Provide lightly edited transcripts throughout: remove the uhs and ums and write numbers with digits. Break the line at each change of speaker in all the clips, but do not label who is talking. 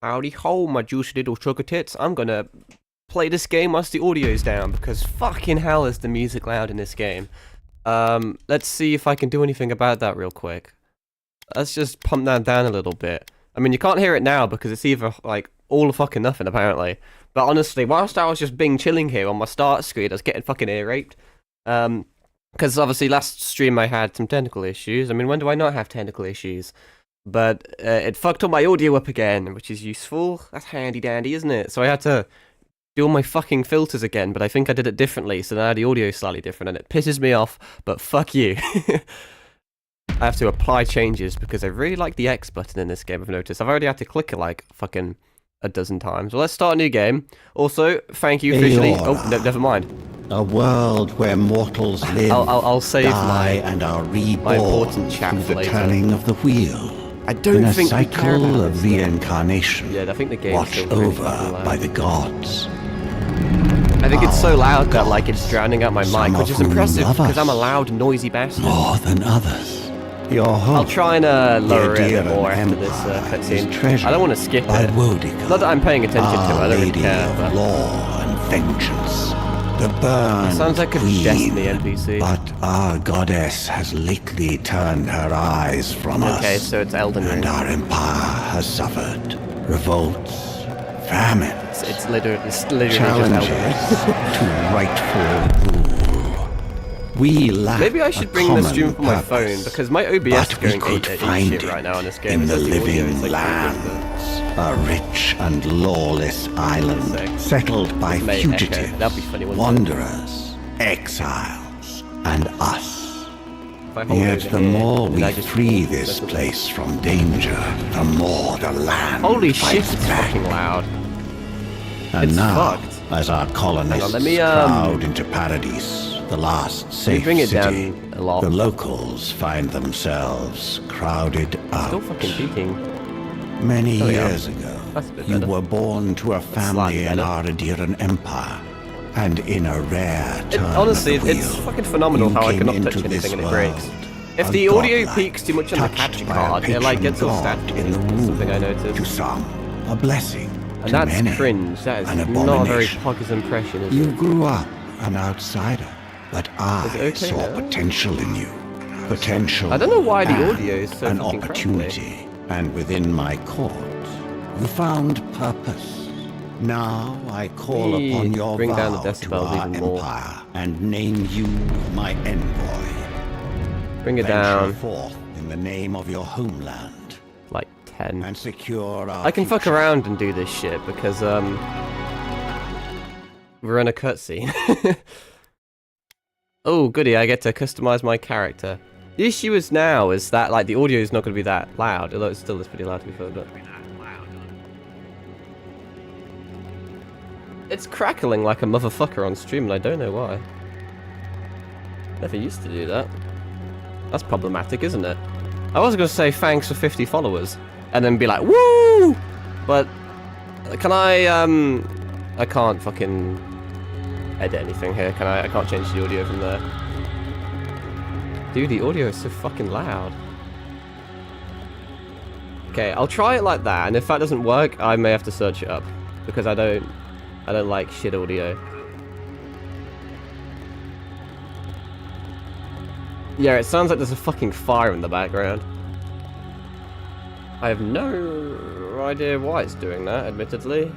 Howdy ho, my juicy little sugar tits. I'm gonna play this game whilst the audio's down, because fucking hell is the music loud in this game. Let's see if I can do anything about that real quick. Let's just pump that down a little bit. I mean, you can't hear it now because it's either, like, all or fucking nothing, apparently. But honestly, whilst I was just being chilling here on my start screen, I was getting fucking ear raped. Because obviously last stream I had some technical issues. I mean, when do I not have technical issues? But it fucked all my audio up again, which is useful. That's handy dandy, isn't it? So I had to do all my fucking filters again, but I think I did it differently, so now the audio is slightly different, and it pisses me off, but fuck you. I have to apply changes, because I really like the X button in this game, I've noticed. I've already had to click it like fucking a dozen times. Well, let's start a new game. Also, thank you officially. Oh, no, never mind.
A world where mortals live,
I'll save
die, and are reborn
important chat
through
for
the
later.
turning of the wheel.
I don't
in a
think we care
cycle
about
of
this
reincarnation,
Yeah, I think the game's
watched
still really
over
fucking loud.
by the gods.
I think it's so
Our
loud that, like,
gods,
it's drowning out my
some
mic, which
of
is
whom
impressive,
love
because I'm a
us
loud, noisy bastard.
More than others. Your hope,
I'll try and lower it
idea
a bit more
of
after this
empire is
cutscene.
treasured
I don't want to skip
by
it.
Wodica,
Not that I'm paying attention to it, I
Our
don't really
Lady
care,
of
but...
law and vengeance. The burn
Sounds like a
queen,
Destiny NPC.
But our goddess has lately turned her eyes from us.
Okay, so it's Elden Ring.
And our empire has suffered revolts, famines,
It's literally just Elden
challenges
Ring.
to rightful rule. We lack
Maybe I should bring the stream from my
purpose,
phone, because my OBS is
but we
going
could
8
find
shit
it
right now on this game.
in the
It's just audio,
living
it's like
lands, a rich and lawless island
Sick.
settled by
May echo.
fugitives,
That'd be funny, wouldn't it?
wanderers, exiles, and us.
If I hold
Yet
over
the
here,
more
then
we
I just-
free this place from danger, the more the land
Holy shit,
fights
it's
back.
fucking loud.
And
It's
now,
fucked.
as our colonists
let me,
crowd into Paradise, the last safe
bring it
city,
down a lot.
the locals find themselves crowded out.
Still fucking peaking.
Many
There we go.
years ago,
That's a bit
you
better.
were born to a family in
better.
our Adiran Empire, and in a rare turn
Honestly,
of the
it's
wheel,
fucking phenomenal
you
how I
came
cannot
into
touch
this
anything and it
world,
breaks. If
a
the audio
godlike,
peaks too much on the
touched
capture
by a
card, it like
patron
gets all
god
static.
in the
That's something I
womb. To
noticed.
some, a blessing.
And
to
that's
many,
cringe. That is
an
not a very
abomination.
Poggers impression, is
You
it?
grew up an outsider, but I
Is it okay
saw
now?
potential in you. Potential.
I don't know why the
and
audio is so
an
fucking
opportunity. And within my court, you found purpose. Now I call
Me
upon your
bring down the
vow to
decibels
our
even more.
empire and name you my envoy.
Bring it
Venture
down
forth in the name of your homeland
like 10.
and secure our
I can fuck
future.
around and do this shit because we're in a cutscene. Oh goody, I get to customize my character. The issue is now is that like the audio is not going to be that loud, although it still is pretty loud to be fair. But it's crackling like a motherfucker on stream, and I don't know why. Never used to do that. That's problematic, isn't it? I was going to say thanks for 50 followers, and then be like, woo! But can I can't fucking edit anything here, can I? I can't change the audio from there. Dude, the audio is so fucking loud. Okay, I'll try it like that, and if that doesn't work, I may have to search it up, because I don't like shit audio. Yeah, it sounds like there's a fucking fire in the background. I have no idea why it's doing that, admittedly.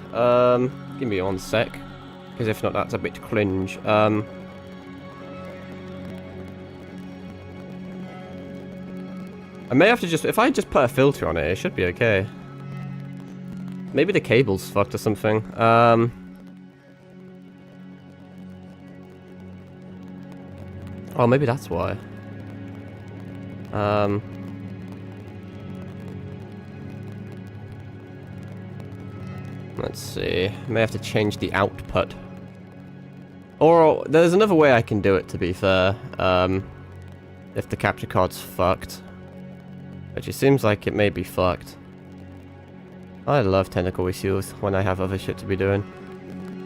Give me 1 sec, because if not, that's a bit cringe. I may have to just, if I just put a filter on it, it should be okay. Maybe the cable's fucked or something. Oh, maybe that's why. Let's see. May have to change the output. Or there's another way I can do it, to be fair. If the capture card's fucked. Which it seems like it may be fucked. I love technical issues when I have other shit to be doing.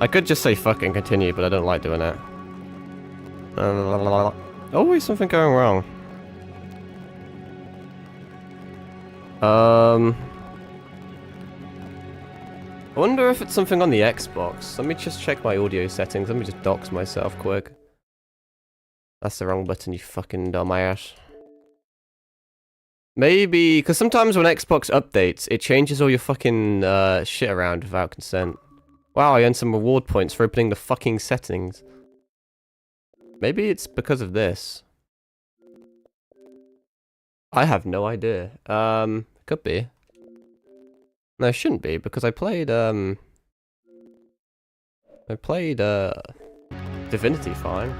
I could just say fuck and continue, but I don't like doing it. Always something going wrong. I wonder if it's something on the Xbox. Let me just check my audio settings. Let me just dox myself quick. That's the wrong button, you fucking dumbass. Maybe, because sometimes when Xbox updates, it changes all your fucking shit around without consent. Wow, I earned some reward points for opening the fucking settings. Maybe it's because of this. I have no idea. Could be. No, it shouldn't be, because I played, Divinity fine.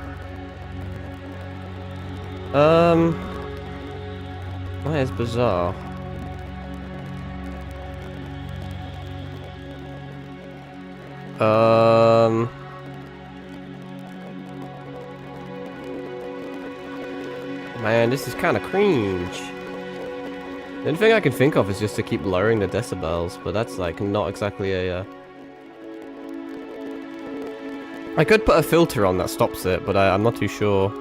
That is bizarre. Man, this is kind of cringe. The only thing I can think of is just to keep lowering the decibels, but that's like not exactly a, I could put a filter on that stops it, but I'm not too sure.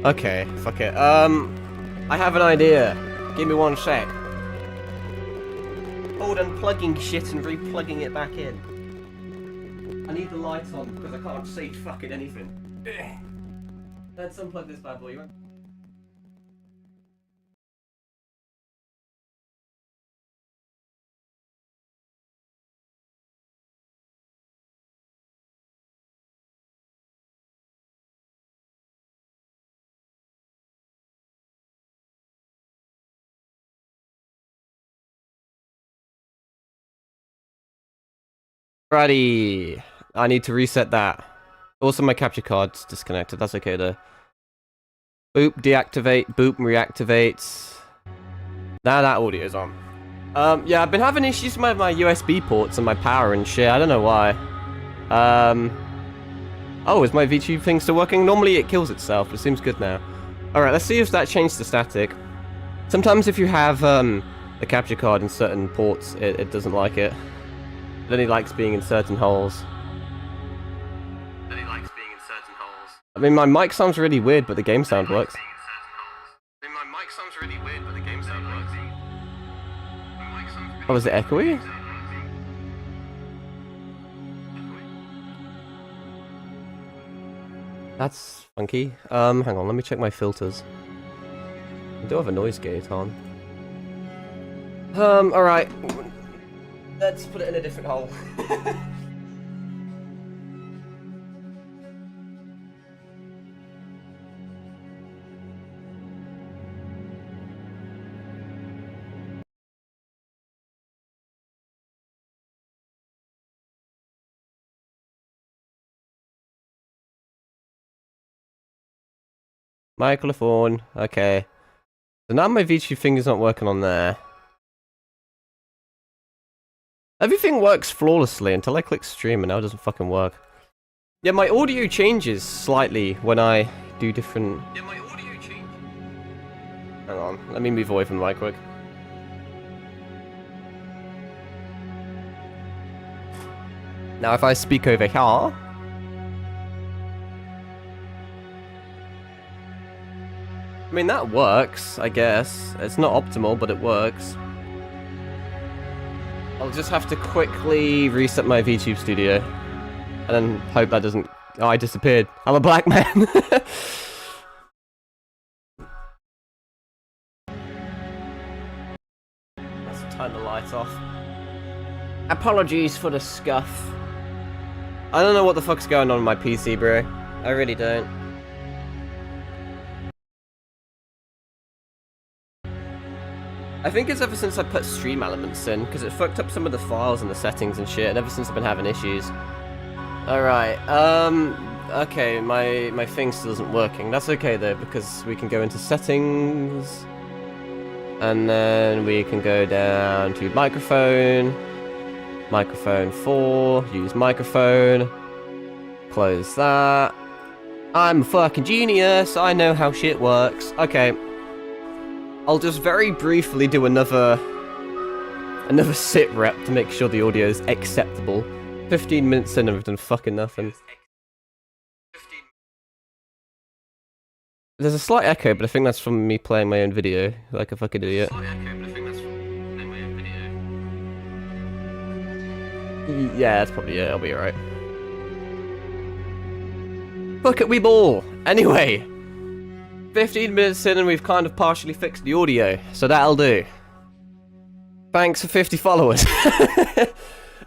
Okay, fuck it. I have an idea. Give me one sec. Hold unplugging shit and replugging it back in. I need the lights on because I can't see fucking anything. Let's unplug this bad boy. Righty. I need to reset that. Also, my capture card's disconnected. That's okay though. Boop, deactivate. Boop, reactivate. Now that audio's on. Yeah, I've been having issues with my USB ports and my power and shit. I don't know why. Oh, is my VTube thing still working? Normally it kills itself, but it seems good now. Alright, let's see if that changed to static. Sometimes if you have, the capture card in certain ports, it doesn't like it. It only likes being in certain holes. I mean, my mic sounds really weird, but the game sound works. Oh, is it echoey? That's funky. Hang on, let me check my filters. I do have a noise gate on. Alright. Let's put it in a different hole. Microphone. Okay. So now my VTube finger's not working on there. Everything works flawlessly until I click stream and now it doesn't fucking work. Yeah, my audio changes slightly when I do different... Yeah, my audio changes. Hang on, let me move away from the mic quick. Now if I speak over here... I mean, that works, I guess. It's not optimal, but it works. I'll just have to quickly reset my VTube studio. And then hope that doesn't... Oh, I disappeared. I'm a black man. Let's turn the lights off. Apologies for the scuff. I don't know what the fuck's going on with my PC, bro. I really don't. I think it's ever since I put stream elements in, because it fucked up some of the files and the settings and shit, and ever since I've been having issues. Alright, okay, my thing still isn't working. That's okay though, because we can go into settings, and then we can go down to microphone, microphone 4, use microphone, close that. I'm a fucking genius, I know how shit works. Okay. I'll just very briefly do another sit rep to make sure the audio is acceptable. 15 minutes in and I've done fucking nothing. There's a slight echo, but I think that's from me playing my own video, like a fucking idiot. Yeah, that's probably it. I'll be alright. Fuck it, we ball! Anyway, 15 minutes in and we've kind of partially fixed the audio, so that'll do. Thanks for 50 followers.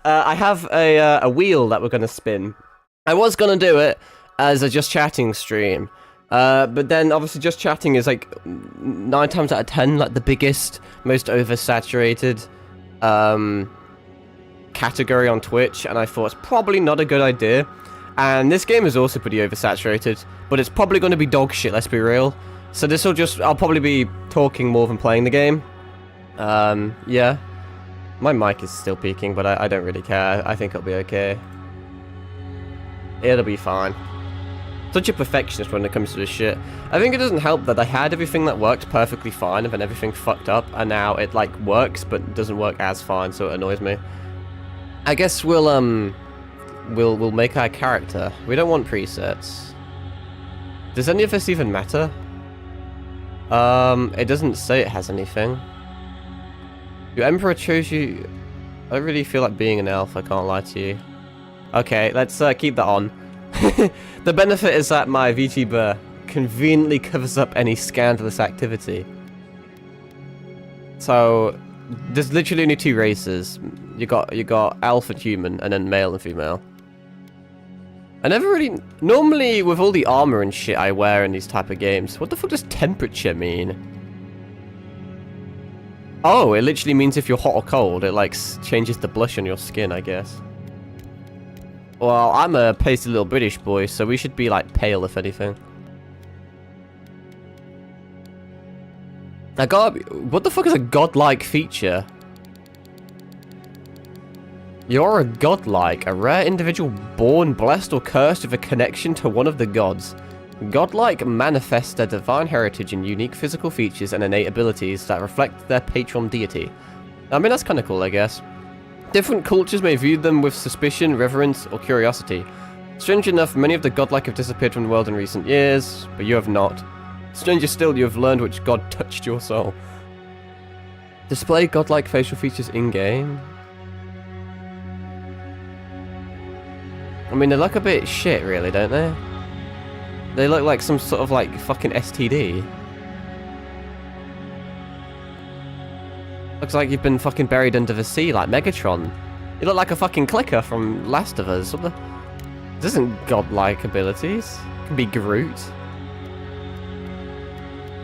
I have a wheel that we're going to spin. I was going to do it as a just chatting stream, but then obviously just chatting is like 9 times out of 10 like the biggest, most oversaturated category on Twitch, and I thought it's probably not a good idea. And this game is also pretty oversaturated, but it's probably going to be dog shit, let's be real. So this will just, I'll probably be talking more than playing the game. Yeah. My mic is still peaking, but I don't really care. I think it'll be okay. It'll be fine. Such a perfectionist when it comes to this shit. I think it doesn't help that I had everything that worked perfectly fine, and then everything fucked up, and now it, like, works, but doesn't work as fine, so it annoys me. I guess we'll make our character. We don't want presets. Does any of this even matter? It doesn't say it has anything. Your Emperor chose you. I don't really feel like being an elf, I can't lie to you. Okay, let's keep that on. The benefit is that my VTuber conveniently covers up any scandalous activity. So, there's literally only 2 races. You got elf and human, and then male and female. I never really... Normally, with all the armor and shit I wear in these type of games, what the fuck does temperature mean? Oh, it literally means if you're hot or cold, it, like, changes the blush on your skin, I guess. Well, I'm a pasty little British boy, so we should be, like, pale, if anything. I gotta be... What the fuck is a godlike feature? You're a godlike, a rare individual born, blessed, or cursed with a connection to one of the gods. Godlike manifests their divine heritage in unique physical features and innate abilities that reflect their patron deity. I mean, that's kind of cool, I guess. Different cultures may view them with suspicion, reverence, or curiosity. Strange enough, many of the godlike have disappeared from the world in recent years, but you have not. Stranger still, you have learned which god touched your soul. Display godlike facial features in-game. I mean, they look a bit shit, really, don't they? They look like some sort of, like, fucking STD. Looks like you've been fucking buried under the sea, like Megatron. You look like a fucking clicker from Last of Us. What the... This isn't godlike abilities. It can be Groot.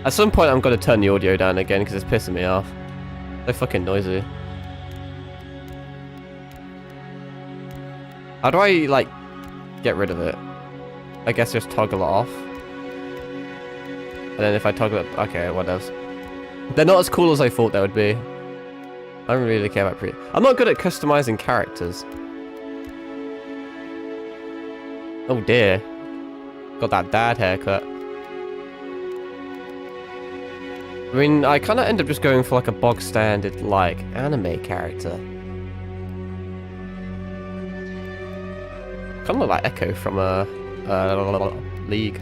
At some point, I'm gonna turn the audio down again, because it's pissing me off. So fucking noisy. How do I, like, get rid of it? I guess just toggle it off. And then if I toggle it... Okay, what else? They're not as cool as I thought they would be. I don't really care about I'm not good at customizing characters. Oh dear. Got that dad haircut. I mean, I kind of end up just going for like a bog standard, like, anime character. Kind of look like Echo from a League.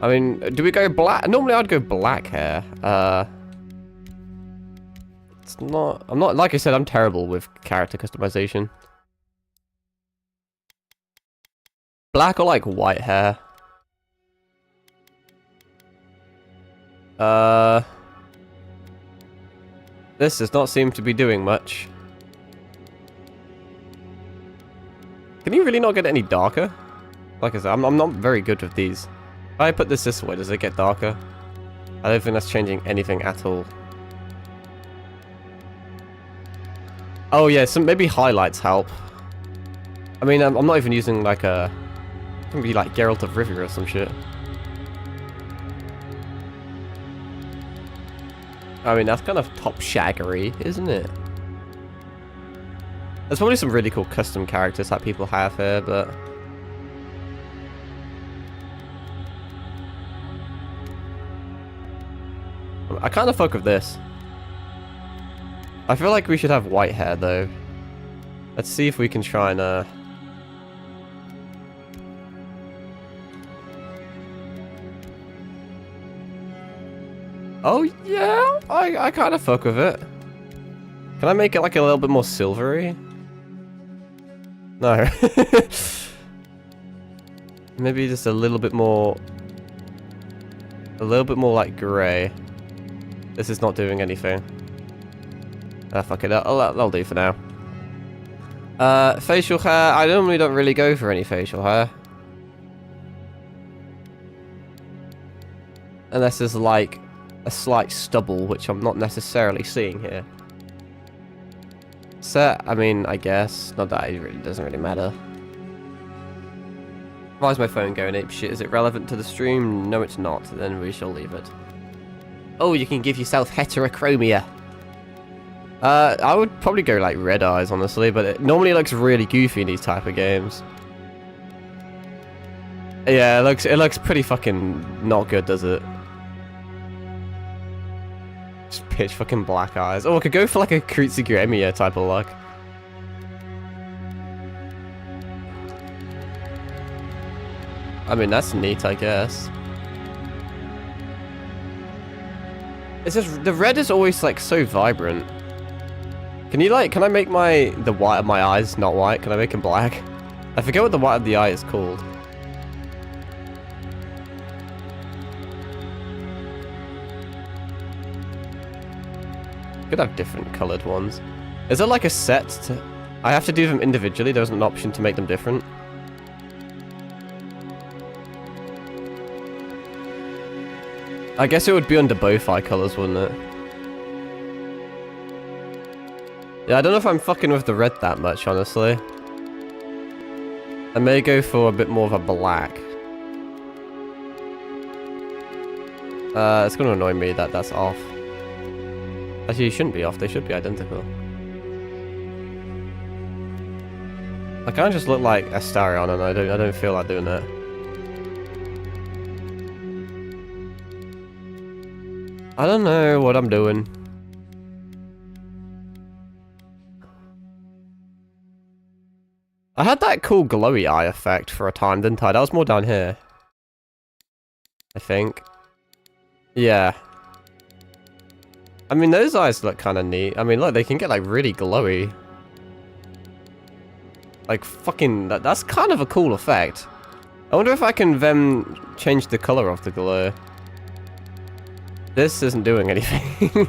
I mean, do we go black? Normally I'd go black hair. It's not... I'm not... Like I said, I'm terrible with character customization. Black or like white hair? This does not seem to be doing much. Can you really not get any darker? Like I said, I'm not very good with these. If I put this way, does it get darker? I don't think that's changing anything at all. Oh yeah, some maybe highlights help. I mean, I'm not even using like a... It can be like Geralt of Rivia or some shit. I mean, that's kind of top shaggery, isn't it? There's probably some really cool custom characters that people have here, but... I kind of fuck with this. I feel like we should have white hair, though. Let's see if we can try and, Oh, yeah, I kind of fuck with it. Can I make it like a little bit more silvery? No. Maybe just a little bit more... A little bit more like grey. This is not doing anything. Ah, fuck it, that'll do for now. Facial hair, I normally don't really go for any facial hair. Unless there's like a slight stubble, which I'm not necessarily seeing here. Set, I mean, I guess. Not that it really doesn't really matter. Why is my phone going apeshit? Is it relevant to the stream? No, it's not. Then we shall leave it. Oh, you can give yourself heterochromia. I would probably go like red eyes, honestly, but it normally looks really goofy in these type of games. Yeah, it looks pretty fucking not good, does it? Just pitch fucking black eyes. Oh, I could go for like a Krutsugremia type of look. I mean, that's neat, I guess. It's just, the red is always like so vibrant. Can I make the white of my eyes not white? Can I make them black? I forget what the white of the eye is called. Could have different colored ones. Is there like a set to... I have to do them individually, there's an option to make them different. I guess it would be under both eye colors, wouldn't it? Yeah, I don't know if I'm fucking with the red that much, honestly. I may go for a bit more of a black. It's gonna annoy me that that's off. Actually, it shouldn't be off, they should be identical. I kind of just look like Astarion, and I don't feel like doing that. I don't know what I'm doing. I had that cool glowy eye effect for a time, didn't I? That was more down here. I think. Yeah. I mean, those eyes look kind of neat. I mean, look, they can get, like, really glowy. Like, fucking... That's kind of a cool effect. I wonder if I can then change the color of the glow. This isn't doing anything.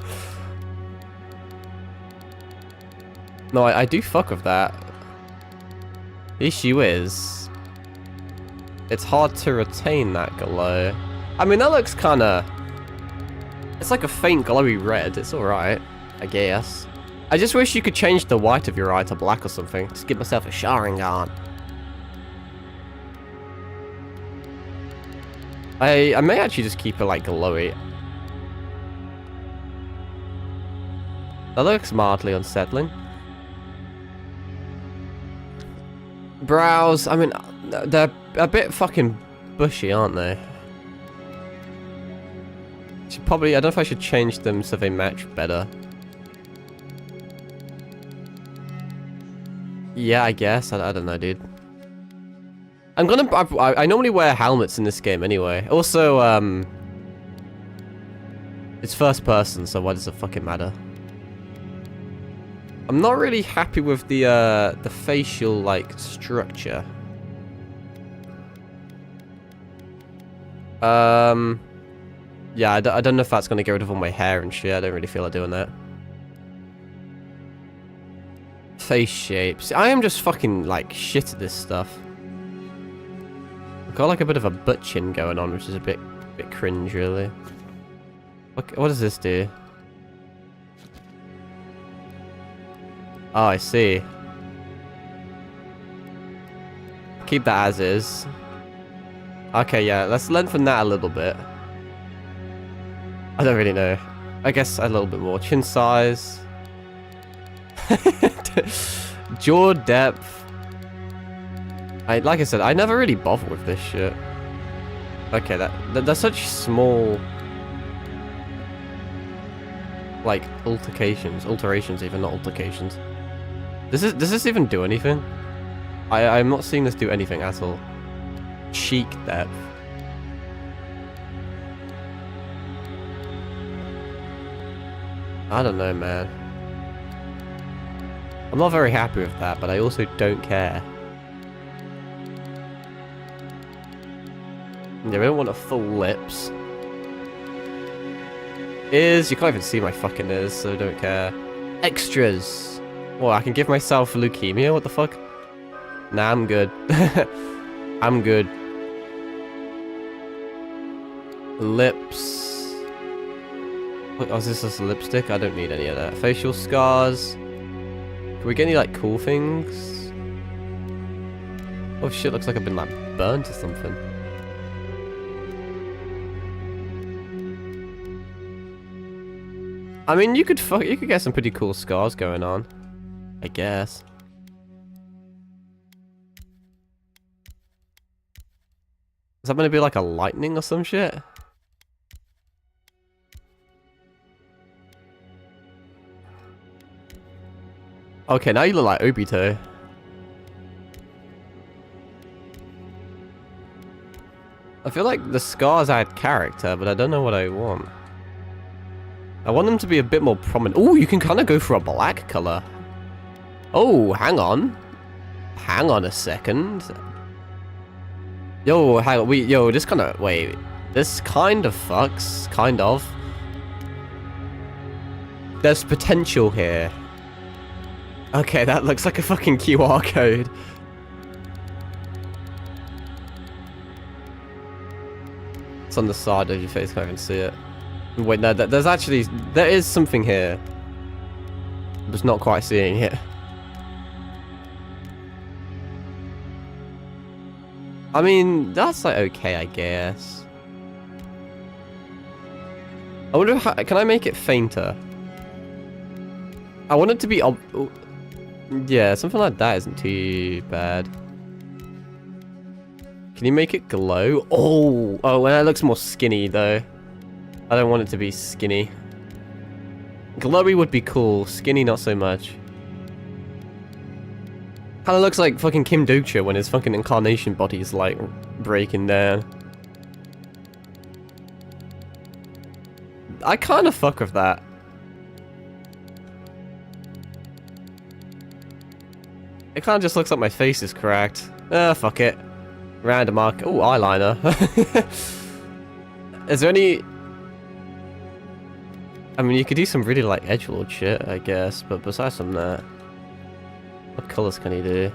No, I do fuck with that. The issue is... it's hard to retain that glow. I mean, that looks kind of... it's like a faint glowy red. It's alright, I guess. I just wish you could change the white of your eye to black or something. Just give myself a Sharingan. I may actually just keep it like glowy. That looks mildly unsettling. Brows, I mean, they're a bit fucking bushy, aren't they? Should probably, I don't know if I should change them so they match better. Yeah, I guess. I don't know, dude. I normally wear helmets in this game anyway. Also, it's first person, so why does it fucking matter? I'm not really happy with the facial, like, structure. Yeah, I don't know if that's going to get rid of all my hair and shit. I don't really feel like doing that. Face shapes. I am just fucking, like, shit at this stuff. I've got, like, a bit of a butt chin going on, which is a bit cringe, really. What does this do? Oh, I see. Keep that as is. Okay, yeah, let's lengthen that a little bit. I don't really know. I guess a little bit more. Chin size. Jaw depth. Like I said, I never really bother with this shit. Okay, that's such small... like, alterations even, not altercations. Does this even do anything? I'm not seeing this do anything at all. Cheek depth. I don't know, man. I'm not very happy with that, but I also don't care. Yeah, we don't want a full lips. Ears, you can't even see my fucking ears, so don't care. Extras. Well, I can give myself leukemia, what the fuck? Nah, I'm good. I'm good. Lips. What, oh, is this just a lipstick? I don't need any of that. Facial scars. Can we get any, like, cool things? Oh shit, looks like I've been, like, burnt or something. I mean, you could get some pretty cool scars going on, I guess. Is that gonna be like a lightning or some shit? Okay, now you look like Obito. I feel like the scars add character, but I don't know what I want. I want them to be a bit more prominent. Oh, you can kind of go for a black color. Oh, hang on. Hang on a second. Yo, hang on. Yo, this kind of... Wait. This kind of fucks. Kind of. There's potential here. Okay, that looks like a fucking QR code. It's on the side of your face, can't even see it. Wait, no, there's actually... There is something here. I'm just not quite seeing it. I mean, that's like okay, I guess. I wonder how... Can I make it fainter? I want it to be... yeah, something like that isn't too bad. Can you make it glow? Oh, well, that looks more skinny, though. I don't want it to be skinny. Glowy would be cool. Skinny, not so much. Kinda looks like fucking Kim Do-cha when his fucking incarnation body is, like, breaking down. I kinda fuck with that. It kinda just looks like my face is cracked. Fuck it. Random mark. Oh, eyeliner. Is there any... I mean, you could do some really, like, edgelord shit, I guess, but besides from that... What colours can you do?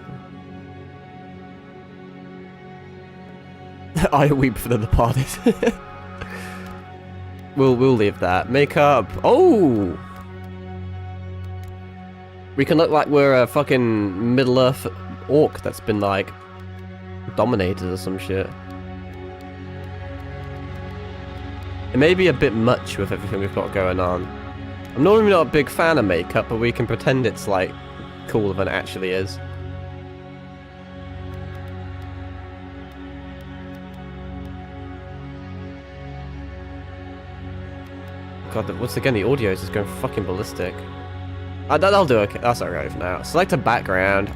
I weep for the departed. We'll leave that. Makeup. Oh! We can look like we're a fucking Middle-earth orc that's been, like, dominated or some shit. It may be a bit much with everything we've got going on. I'm normally not a big fan of makeup, but we can pretend it's, like, cooler than it actually is. God, once again, the audio is just going fucking ballistic. That'll do okay. That's alright for now. Select a background.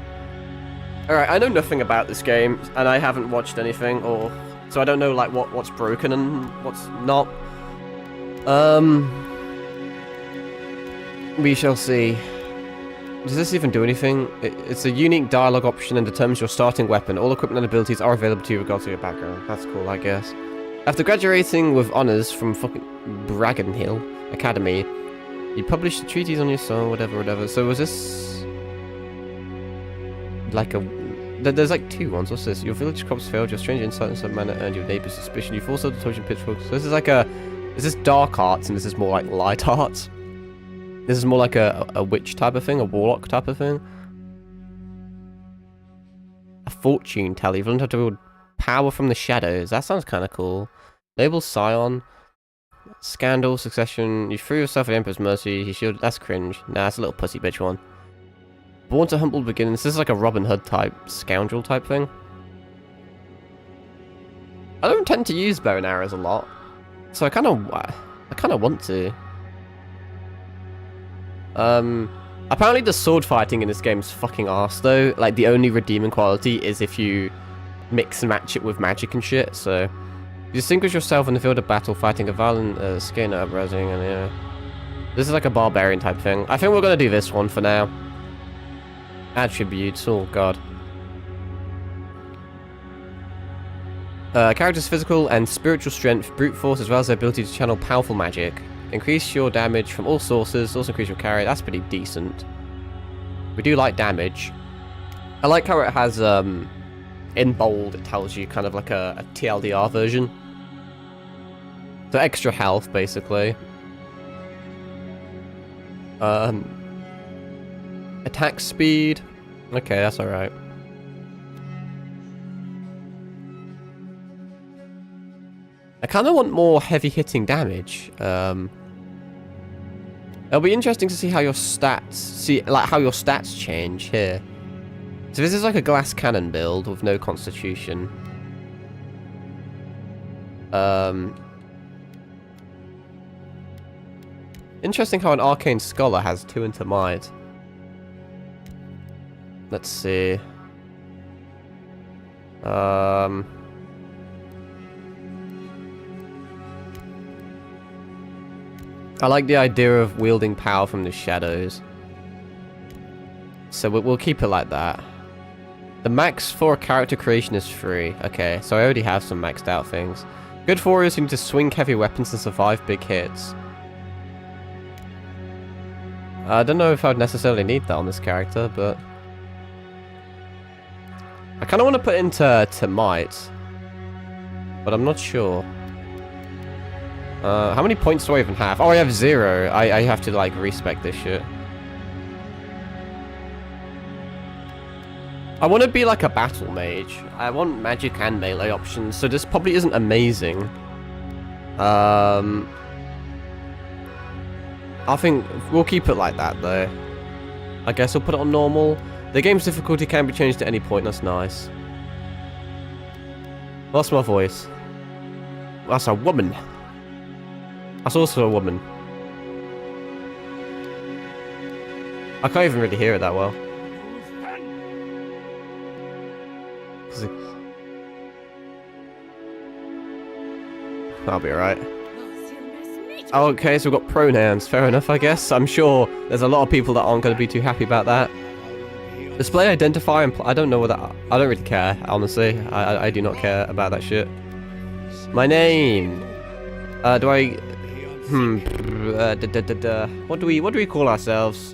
Alright, I know nothing about this game, and I haven't watched anything, or... So I don't know, like, what's broken and what's not. We shall see. Does this even do anything? It's a unique dialogue option and determines your starting weapon. All equipment and abilities are available to you regardless of your background. That's cool, I guess. After graduating with honours from fucking Bragan Hill Academy, you published the treatise on your soul, whatever. So was this... like a... There's like two ones. What's this? Your village crops failed, your strange insight in some manner earned your neighbour's suspicion. You've also tortured your pitchforks. So this is like a... Is this dark arts and this is more like light arts? This is more like a witch type of thing, a warlock type of thing. A fortune teller. You've learned how to wield power from the shadows. That sounds kind of cool. Noble Scion. Scandal, succession. You threw yourself at the Emperor's mercy. He shielded. That's cringe. Nah, that's a little pussy bitch one. Born to humble beginnings. This is like a Robin Hood type, scoundrel type thing. I don't tend to use bow and arrows a lot, so I kind of want to. Apparently the sword fighting in this game is fucking arse though. Like, the only redeeming quality is if you mix and match it with magic and shit, so... You distinguish yourself in the field of battle, fighting a violent, skin uprising, and yeah... This is like a barbarian type thing. I think we're gonna do this one for now. Attributes, oh god. Character's physical and spiritual strength, brute force, as well as the ability to channel powerful magic. Increase your damage from all sources, also increase your carry. That's pretty decent. We do like damage. I like how it has, in bold, it tells you kind of like a TLDR version. So extra health, basically. Attack speed. Okay, that's alright. I kind of want more heavy-hitting damage. It'll be interesting to see how your stats change here. So this is like a glass cannon build with no constitution. Interesting how an arcane scholar has 2 into might. Let's see. I like the idea of wielding power from the shadows. So we'll keep it like that. The max for character creation is 3. Okay, so I already have some maxed out things. Good for warriors who need to swing heavy weapons and survive big hits. I don't know if I would necessarily need that on this character, but... I kind of want to put into might. But I'm not sure. How many points do I even have? Oh, I have 0. I have to, like, respec this shit. I want to be like a battle mage. I want magic and melee options, so this probably isn't amazing. I think we'll keep it like that, though. I guess we'll put it on normal. The game's difficulty can be changed at any point, that's nice. Lost my voice. That's a woman. That's also a woman. I can't even really hear it that well. I'll be alright. Oh, okay, so we've got pronouns. Fair enough, I guess. I'm sure there's a lot of people that aren't going to be too happy about that. Display identifier and I don't know what that... I don't really care, honestly. I do not care about that shit. My name. Do I... What do we call ourselves?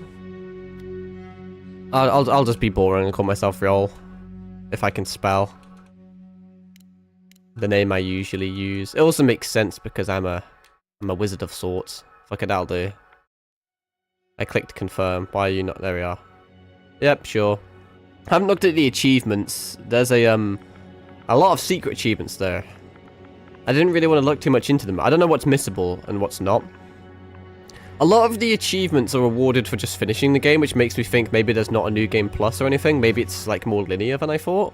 I'll just be boring and call myself Riol. If I can spell. The name I usually use. It also makes sense because I'm a wizard of sorts. Fuck it, that'll do. I clicked confirm. Why are you not? There we are. Yep, sure. I haven't looked at the achievements. There's a lot of secret achievements there. I didn't really want to look too much into them. I don't know what's missable and what's not. A lot of the achievements are rewarded for just finishing the game, which makes me think maybe there's not a new game plus or anything. Maybe it's like more linear than I thought.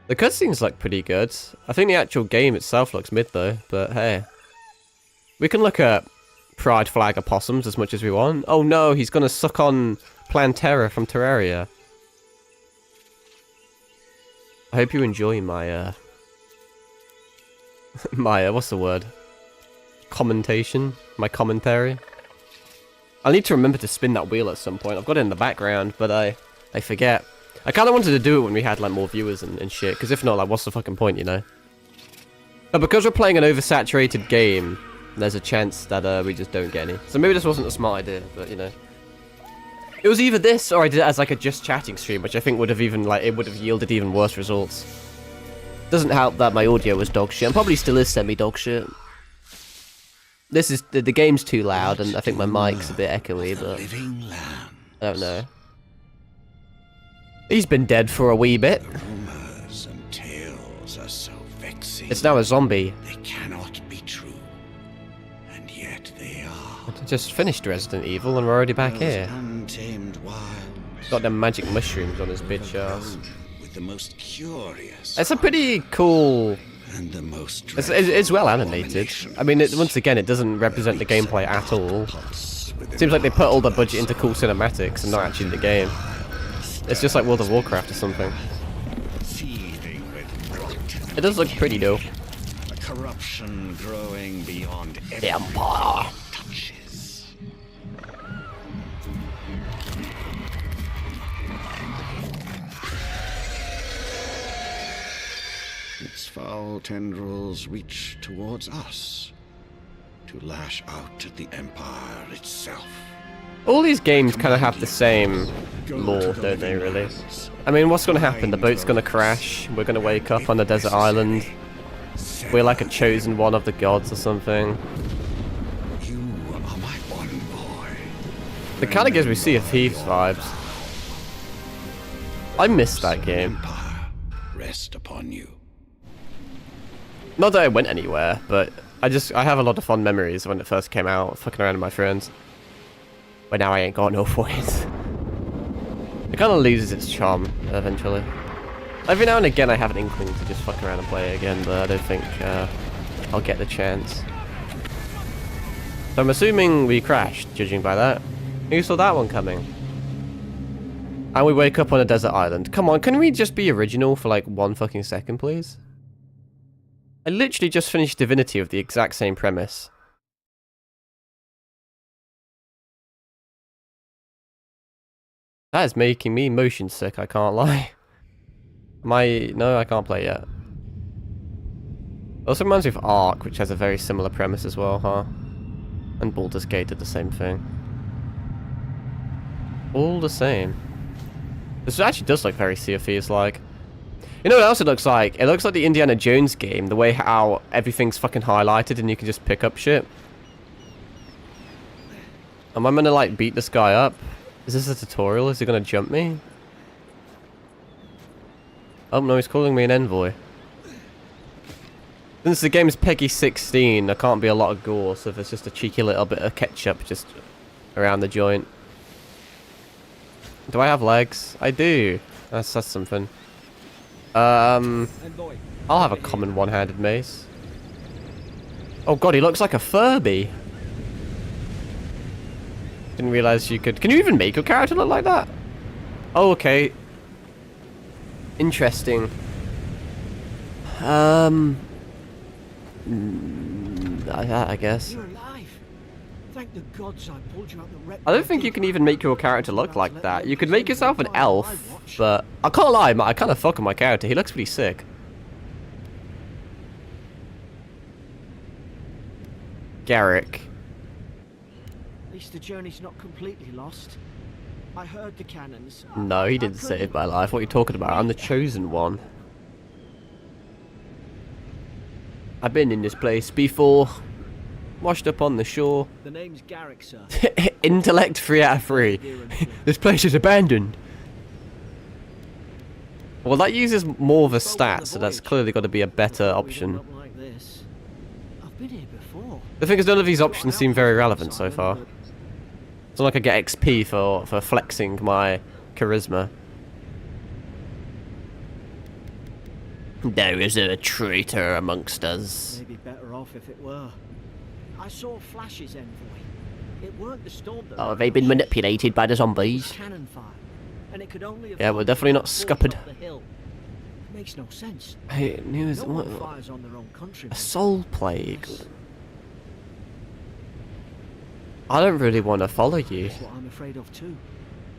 The cutscenes look pretty good. I think the actual game itself looks mid though, but hey. We can look at Pride Flag opossums as much as we want. Oh no, he's gonna suck on Plantera from Terraria. I hope you enjoy my, what's the word? Commentation? My commentary? I need to remember to spin that wheel at some point. I've got it in the background, but I forget. I kind of wanted to do it when we had like more viewers and shit, because if not, like, what's the fucking point, you know? But because we're playing an oversaturated game, there's a chance that we just don't get any. So maybe this wasn't a smart idea, but you know. It was either this or I did it as like a just chatting stream, which I think would have even like it would have yielded even worse results. Doesn't help that my audio was dog shit, and probably still is semi-dog shit. This is the game's too loud, and I think my mic's a bit echoey, but I don't know. He's been dead for a wee bit.
Rumors and tales are so vexing.
It's now a zombie.
They cannot be true, and yet they are.
I just finished Resident Evil, and we're already back here.
Untamed wild.
Got them magic mushrooms on his bitch ass.
With the most curious.
It's a pretty cool.
And the most
it's well animated. I mean, once again, it doesn't represent the gameplay at all. Seems like they put all the budget into cool cinematics and not actually the game. It's just like World of Warcraft or something. It does look pretty though.
Corruption growing beyond
the Empire.
touches. foul tendrils reach towards us to lash out at the Empire itself.
All these games kind of have the same lore, don't they, really? I mean, what's going to happen? The boat's going to crash, we're going to wake up on a desert island, we're like a chosen one of the gods or something.
You are my one boy.
It kind of gives me Sea of Thieves vibes. I missed that game.
Empire rest upon you.
Not that it went anywhere, but I have a lot of fond memories when it first came out, fucking around with my friends. But now I ain't got no for it. It kind of loses its charm eventually. Every now and again I have an inkling to just fuck around and play it again, but I don't think I'll get the chance. So I'm assuming we crashed, judging by that. Who saw that one coming? And we wake up on a desert island. Come on, can we just be original for like 1 fucking second, please? I literally just finished Divinity with the exact same premise. That is making me motion sick, I can't lie. No, I can't play yet. Also reminds me of Ark, which has a very similar premise as well, huh? And Baldur's Gate did the same thing. All the same. This actually does look very Sea of Thieves-like. You know what else it looks like? It looks like the Indiana Jones game, the way how everything's fucking highlighted and you can just pick up shit. Am I gonna like beat this guy up? Is this a tutorial? Is he gonna jump me? Oh no, he's calling me an envoy. Since the game's PEGI 16, there can't be a lot of gore, so there's just a cheeky little bit of ketchup just around the joint. Do I have legs? I do. That's something. I'll have a common one-handed mace. Oh god, he looks like a Furby. Didn't realize you could... Can you even make your character look like that? Oh, okay. Interesting. I guess.
You're alive. Thank the gods I pulled you out the wreck.
I don't think you can even make your character look like that. You could make yourself an elf, but I can't lie, I kind of fuck with my character. He looks pretty sick. Garrick.
At least the journey's not completely lost. I heard the cannons.
No, he didn't save my life. What are you talking about? I'm the chosen one. I've been in this place before. Washed up on the shore.
The name's Garrick, sir.
Intellect 3 out of 3. This place is abandoned. Well, that uses more of a stat, so that's clearly got to be a better option.
I've been here before.
The thing is, none of these options seem very relevant so far. It's not like I get XP for flexing my charisma. There is a traitor amongst us.
Maybe better off if it were. I saw flashes, envoy. It weren't the storm that...
Oh, have they been manipulated by the zombies?
Cannon fire. And it could only have
Yeah, we're definitely not scuppered.
It makes no sense.
Hey, news.
No
What?
one fires on their own country.
A soul plague. I don't really want to follow you.
That's what I'm afraid of too.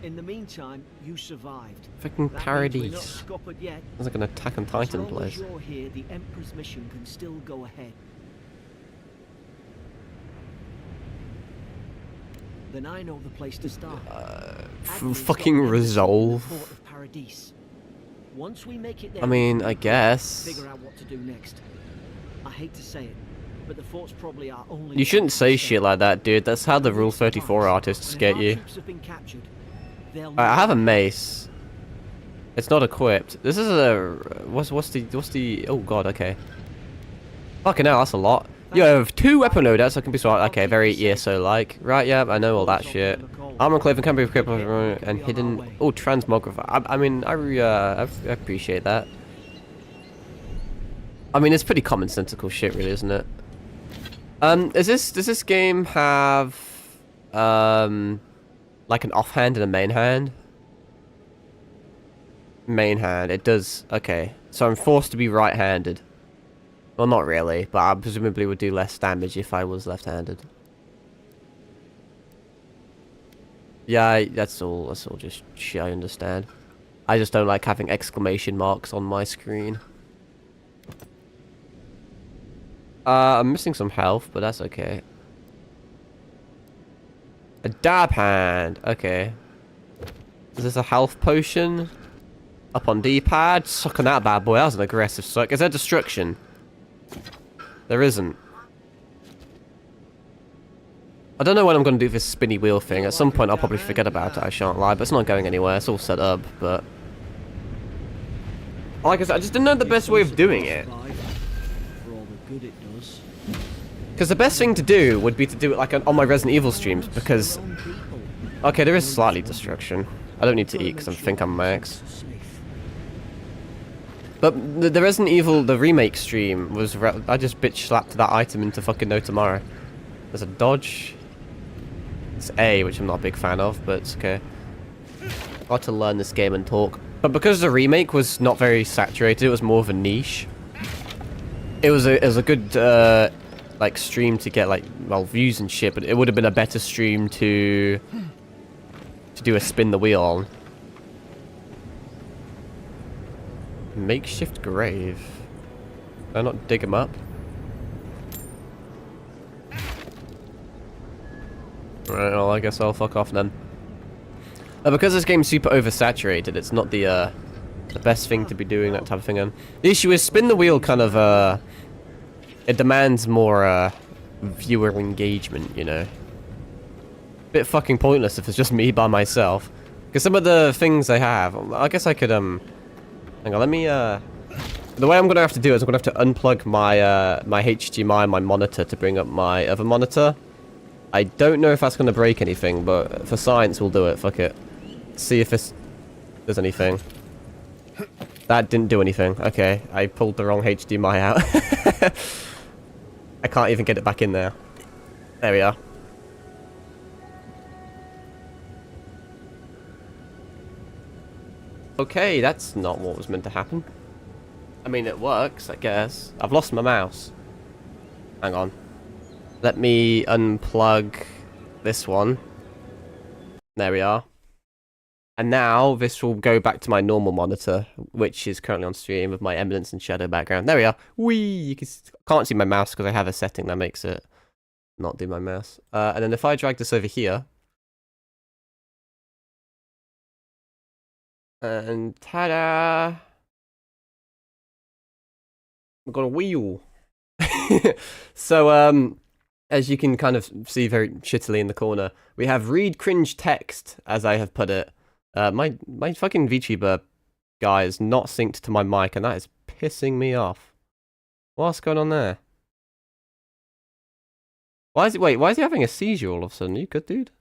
In the meantime, you survived.
Freaking
That means we're not
paradise.
scuppered yet.
It's like an Attack on Titan
As long
place.
as you're here, the Emperor's mission can still go ahead. Then I know the place to start.
Fucking resolve.
Port of Paradise. Once we make it there,
I mean, I
we can
guess.
figure out what to do next. I hate to say it, but the fort's probably our only.
You shouldn't say
chance to
shit like that, dude. That's how the Rule 34 artists
And if
get
our
you.
troops have been captured, they'll
I have a
know.
mace. It's not equipped. This is a... What's the... Oh god, okay. Fucking hell, that's a lot. You have 2 weapon loadouts that can be sorted. Okay, very ESO-like. Right, yeah, I know all that shit. Armor clothing can be equipped and hidden... Oh, transmographer. I mean, I appreciate that. I mean, it's pretty commonsensical shit, really, isn't it? Does this game have... like an offhand and a main hand? Main hand, it does. Okay, so I'm forced to be right-handed. Well, not really, but I presumably would do less damage if I was left-handed. Yeah, that's all just shit, I understand. I just don't like having exclamation marks on my screen. I'm missing some health, but that's okay. A dab hand. Okay. Is this a health potion? Up on D-pad. Suck on that bad boy. That was an aggressive suck. Is there destruction? There isn't. I don't know what I'm going to do with this spinny wheel thing. At some point I'll probably forget about it, I shan't lie. But it's not going anywhere. It's all set up, but... Like I said, I just didn't know the best way of doing it. Because the best thing to do would be to do it like on my Resident Evil streams, because... Okay, there is slightly destruction. I don't need to eat because I think I'm max. But the Resident Evil, the remake stream was... I just bitch slapped that item into fucking no tomorrow. There's a dodge. It's A, which I'm not a big fan of, but it's okay. Got to learn this game and talk. But because the remake was not very saturated, it was more of a niche. It was a good like stream to get like views and shit, but it would have been a better stream to do a spin the wheel on. Makeshift grave. Can I not dig him up? Right, well, I guess I'll fuck off then. Because this game's super oversaturated, it's not the best thing to be doing that type of thing in. The issue is spin the wheel kind of, it demands more, viewer engagement, you know. Bit fucking pointless if it's just me by myself. Because some of the things I have, I guess I could, hang on, let me, the way I'm gonna have to do it is I'm gonna have to unplug my, my HDMI and my monitor to bring up my other monitor. I don't know if that's gonna break anything, but for science we'll do it, fuck it. See if there's anything. That didn't do anything. Okay, I pulled the wrong HDMI out. I can't even get it back in there. There we are. Okay, that's not what was meant to happen. I mean, it works, I guess. I've lost my mouse. Hang on. Let me unplug this one. There we are. And now this will go back to my normal monitor, which is currently on stream with my Eminence and Shadow background. There we are. Whee! You can't see my mouse because I have a setting that makes it not do my mouse. And then if I drag this over here. And ta-da! We've got a wheel. So, as you can kind of see very shittily in the corner, we have read cringe text, as I have put it. My fucking VTuber guy is not synced to my mic, and that is pissing me off. What's going on there? Why is he having a seizure all of a sudden? You good, dude?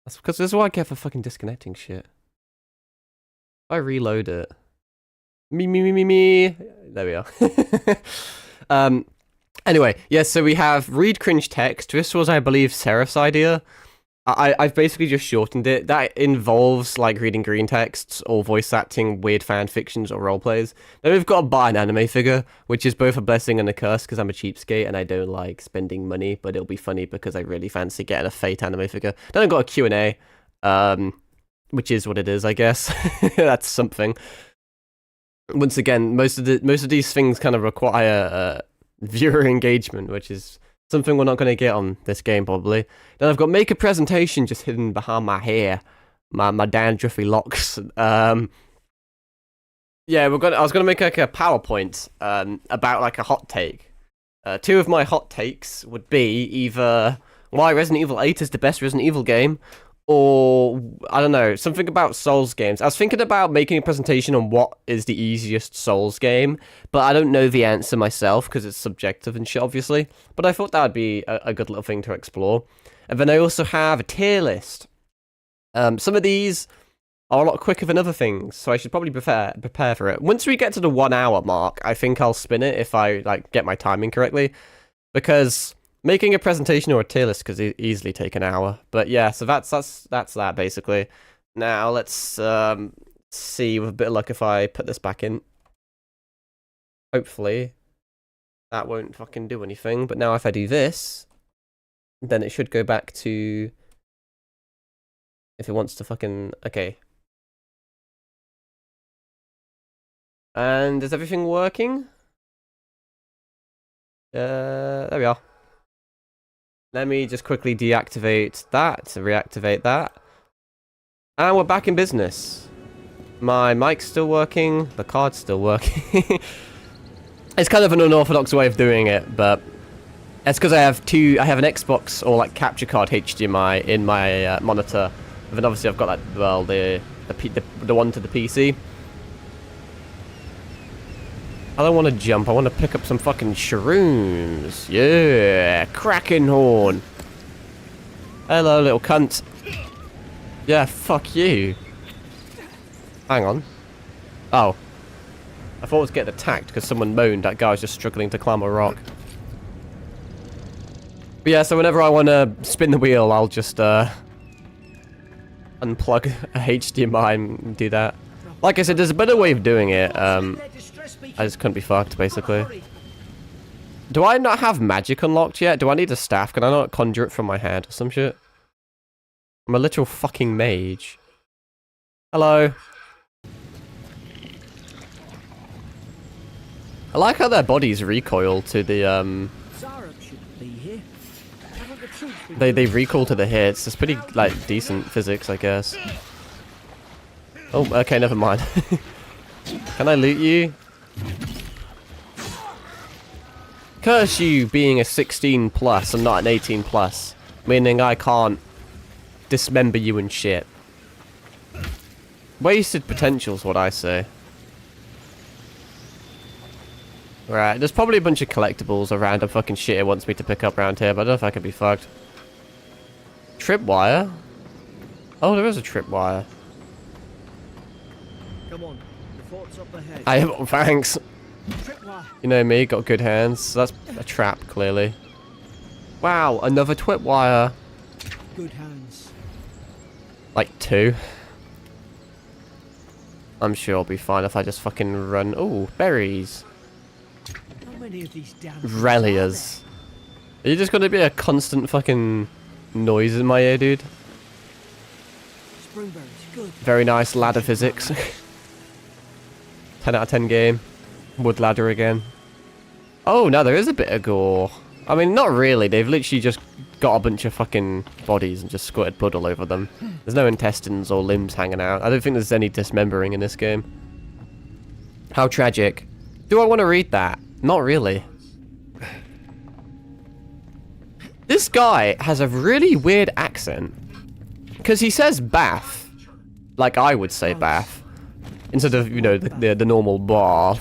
That's because this is what I get for fucking disconnecting shit. If I reload it. Me. There we are. Anyway, yes, so we have read cringe text. This was, I believe, Seraph's idea. I've basically just shortened it. That involves, like, reading green texts or voice acting weird fan fictions or roleplays. Then we've got to buy an anime figure, which is both a blessing and a curse because I'm a cheapskate and I don't like spending money, but it'll be funny because I really fancy getting a Fate anime figure. Then I've got a Q&A, which is what it is, I guess. That's something. Once again, most of these things kind of require viewer engagement, which is something we're not going to get on this game, probably. Then I've got make a presentation just hidden behind my hair. My dandruffy locks. Yeah, I was going to make like a PowerPoint about like a hot take. Two of my hot takes would be either why Resident Evil 8 is the best Resident Evil game, or, I don't know, something about Souls games. I was thinking about making a presentation on what is the easiest Souls game, but I don't know the answer myself because it's subjective and shit, obviously. But I thought that would be a good little thing to explore. And then I also have a tier list. Some of these are a lot quicker than other things, so I should probably prepare for it. Once we get to the 1 hour mark, I think I'll spin it if I like get my timing correctly, because making a presentation or a tier list could easily take an hour. But yeah, so that's that basically. Now let's see with a bit of luck if I put this back in. Hopefully that won't fucking do anything. But now if I do this, then it should go back to if it wants to fucking okay. And is everything working? There we are. Let me just quickly deactivate that to reactivate that. And we're back in business. My mic's still working. The card's still working. It's kind of an unorthodox way of doing it, but it's because I have an Xbox or like capture card HDMI in my monitor. And then obviously I've got like, well, the one to the PC. I don't want to jump. I want to pick up some fucking shrooms. Yeah, Kraken horn. Hello, little cunt. Yeah, fuck you. Hang on. Oh. I thought I was getting attacked because someone moaned that guy was just struggling to climb a rock. But yeah, so whenever I want to spin the wheel, I'll just unplug a HDMI and do that. Like I said, there's a better way of doing it. I just couldn't be fucked, basically. Do I not have magic unlocked yet? Do I need a staff? Can I not conjure it from my hand or some shit? I'm a literal fucking mage. Hello. I like how their bodies recoil to the, They recoil to the hits. It's pretty, like, decent physics, I guess. Oh, okay, never mind. Can I loot you? Curse you being a 16 plus and not an 18 plus. Meaning I can't dismember you and shit. Wasted potential's what I say. Right, there's probably a bunch of collectibles or random fucking shit it wants me to pick up around here, but I don't know if I could be fucked. Tripwire? Oh, there is a tripwire.
Come on, the fort's up ahead.
Thanks.
Tripwire.
You know me, got good hands. So that's a trap, clearly. Wow, another tripwire.
Good hands.
Like 2. I'm sure I'll be fine if I just fucking run. Ooh, berries.
How many of these damn
Relias. Are you just gonna be a constant fucking noise in my ear, dude?
Springberries, good.
Very nice ladder physics. 10 out of 10 game. Wood ladder again. Oh, no, there is a bit of gore. I mean, not really. They've literally just got a bunch of fucking bodies and just squirted blood all over them. There's no intestines or limbs hanging out. I don't think there's any dismembering in this game. How tragic. Do I want to read that? Not really. This guy has a really weird accent. Because he says bath. Like I would say bath. Instead of, you know, the normal bath.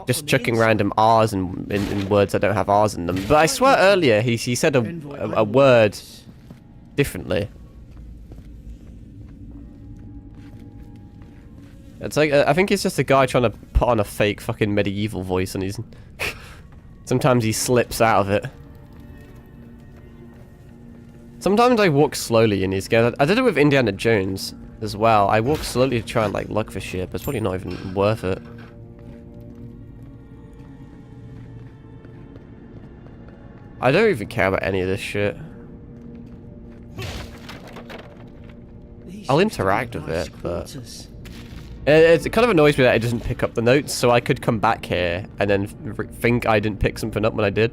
Just chucking random R's in words that don't have R's in them. But I swear earlier he said a word differently. It's like, I think he's just a guy trying to put on a fake fucking medieval voice and he's... Sometimes he slips out of it. Sometimes I walk slowly in these games. I did it with Indiana Jones as well. I walk slowly to try and like look for shit, but it's probably not even worth it. I don't even care about any of this shit. I'll interact with it, but... It kind of annoys me that it doesn't pick up the notes, so I could come back here and then think I didn't pick something up when I did.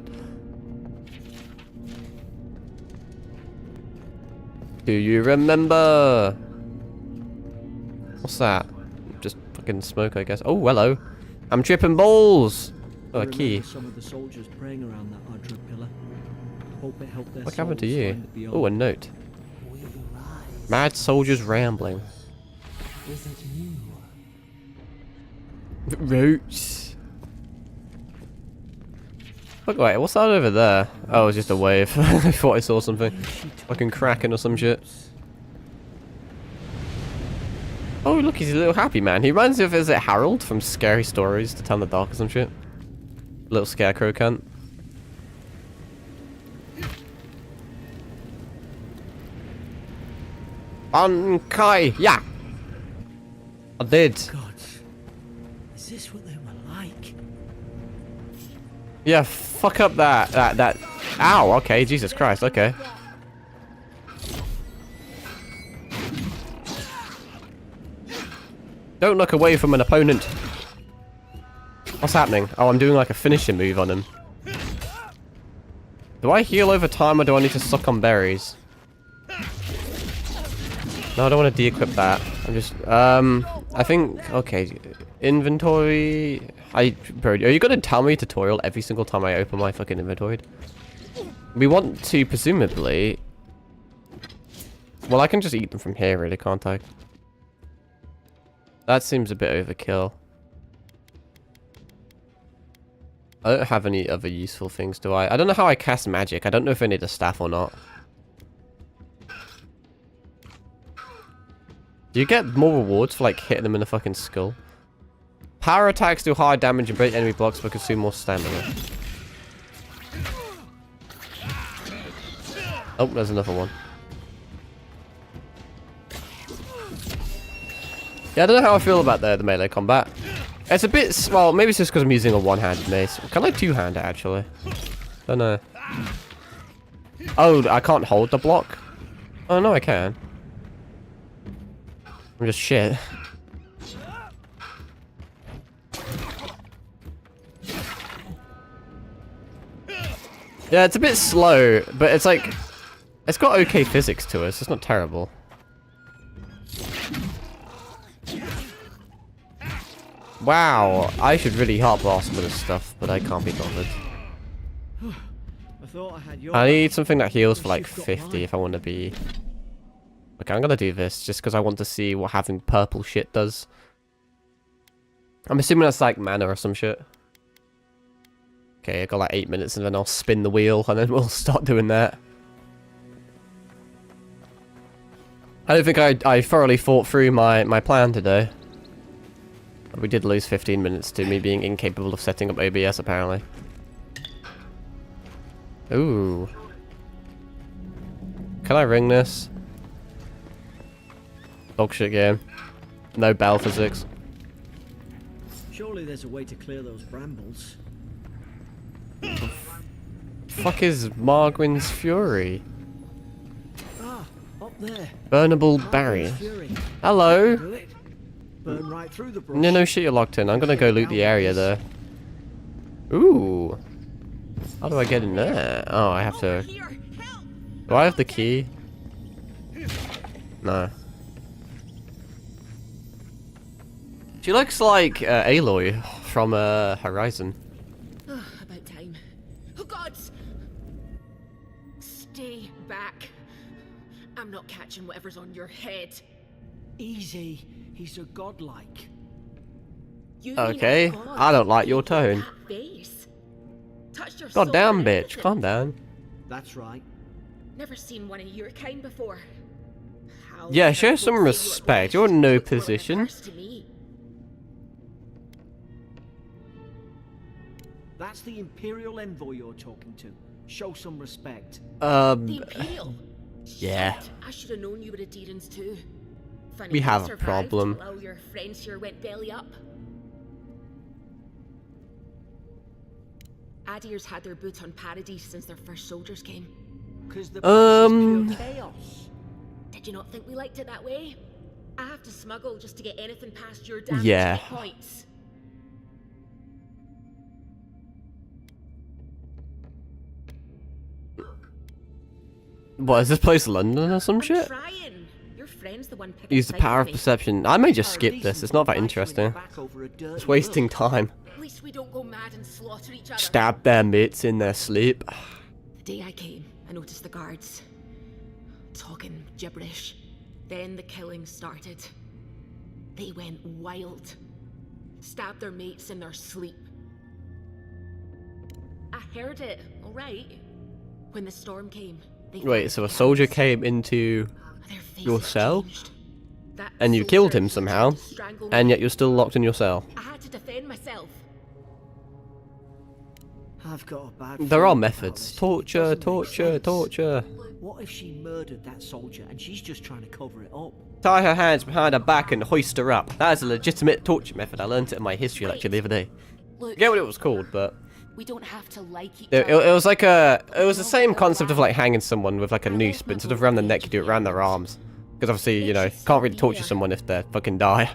Do you remember? What's that? Just fucking smoke, I guess. Oh, hello. I'm tripping balls. Oh, a key.
Some of the soldiers praying around that Ardra pillar. Hope it helped their
What happened to
souls
you?
find the beyond.
Oh, a note. Mad soldiers rambling.
Is it you?
Roots. Look, wait, what's that over there? Oh, it's just a wave. I thought I saw something. Fucking Kraken or some shit. Oh, look, he's a little happy man. He reminds me of, is it Harold from Scary Stories to Tell in the Dark or some shit? Little scarecrow cunt. Kai, yeah. I did.
God, is this what they were like?
Yeah, fuck up that. Ow, okay, Jesus Christ, okay. Don't look away from an opponent. What's happening? Oh, I'm doing like a finishing move on him. Do I heal over time or do I need to suck on berries? No, I don't want to de-equip that. I'm just, I think, okay, inventory. Bro, are you gonna tell me tutorial every single time I open my fucking inventory? We want to presumably. Well, I can just eat them from here, really, can't I? That seems a bit overkill. I don't have any other useful things, do I? I don't know how I cast magic. I don't know if I need a staff or not. Do you get more rewards for, like, hitting them in the fucking skull? Power attacks do higher damage and break enemy blocks but consume more stamina. Oh, there's another one. Yeah, I don't know how I feel about the melee combat. It's a bit... Well, maybe it's just because I'm using a one-handed mace. Can I two-hand it, actually? Don't know. Oh, I can't hold the block? Oh, no, I can. I'm just shit. Yeah, it's a bit slow, but it's like... It's got okay physics to it, so it's not terrible. Wow, I should really hot blast some of this stuff, but I can't be bothered. I need something that heals for like 50 if I want to be... Okay, I'm gonna do this just because I want to see what having purple shit does. I'm assuming that's like mana or some shit. Okay, I got like 8 minutes and then I'll spin the wheel and then we'll start doing that. I don't think I thoroughly thought through my plan today. We did lose 15 minutes to me being incapable of setting up OBS apparently. Ooh. Can I ring this? Dog shit game. No bell physics.
Surely there's a way to clear those brambles.
Fuck is Margwyn's Fury?
Ah, up there.
Burnable
Margwyn's
barrier.
Fury.
Hello?
Do it. Burn right through the brush.
No, no shit, you're locked in. I'm gonna go loot the area there. Ooh. How do I get in there? Oh, I have to... Do I have the key? No. She looks like Aloy from Horizon.
Oh, about time. Oh, gods! Stay back. I'm not catching whatever's on your head.
Easy. He's a godlike.
You
Okay,
mean a god?
I don't like your tone.
That face. Touched your
God
soul
damn,
and
bitch.
everything.
Calm down.
That's right.
Never seen one of your kind before. How
Yeah,
can
show
folks
some
say you
respect.
at
You're in no
worst? You're
position.
reversed to me.
That's the Imperial envoy you're talking to. Show some respect.
The Imperial.
Yeah.
Shit, I should have known you were a Deedens too. Funny
We
you
have a
survived
problem.
while your friends here went belly up. Adir's had their boot on Paradise since their first soldiers came.
Because the place is pure chaos.
Did you not think we liked it that way? I have to smuggle just to get anything past your damn
Yeah.
checkpoints.
What, is this place London or some
I'm
shit?
trying. Your friend's the one picking
Use the
fight
power
with
of
me.
perception. I may just
Our
skip this. It's not that
reasons for
interesting.
fighting back over a dirty
It's wasting
world.
time.
At least we don't go mad and slaughter each other.
Stab their mates in their sleep.
The day I came, I noticed the guards talking gibberish. Then the killing started. They went wild. Stabbed their mates in their sleep. I heard it, alright. When the storm came, they
Wait,
found
so a
the
soldier
guards.
came into
Their faces
your cell?
changed. That
and you killed him
soldier
somehow,
tried to strangle
and
me.
yet you're still locked in your cell.
I had to defend myself.
I've got a bad
There are
feeling about
methods.
this. It
Torture,
doesn't make
torture,
sense.
torture.
What if she murdered that soldier and she's just trying to cover it up?
Tie her hands behind her back and hoist her up. That is a legitimate torture method. I learned it in my history lecture the other day.
Look,
I forget what it was called, but
we don't have to like each
it
other.
was like a... It was the same concept of like hanging someone with like a noose, but instead of around the neck, you do it around their arms. Because obviously, you know, you can't really torture someone if they fucking die.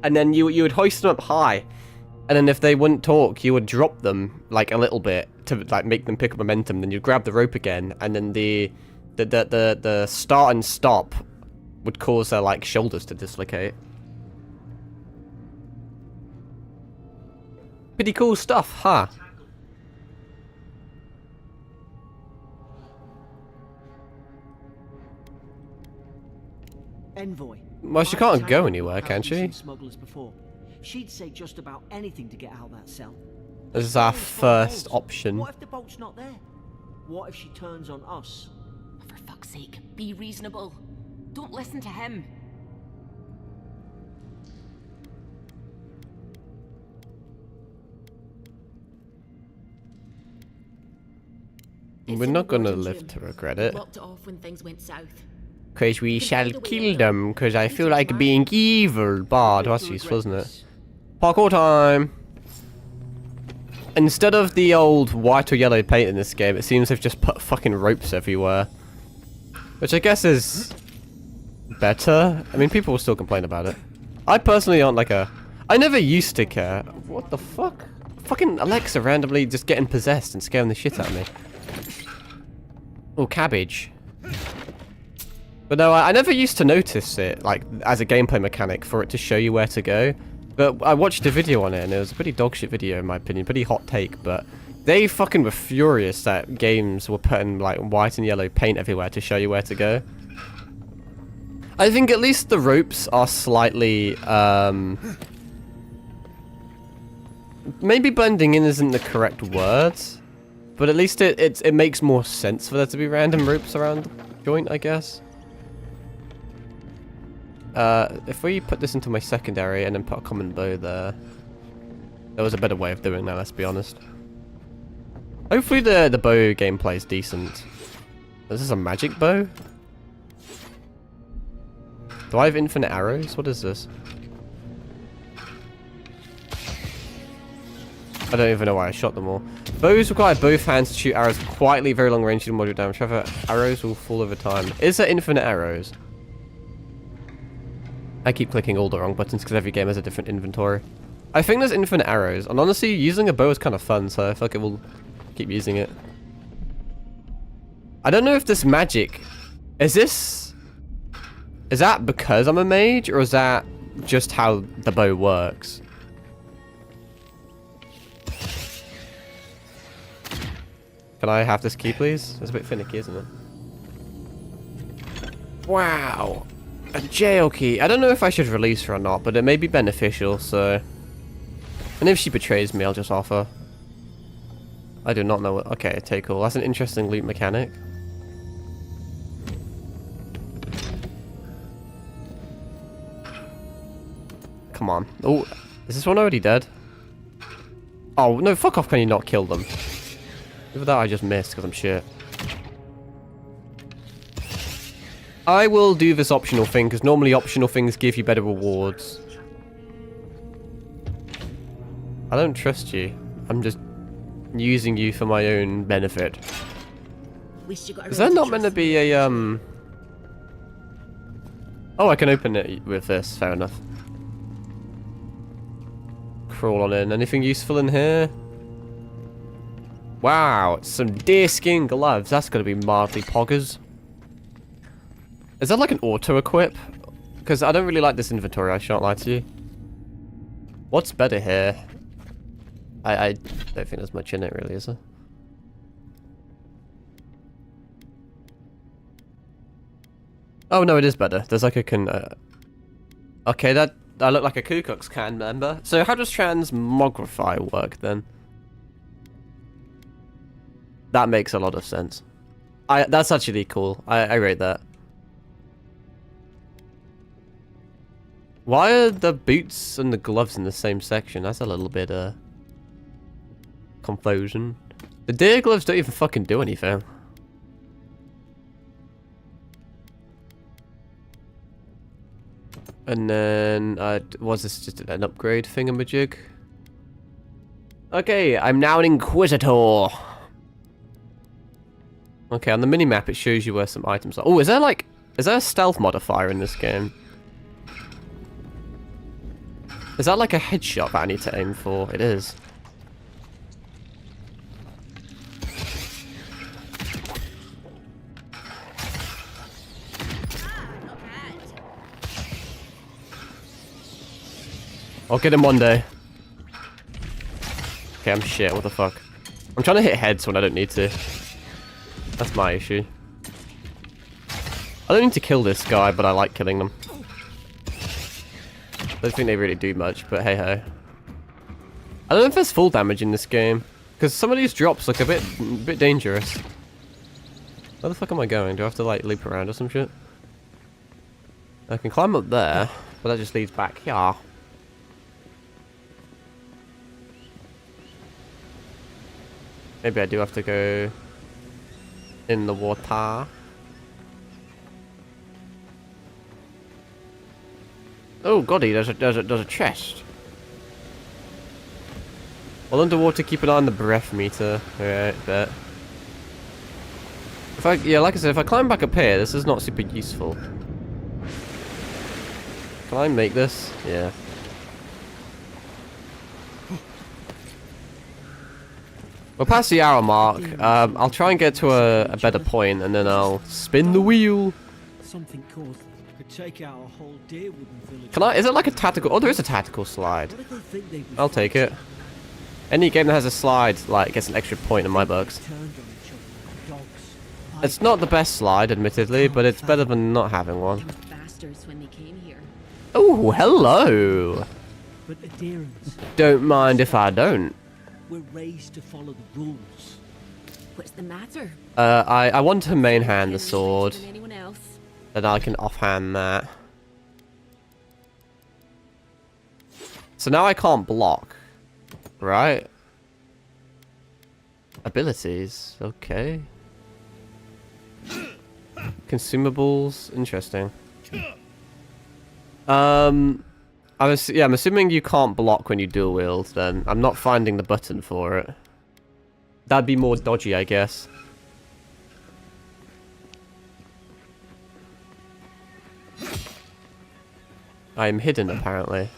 And then you would hoist them up high. And then if they wouldn't talk, you would drop them like a little bit to like make them pick up momentum. Then you'd grab the rope again, and then the start and stop would cause their like shoulders to dislocate. Pretty cool stuff, huh?
Envoy.
Well, she
I've
can't go
tackled
anywhere, can she?
Palestinian smugglers before. She'd say just about anything to get out of that cell.
This is our
Always find
first
bolts.
option.
What if the boat's not there? What if she turns on us?
For fuck's sake, be reasonable. Don't listen to him.
We're not gonna live to regret it.
Locked it off when things went south.
Cause we shall kill them, cause I feel like being evil. Bard, that's useful, isn't it? Parkour time! Instead of the old white or yellow paint in this game, it seems they've just put fucking ropes everywhere. Which I guess is better. I mean, people will still complain about it. I personally aren't like a... I never used to care. What the fuck? Fucking Alexa randomly just getting possessed and scaring the shit out of me. Oh, cabbage. But no, I never used to notice it, like, as a gameplay mechanic for it to show you where to go. But I watched a video on it, and it was a pretty dogshit video, in my opinion. Pretty hot take, but they fucking were furious that games were putting, like, white and yellow paint everywhere to show you where to go. I think at least the ropes are slightly, maybe blending in isn't the correct word, but at least it makes more sense for there to be random ropes around the joint, I guess. If we put this into my secondary and then put a common bow there, there was a better way of doing that, let's be honest. Hopefully the bow gameplay is decent. Is this a magic bow? Do I have infinite arrows? What is this? I don't even know why I shot them all. Bows require both hands to shoot arrows quietly, very long range, and moderate damage. However, arrows will fall over time. Is there infinite arrows? I keep clicking all the wrong buttons because every game has a different inventory. I think there's infinite arrows, and honestly, using a bow is kind of fun, so I feel like it will keep using it. I don't know if this magic... Is that because I'm a mage, or is that just how the bow works? Can I have this key, please? It's a bit finicky, isn't it? Wow. A jail key. I don't know if I should release her or not, but it may be beneficial, so... And if she betrays me, I'll just offer. I do not know what... Okay, take all. That's an interesting loot mechanic. Come on. Oh, is this one already dead? Oh, no, fuck off, can you not kill them? Either that I just missed because I'm shit. I will do this optional thing because normally optional things give you better rewards. I don't trust you. I'm just using you for my own benefit. Is there not meant to be a, Oh, I can open it with this. Fair enough. Crawl on in. Anything useful in here? Wow, some deerskin gloves. That's going to be mildly poggers. Is that like an auto-equip? Because I don't really like this inventory, I shan't lie to you. What's better here? I don't think there's much in it really, is there? Oh no, it is better. There's like a okay, that looked like a Ku Klux Klan member. So how does transmogrify work then? That makes a lot of sense. That's actually cool. I rate that. Why are the boots and the gloves in the same section? That's a little bit confusion. The deer gloves don't even fucking do anything. And then was this just an upgrade thingamajig? Okay, I'm now an Inquisitor. Okay, on the minimap it shows you where some items are. Oh, is there a stealth modifier in this game? Is that like a headshot that I need to aim for? It is. I'll get him one day. Okay, I'm shit. What the fuck? I'm trying to hit heads when I don't need to. That's my issue. I don't need to kill this guy, but I like killing them. I don't think they really do much, but hey ho. I don't know if there's full damage in this game, because some of these drops look a bit dangerous. Where the fuck am I going? Do I have to like loop around or some shit? I can climb up there, but that just leads back here. Maybe I do have to go in the water. Oh goddy, there's a chest. While underwater, keep an eye on the breath meter. Alright, bet. Yeah, like I said, if I climb back up here, this is not super useful. Can I make this? Yeah. We're past the hour mark. I'll try and get to a better point, and then I'll spin the wheel.
Something caused them. Could take out a whole deer-wooden village.
Can I? Is it like a tactical? Oh, there is a tactical slide.
What if they think they'd be
I'll take it. Any game that has a slide, like, gets an extra point in my books.
turned on each other like dogs?
It's not the best slide, admittedly, but it's better than not having one.
Bastards when they came here.
Oh, hello!
But adherents,
Don't mind if I don't.
we're raised to follow the rules.
What's the matter?
I want to main hand the
Better
sword,
than anyone else.
then I can offhand that. So now I can't block, right? Abilities, okay. Consumables, interesting. I'm assuming you can't block when you dual wield. Then I'm not finding the button for it. That'd be more dodgy, I guess. I am hidden, apparently.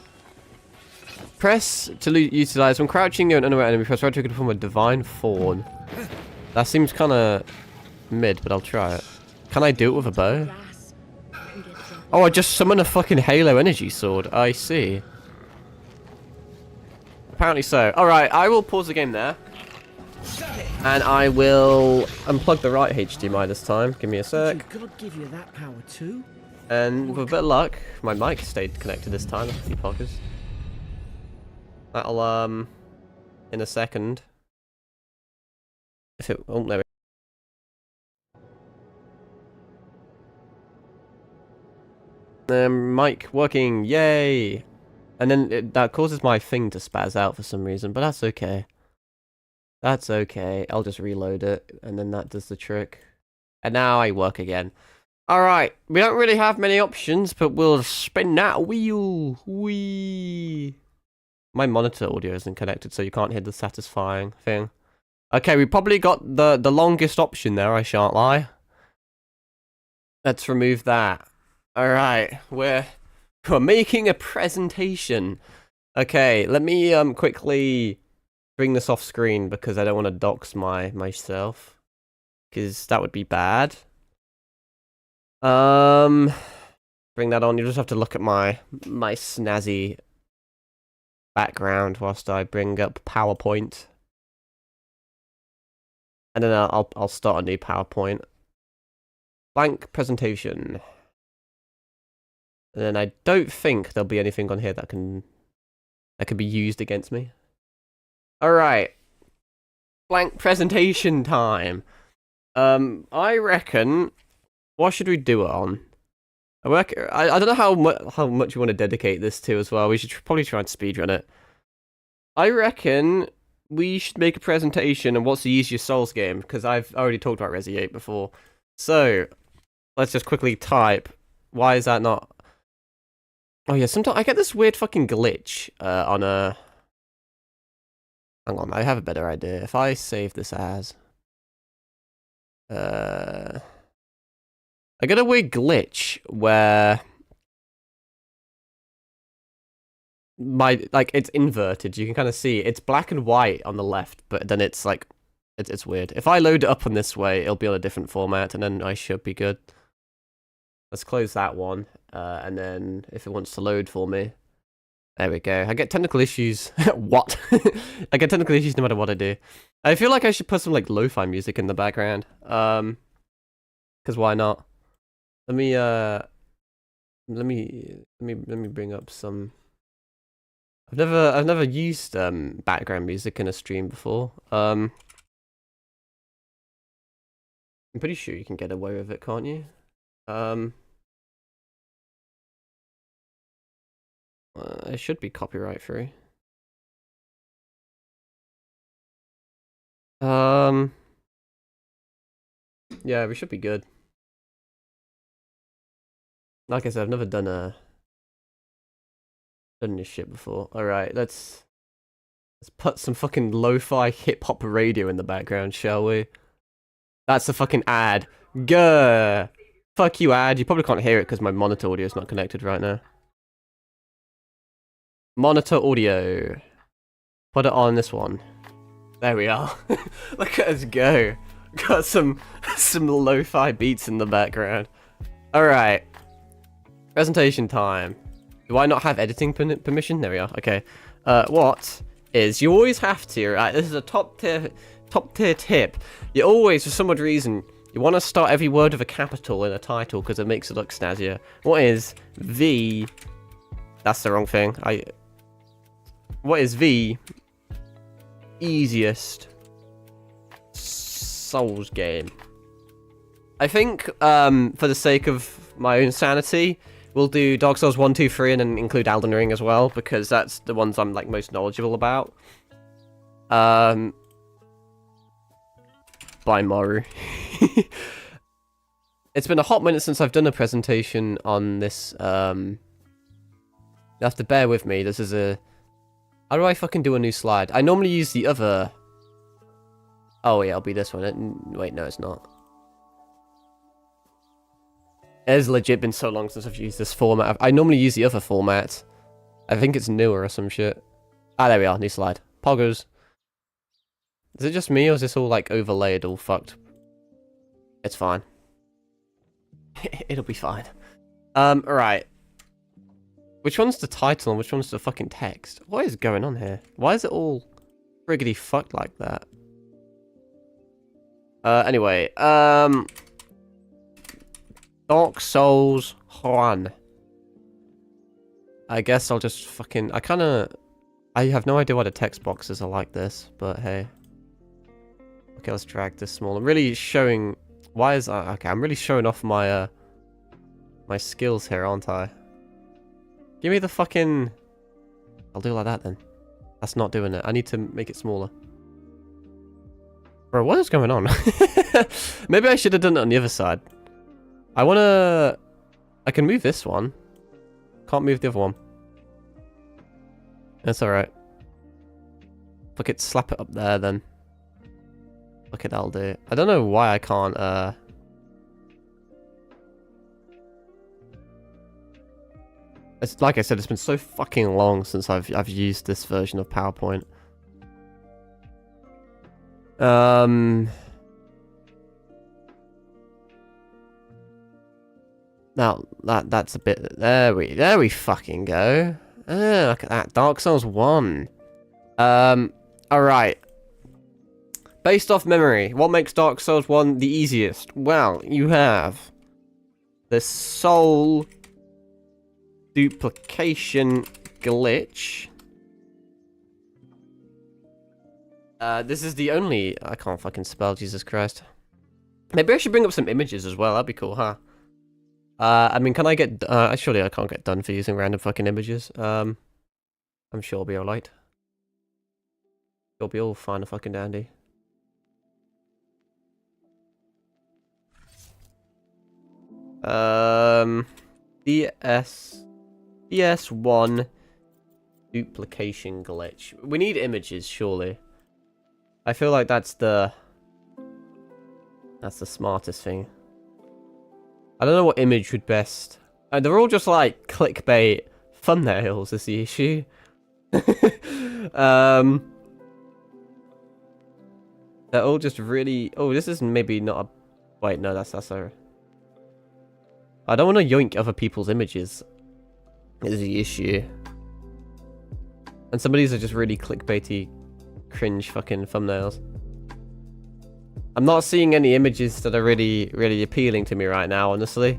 Press to utilize when crouching near an unaware enemy. Press right to perform a divine fawn. That seems kind of mid, but I'll try it. Can I do it with a bow?
Grass. And get them.
Oh, I just summoned a fucking Halo energy sword. I see. Apparently so. Alright, I will pause the game there. And I will unplug the right HDMI this time. Give me a sec.
God give you that power too?
And with a bit of luck, my mic stayed connected this time. That's a few pockets. That'll, in a second. If it, oh, there we go. Mic working, yay! And then that causes my thing to spaz out for some reason, but that's okay. That's okay. I'll just reload it, and then that does the trick. And now I work again. Alright, we don't really have many options, but we'll spin that wheel. Whee! My monitor audio isn't connected, so you can't hear the satisfying thing. Okay, we probably got the longest option there, I shan't lie. Let's remove that. Alright, we're making a presentation. Okay, let me quickly bring this off screen because I don't want to dox myself. Because that would be bad. Bring that on. You just have to look at my snazzy background whilst I bring up PowerPoint. And then I'll start a new PowerPoint. Blank presentation. And then I don't think there'll be anything on here that can be used against me. Alright. Blank presentation time. I reckon, what should we do it on? I don't know how much you want to dedicate this to as well. We should probably try and speedrun it. I reckon we should make a presentation on what's the easiest Souls game, because I've already talked about Resi 8 before. So, let's just quickly type. Why is that not... Oh yeah, sometimes I get this weird fucking glitch on a... Hang on, I have a better idea. If I save this as... I get a weird glitch where... like it's inverted. You can kind of see it's black and white on the left, but then it's like it's weird. If I load it up on this way, it'll be on a different format, and then I should be good. Let's close that one, and then if it wants to load for me, there we go. I get technical issues. What? I get technical issues no matter what I do. I feel like I should put some like lo-fi music in the background. Because why not? Let me bring up some. I've never used background music in a stream before. I'm pretty sure you can get away with it, can't you? It should be copyright free. Yeah, we should be good. Like I said, I've never done this shit before. Alright, let's put some fucking lo-fi hip-hop radio in the background, shall we? That's a fucking ad. Gah! Fuck you, ad. You probably can't hear it because my monitor audio is not connected right now. Monitor audio. Put it on this one. There we are. Look at us go. Got some lo-fi beats in the background. Alright. Presentation time. Do I not have editing permission? There we are. Okay. What is you always have to, right? This is a top tier tip. You always, for some odd reason, you want to start every word with a capital in a title because it makes it look snazzier. What is the... That's the wrong thing. What is the easiest Souls game? I think, for the sake of my own sanity, we'll do Dark Souls 1, 2, 3, and then include Elden Ring as well, because that's the ones I'm like most knowledgeable about. By Maru. It's been a hot minute since I've done a presentation on this. You have to bear with me. This is a... How do I fucking do a new slide? I normally use the other... Oh yeah, it'll be this one. Wait, no, it's not. It's legit been so long since I've used this format. I normally use the other format. I think it's newer or some shit. Ah, there we are. New slide. Poggers. Is it just me, or is this all, like, overlaid, all fucked? It's fine. It'll be fine. Alright. Which one's the title and which one's the fucking text? What is going on here? Why is it all friggity fucked like that? Anyway, Dark Souls 1. I guess I'll just fucking... I have no idea why the text boxes are like this, but hey. Okay, let's drag this small. I'm really showing... Why is... okay, I'm really showing off my, my skills here, aren't I? Give me the fucking... I'll do it like that then. That's not doing it. I need to make it smaller. Bro, what is going on? Maybe I should have done it on the other side. I wanna... I can move this one. Can't move the other one. That's alright. Fuck it, slap it up there then. Fuck it, that'll do. I don't know why I can't, It's like I said, it's been so fucking long since I've used this version of PowerPoint. Now that's a bit. There we fucking go. Look at that, Dark Souls 1. All right. Based off memory, what makes Dark Souls 1 the easiest? Well, you have the soul duplication glitch. This is the only... I can't fucking spell, Jesus Christ. Maybe I should bring up some images as well, that'd be cool, huh? I mean, can I get... surely I can't get done for using random fucking images. I'm sure I'll be alright. It'll be all fine and fucking dandy. DS1 duplication glitch. We need images, surely. I feel like that's the smartest thing. I don't know what image would best... they're all just like clickbait thumbnails is the issue. They're all just really... Oh, this is maybe not a... Wait, no, that's a... I don't want to yoink other people's images. Is the issue. And some of these are just really clickbaity, cringe fucking thumbnails. I'm not seeing any images that are really, really appealing to me right now, honestly.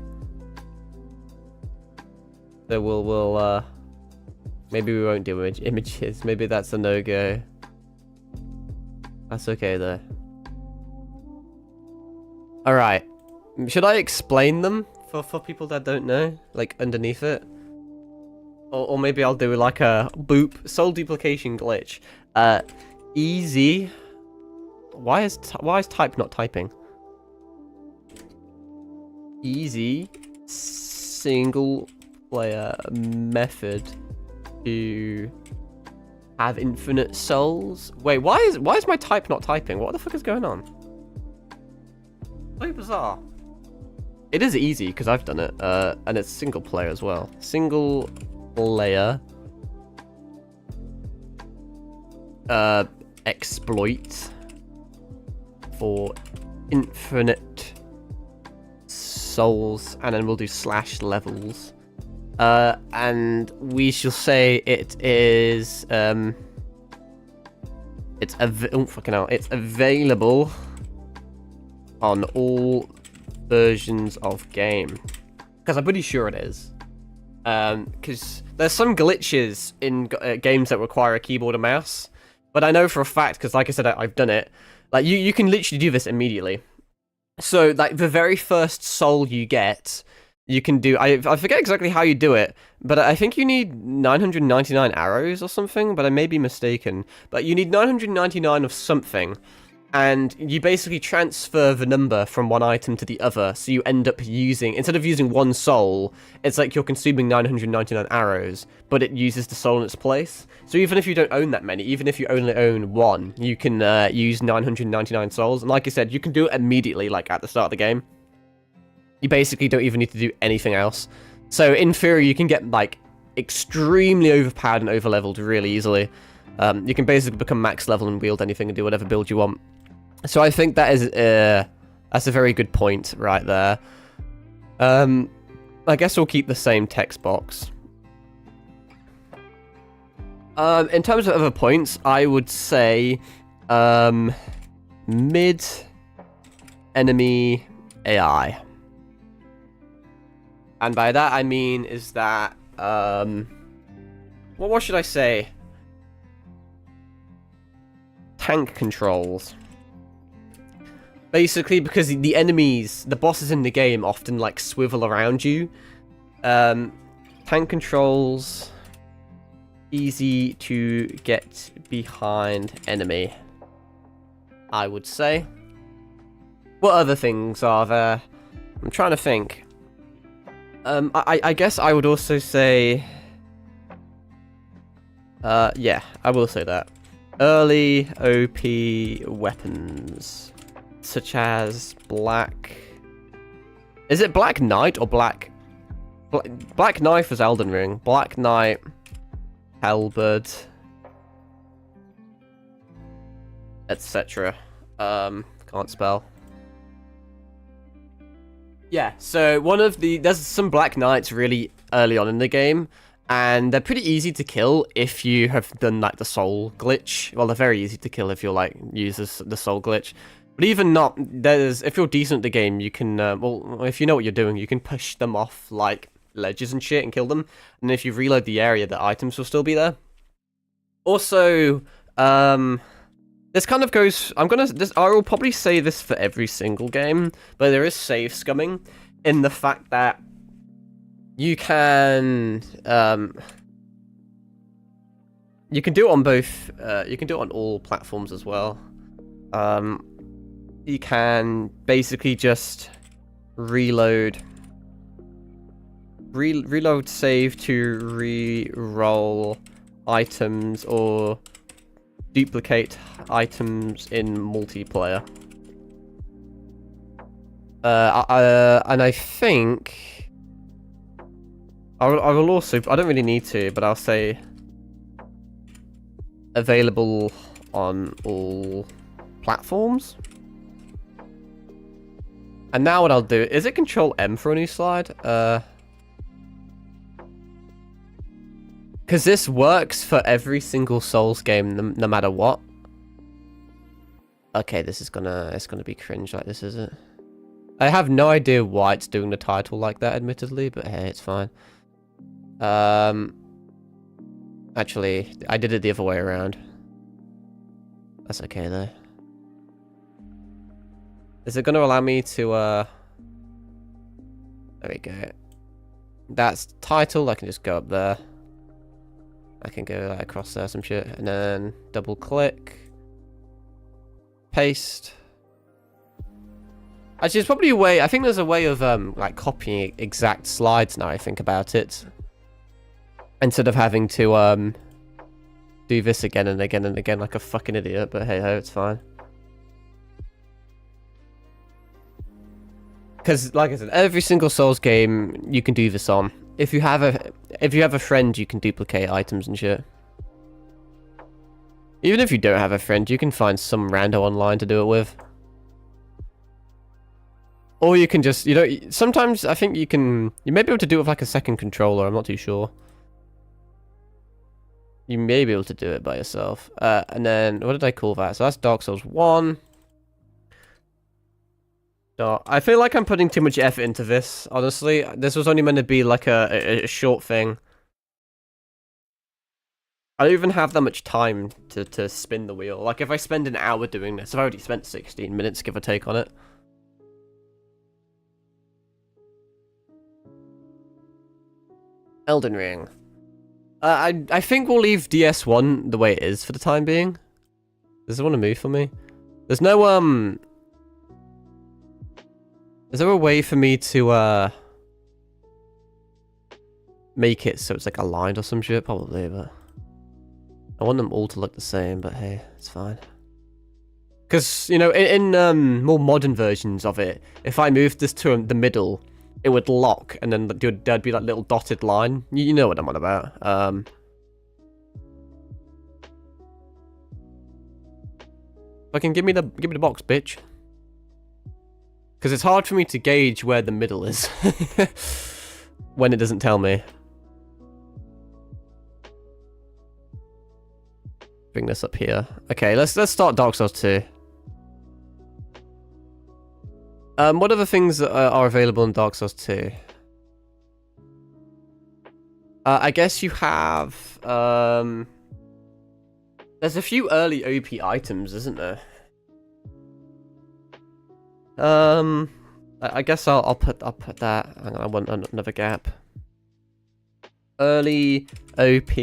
So we'll maybe we won't do images. Maybe that's a no-go. That's okay, though. Alright. Should I explain them for people that don't know? Like, underneath it? Or maybe I'll do like a boop soul duplication glitch. Easy. Why is type not typing? Easy single player method to have infinite souls. Wait, why is my type not typing? What the fuck is going on? So bizarre. It is easy because I've done it, and it's single player as well. Single player exploit for infinite souls, and then we'll do slash levels, and we shall say it is it's available on all versions of game, because I'm pretty sure it is. Because there's some glitches in games that require a keyboard and mouse, but I know for a fact, because like I said, I've done it. Like you can literally do this immediately. So like the very first soul you get, you can do. I forget exactly how you do it, but I think you need 999 arrows or something. But I may be mistaken. But you need 999 of something. And you basically transfer the number from one item to the other, so you end up using, instead of using one soul, it's like you're consuming 999 arrows, but it uses the soul in its place. So even if you don't own that many, even if you only own one, you can use 999 souls. And like I said, you can do it immediately, like at the start of the game. You basically don't even need to do anything else. So in theory, you can get like extremely overpowered and overleveled really easily. You can basically become max level and wield anything and do whatever build you want. So I think that is that's a very good point right there. I guess we'll keep the same text box. In terms of other points, I would say mid enemy AI. And by that I mean is that what should I say? Tank controls. Basically, because the enemies, the bosses in the game often like swivel around you. Tank controls, easy to get behind enemy, I would say. What other things are there? I'm trying to think. I guess I would also say, yeah, I will say that. Early OP weapons, such as Black... Is it Black Knight or Black Knife was Elden Ring. Black Knight, Halberd, etc. Can't spell. Yeah, so there's some Black Knights really early on in the game, and they're pretty easy to kill if you have done like the soul glitch. Well, they're very easy to kill if you like use the soul glitch. But even not, if you're decent at the game, you can, well, if you know what you're doing, you can push them off like ledges and shit and kill them. And if you reload the area, the items will still be there. Also, this kind of goes, I will probably say this for every single game, but there is save scumming in the fact that you can do it on both, you can do it on all platforms as well. You can basically just reload save to re-roll items or duplicate items in multiplayer. And I think I will also, I don't really need to, but I'll say available on all platforms. And now what I'll do, is it Control M for a new slide? Because this works for every single Souls game, no matter what. Okay, this is it's gonna be cringe like this, is it? I have no idea why it's doing the title like that, admittedly, but hey, it's fine. Actually, I did it the other way around. That's okay, though. Is it gonna allow me to, There we go. That's title, I can just go up there. I can go like, across there, some shit, and then double click. Paste. Actually, there's probably a way, I think there's a way of, like, copying exact slides now I think about it. Instead of having to, do this again and again and again like a fucking idiot, but hey ho, it's fine. Because, like I said, every single Souls game you can do this on. If you have a friend, you can duplicate items and shit. Even if you don't have a friend, you can find some rando online to do it with. Or you can just, sometimes I think you may be able to do it with like a second controller, I'm not too sure. You may be able to do it by yourself. And then, what did I call that? So that's Dark Souls 1. I feel like I'm putting too much effort into this, honestly. This was only meant to be like a short thing. I don't even have that much time to spin the wheel. Like, if I spend an hour doing this, I've already spent 16 minutes, give or take, on it. Elden Ring. I think we'll leave DS1 the way it is for the time being. Does it want to move for me? There's no, Is there a way for me to, make it so it's like aligned or some shit? Probably, but... I want them all to look the same, but hey, it's fine. Because, in more modern versions of it, if I moved this to the middle, it would lock, and then there'd be that little dotted line. You know what I'm on about. Fucking give me the box, bitch. Because it's hard for me to gauge where the middle is when it doesn't tell me. Bring this up here. Okay, let's start Dark Souls 2. What other things are available in Dark Souls 2? I guess you have there's a few early OP items, isn't there? I guess I'll put that. Hang on, I want another gap. Early OP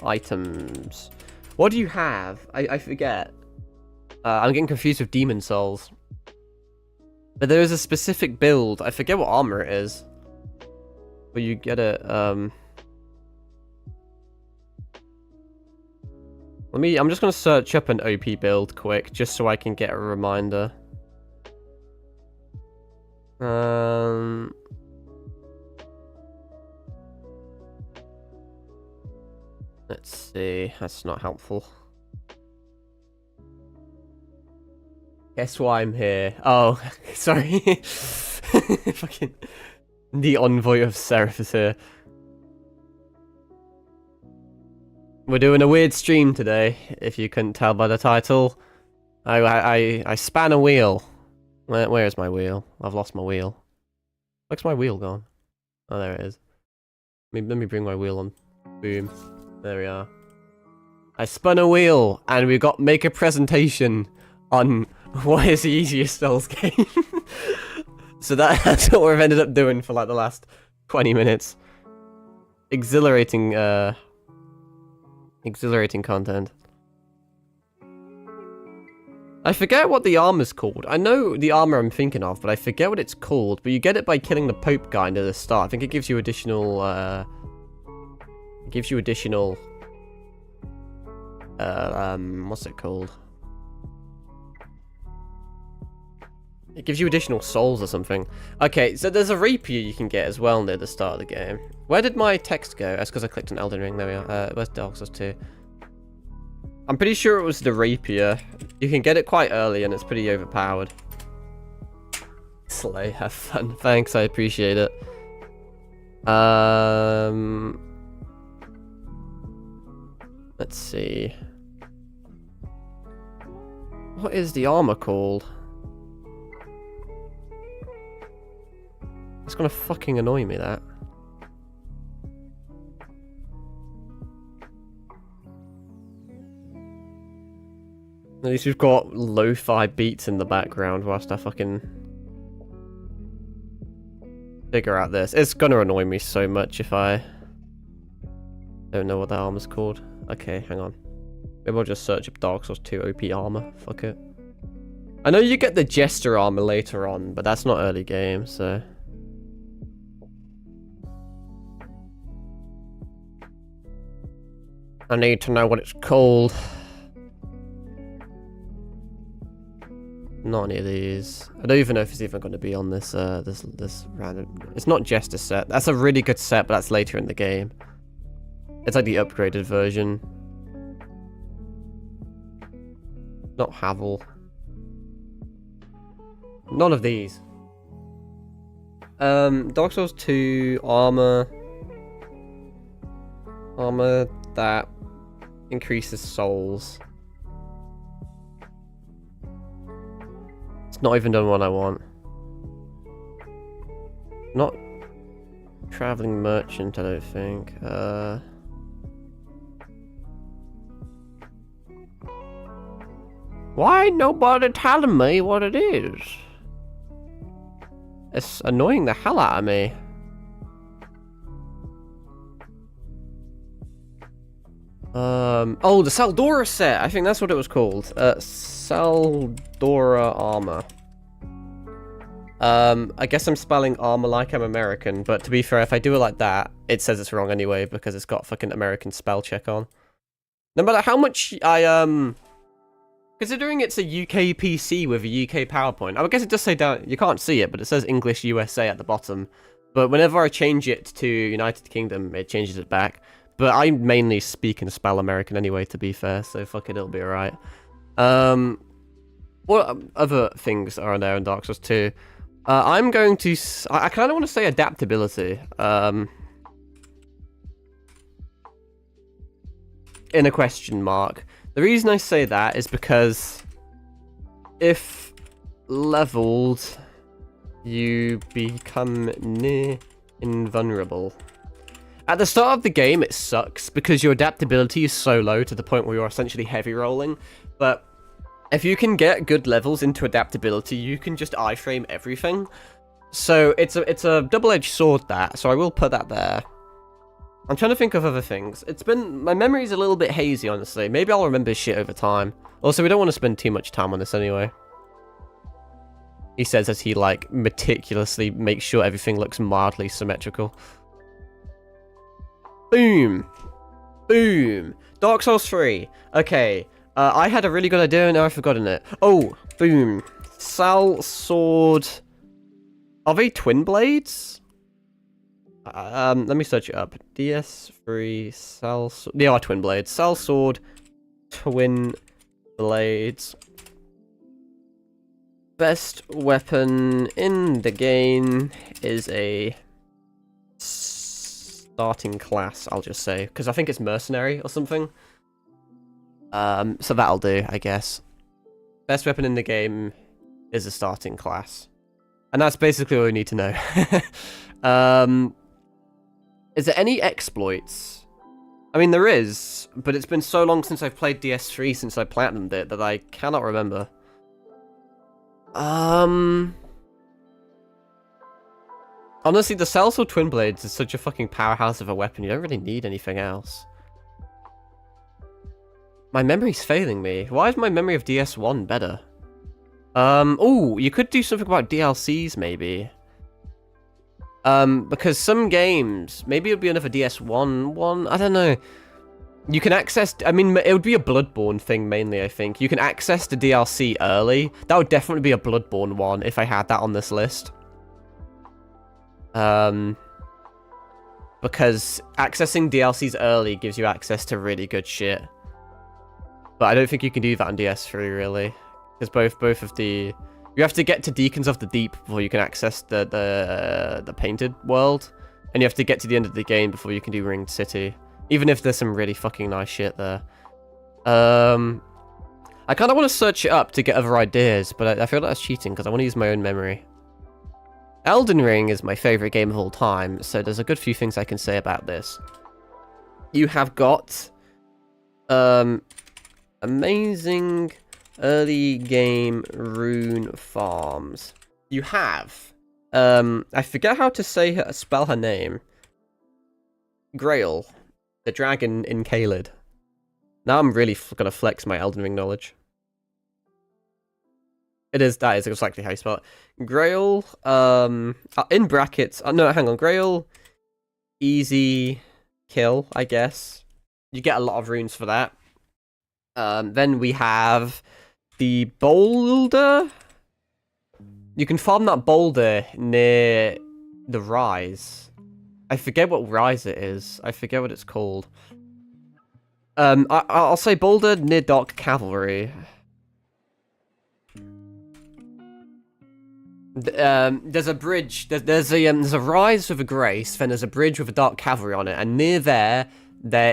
items. What do you have? I forget. I'm getting confused with Demon Souls. But there is a specific build. I forget what armor it is. But you get it. I'm just gonna search up an OP build quick, just so I can get a reminder. Let's see. That's not helpful. Guess why I'm here. Oh, sorry. Fucking the envoy of Seraph is here. We're doing a weird stream today, if you couldn't tell by the title. I span a wheel. Where is my wheel? I've lost my wheel. Where's my wheel gone? Oh, there it is. Let me bring my wheel on. Boom. There we are. I spun a wheel, and we got make a presentation on what is the easiest Souls game. So that's what we've ended up doing for like the last 20 minutes. Exhilarating content. I forget what the armor's called. I know the armor I'm thinking of, but I forget what it's called. But you get it by killing the Pope guy near the start. I think it gives you additional, what's it called? It gives you additional souls or something. Okay, so there's a rapier you can get as well near the start of the game. Where did my text go? That's because I clicked on Elden Ring. There we are. Where's Dark Souls 2? I'm pretty sure it was the rapier. You can get it quite early and it's pretty overpowered. Slay, have fun. Thanks, I appreciate it. Let's see. What is the armor called? It's gonna fucking annoy me, that. At least we've got lo-fi beats in the background whilst I fucking figure out this. It's gonna annoy me so much if I don't know what that armor's called. Okay, hang on. Maybe I'll just search up Dark Souls 2 OP armor. Fuck it. I know you get the Jester armor later on, but that's not early game, so... I need to know what it's called. Not any of these. I don't even know if it's even going to be on this this random... It's not Jester set. That's a really good set, but that's later in the game. It's like the upgraded version. Not Havel. None of these. Dark Souls 2 armor. Armor that increases souls. It's not even done what I want. Not traveling merchant, I don't think. Why ain't nobody telling me what it is? It's annoying the hell out of me. Oh, the Saldora set. I think that's what it was called. Saldora armor. I guess I'm spelling armor like I'm American, but to be fair, if I do it like that, it says it's wrong anyway because it's got fucking American spell check on. No matter how much I considering it's a UK PC with a UK PowerPoint, I guess it does say down. You can't see it, but it says English USA at the bottom. But whenever I change it to United Kingdom, it changes it back. But I mainly speak and spell American anyway, to be fair, so fuck it, it'll be alright. What other things are there in Dark Souls 2? I'm going to... I kind of want to say adaptability. In a question mark. The reason I say that is because if leveled, you become near invulnerable. At the start of the game, it sucks because your adaptability is so low to the point where you're essentially heavy rolling. But if you can get good levels into adaptability, you can just iframe everything. So it's a double-edged sword, that. So I will put that there. I'm trying to think of other things. My memory's a little bit hazy, honestly. Maybe I'll remember shit over time. Also, we don't want to spend too much time on this anyway. He says as he, like, meticulously makes sure everything looks mildly symmetrical. Boom. Boom. Dark Souls 3. Okay. I had a really good idea and now I've forgotten it. Oh, boom. Sal Sword. Are they twin blades? Let me search it up. DS3 Sal Sword. They are twin blades. Sal Sword. Twin blades. Best weapon in the game is a starting class, I'll just say, because I think it's mercenary or something. So that'll do, I guess. Best weapon in the game is a starting class, and that's basically all we need to know. Is there any exploits? I mean, there is, but it's been so long since I've played DS3 since I platinumed it that I cannot remember. Honestly, the Sellsword Twin Blades is such a fucking powerhouse of a weapon, you don't really need anything else. My memory's failing me. Why is my memory of DS1 better? Oh, you could do something about DLCs, maybe. Because some games, maybe it would be another DS1 one, I don't know. You can access, I mean, it would be a Bloodborne thing mainly, I think. You can access the DLC early. That would definitely be a Bloodborne one if I had that on this list. Because accessing DLCs early gives you access to really good shit. But I don't think you can do that on DS3 really, because both of the you have to get to Deacons of the Deep before you can access the painted world, and you have to get to the end of the game before you can do Ringed City. Even if there's some really fucking nice shit there. I kind of want to search it up to get other ideas, but I feel like that's cheating because I want to use my own memory. Elden Ring is my favorite game of all time, so there's a good few things I can say about this. You have got amazing early game rune farms. You have I forget how to spell her name. Grail, the dragon in Caelid. Now I'm really gonna flex my Elden Ring knowledge. That is exactly how you spell it. Grail, in brackets, no, hang on, Grail, easy kill, I guess. You get a lot of runes for that. Then we have the boulder. You can farm that boulder near the rise. I forget what rise it is. I forget what it's called. I'll say boulder near Dark Cavalry. There's a bridge. There's a rise with a grace. Then there's a bridge with a Dark Cavalry on it, and near there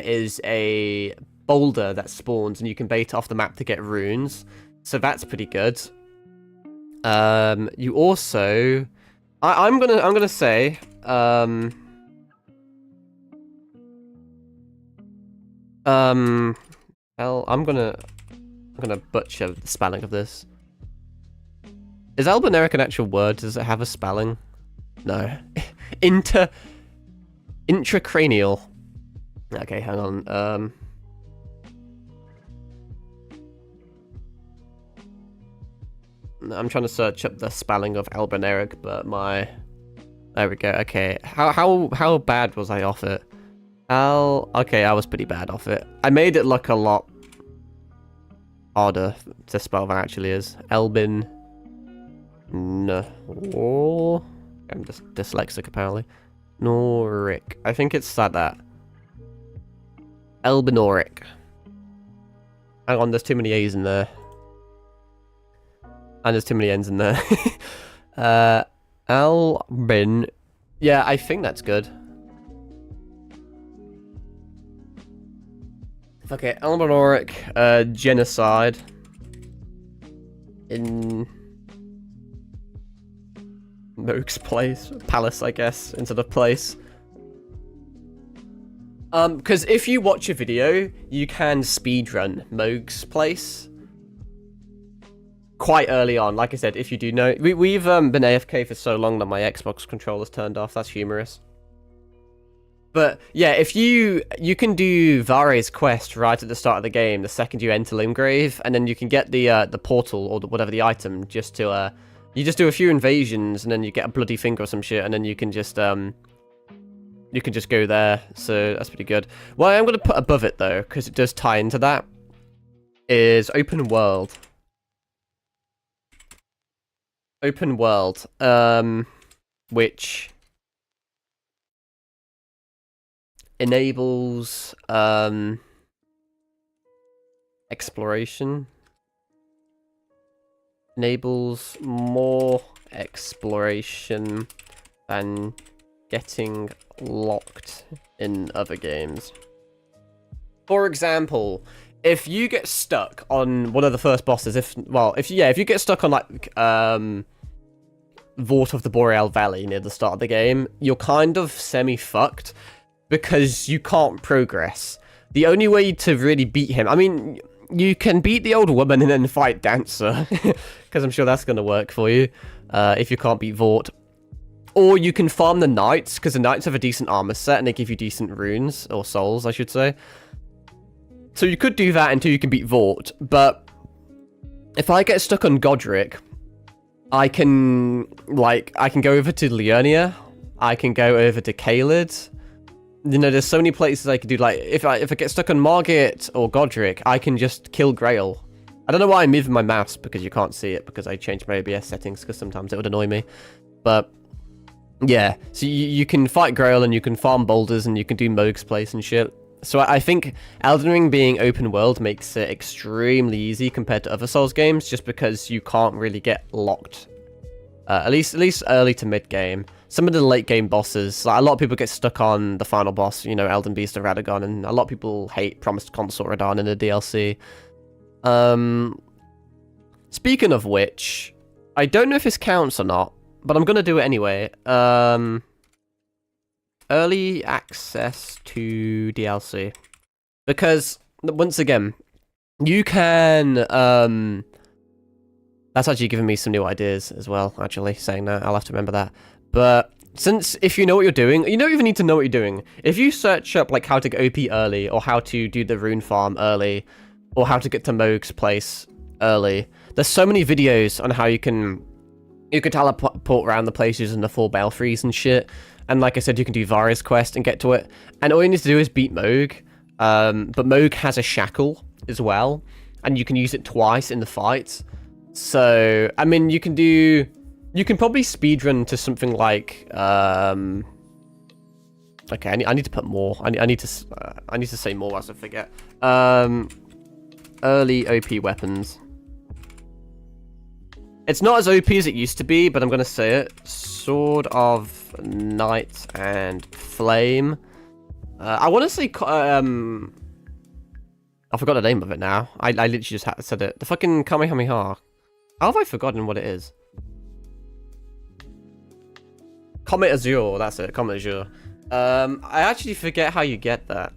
is a boulder that spawns, and you can bait off the map to get runes. So that's pretty good. You also, I'm gonna say, well, I'm gonna butcher the spelling of this. Is Albineric an actual word? Does it have a spelling? No. Intracranial. Okay, hang on. I'm trying to search up the spelling of Albineric, but there we go. Okay, how bad was I off it? Okay, I was pretty bad off it. I made it look a lot harder to spell than it actually is. Albin. No. I'm just dyslexic apparently. Noric. I think it's like that. Albinoric. Hang on, there's too many A's in there. And there's too many N's in there. Albin. Yeah, I think that's good. Okay, Albinoric, genocide. In Moog's palace, I guess, instead of place. Because if you watch a video, you can speedrun Moog's place quite early on. Like I said, if you do know, we've been AFK for so long that my Xbox controller's turned off. That's humorous. But yeah, if you can do Vare's quest right at the start of the game, the second you enter Limgrave, and then you can get the portal or whatever the item just to you just do a few invasions, and then you get a bloody finger or some shit, and then you can just go there. So that's pretty good. What I'm gonna put above it though, because it does tie into that, is open world. Open world, which enables exploration. Enables more exploration than getting locked in other games. For example, if you get stuck on one of the first bosses, if you get stuck on like Vort of the Boreal Valley near the start of the game, you're kind of semi-fucked because you can't progress. The only way to really beat him, I mean, you can beat the old woman and then fight Dancer, because I'm sure that's going to work for you, if you can't beat Vort. Or you can farm the knights, because the knights have a decent armor set, and they give you decent runes, or souls, I should say. So you could do that until you can beat Vort, but if I get stuck on Godric, I can go over to Liurnia, I can go over to Caelid. You know, there's so many places I could do. Like, if I get stuck on Margit or Godric, I can just kill Grail. I don't know why I'm moving my mouse, because you can't see it, because I changed my OBS settings, because sometimes it would annoy me. But, yeah. So you can fight Grail, and you can farm boulders, and you can do Moog's place and shit. So I think Elden Ring being open world makes it extremely easy compared to other Souls games, just because you can't really get locked. At least early to mid game. Some of the late game bosses, like a lot of people get stuck on the final boss, you know, Elden Beast of Radagon, and a lot of people hate Promised Consort Radahn in the DLC. Speaking of which, I don't know if this counts or not, but I'm gonna do it anyway. Early access to DLC, because once again, you can that's actually giving me some new ideas as well, actually, saying that. I'll have to remember that. But since, if you know what you're doing, you don't even need to know what you're doing. If you search up, like, how to get OP early, or how to do the rune farm early, or how to get to Mohg's place early, there's so many videos on how you can teleport around the places in the 4 belfries and shit. And like I said, you can do Varya's quest and get to it. And all you need to do is beat Mohg. But Mohg has a shackle as well, and you can use it twice in the fight. So, I mean, you can probably speedrun to something like, okay, I need to put more. I need to say more as I forget. Early OP weapons. It's not as OP as it used to be, but I'm gonna say it. Sword of Night and Flame. I want to say, I forgot the name of it now. I literally just said it. The fucking Kamehameha. How have I forgotten what it is? Comet Azure, that's it, Comet Azure. I actually forget how you get that.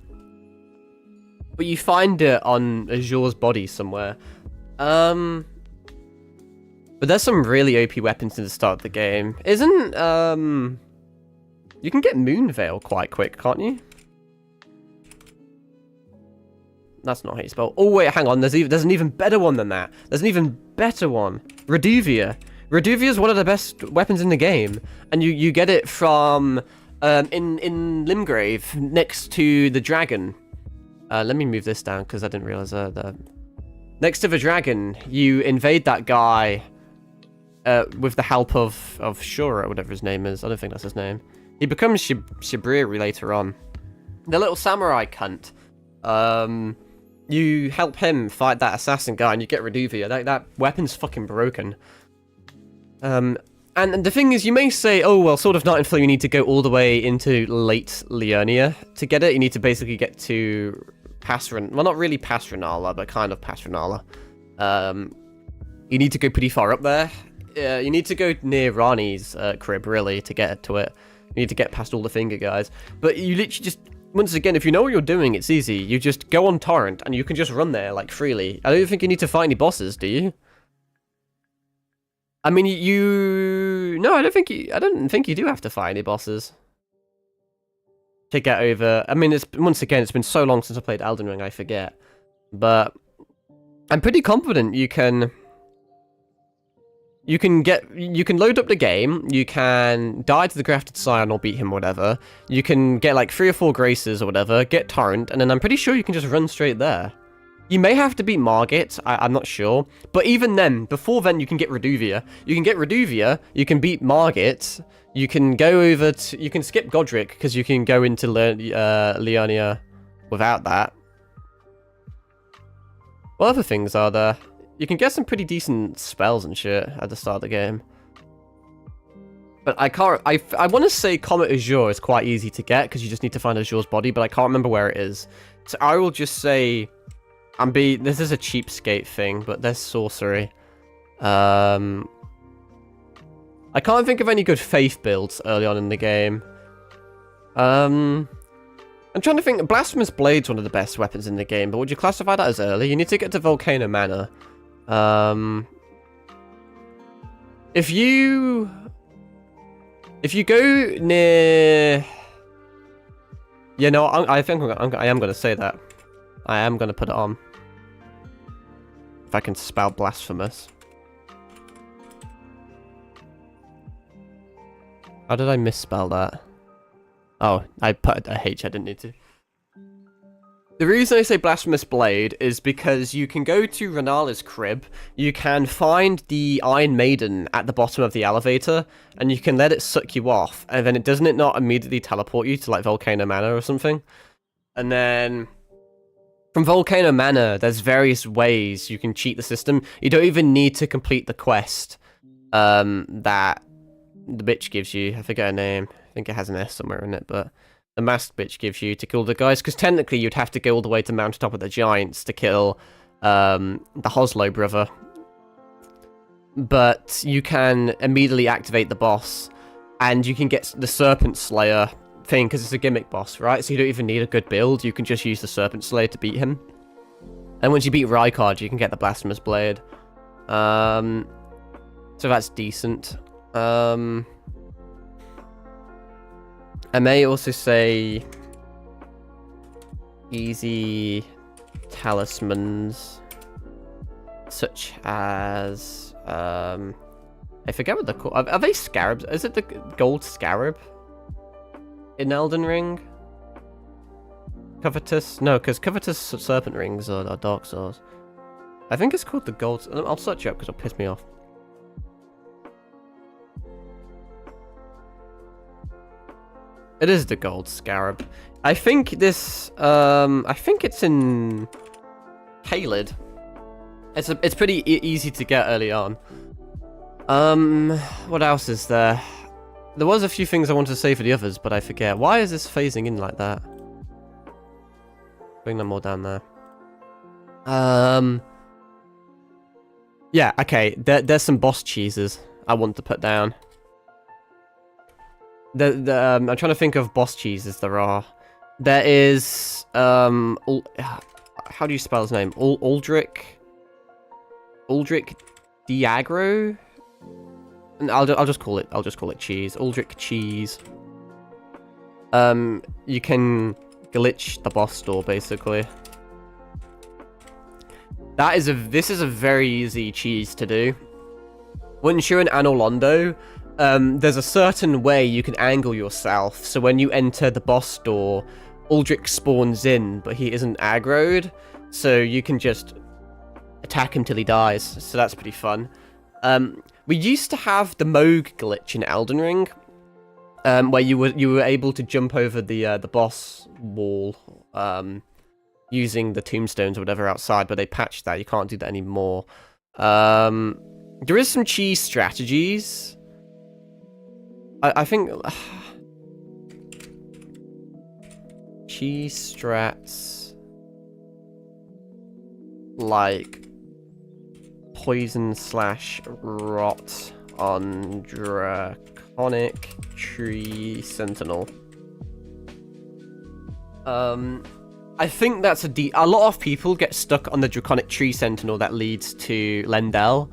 But you find it on Azure's body somewhere. But there's some really OP weapons in the start of the game. Isn't, you can get Moonveil quite quick, can't you? That's not how you spell. Oh wait, hang on. There's an even better one than that. There's an even better one. Reduvia. Reduvia is one of the best weapons in the game, and you get it from in Limgrave next to the dragon. Let me move this down because I didn't realize that. Next to the dragon, you invade that guy with the help of Shura, or whatever his name is. I don't think that's his name. He becomes Shibriri later on. The little samurai cunt. You help him fight that assassin guy and you get Reduvia. That weapon's fucking broken. And the thing is, you may say, oh, well, Sword of Night and Flame, you need to go all the way into late Liurnia to get it. You need to basically get to well, not really Pasranala, but kind of Pasranala. You need to go pretty far up there. You need to go near Rani's crib, really, to get to it. You need to get past all the finger guys. But you literally just... Once again, if you know what you're doing, it's easy. You just go on Torrent, and you can just run there, like, freely. I don't think you need to fight any bosses, do you? I mean, No, I don't think you do have to fight any bosses to get over... I mean, once again, it's been so long since I played Elden Ring, I forget. But I'm pretty confident you can... You can load up the game, you can die to the Grafted Scion or beat him, whatever. You can get like 3 or 4 Graces or whatever, get Torrent, and then I'm pretty sure you can just run straight there. You may have to beat Margit, I'm not sure. But even then, before then, you can get Reduvia. You can get Reduvia, you can beat Margit, you can go over to... You can skip Godric, because you can go into Liurnia without that. What other things are there? You can get some pretty decent spells and shit at the start of the game. But I can't... I want to say Comet Azure is quite easy to get, because you just need to find Azure's body, but I can't remember where it is. So I will just say... This is a cheapskate thing, but there's sorcery. I can't think of any good faith builds early on in the game. I'm trying to think... Blasphemous Blade's one of the best weapons in the game, but would you classify that as early? You need to get to Volcano Manor. If you go near... Yeah, no, I think I am going to say that. I am going to put it on. If I can spell blasphemous. How did I misspell that? Oh, I put a H, I didn't need to. The reason I say Blasphemous Blade is because you can go to Renala's crib, you can find the Iron Maiden at the bottom of the elevator, and you can let it suck you off, and then doesn't it not immediately teleport you to, like, Volcano Manor or something? And then from Volcano Manor, there's various ways you can cheat the system. You don't even need to complete the quest that the bitch gives you. I forget her name. I think it has an S somewhere in it, but the masked bitch gives you to kill the guys, because technically you'd have to go all the way to Mountaintop of the Giants to kill the Hoslow brother. But you can immediately activate the boss, and you can get the Serpent Slayer thing, because it's a gimmick boss, right? So you don't even need a good build, you can just use the Serpent Slayer to beat him. And once you beat Rykard, you can get the Blasphemous Blade. So that's decent. I may also say easy talismans, such as I forget what they're called. Are they scarabs? Is it the gold scarab in Elden Ring? Covetous? No, because covetous serpent rings are Dark Souls. I think it's called the gold. I'll search it up because it'll piss me off. It is the gold scarab. I think this. I think it's in Caelid. It's pretty easy to get early on. What else is there? There was a few things I wanted to say for the others, but I forget. Why is this phasing in like that? Bring them more down there. Yeah, okay. There's some boss cheeses I want to put down. I'm trying to think of boss cheeses there are. There is how do you spell his name? Aldrich Diagro? And I'll just call it cheese. Aldrich cheese. You can glitch the boss door basically. This is a very easy cheese to do. Once you're in Anor Londo, there's a certain way you can angle yourself, so when you enter the boss door, Aldrich spawns in, but he isn't aggroed, so you can just attack him till he dies, so that's pretty fun. We used to have the Moog glitch in Elden Ring, where you were able to jump over the boss wall, using the tombstones or whatever outside, but they patched that, you can't do that anymore. There is some cheese strategies. I think cheese strats like poison / rot on Draconic Tree Sentinel. I think that's a lot of people get stuck on the Draconic Tree Sentinel that leads to Lendel.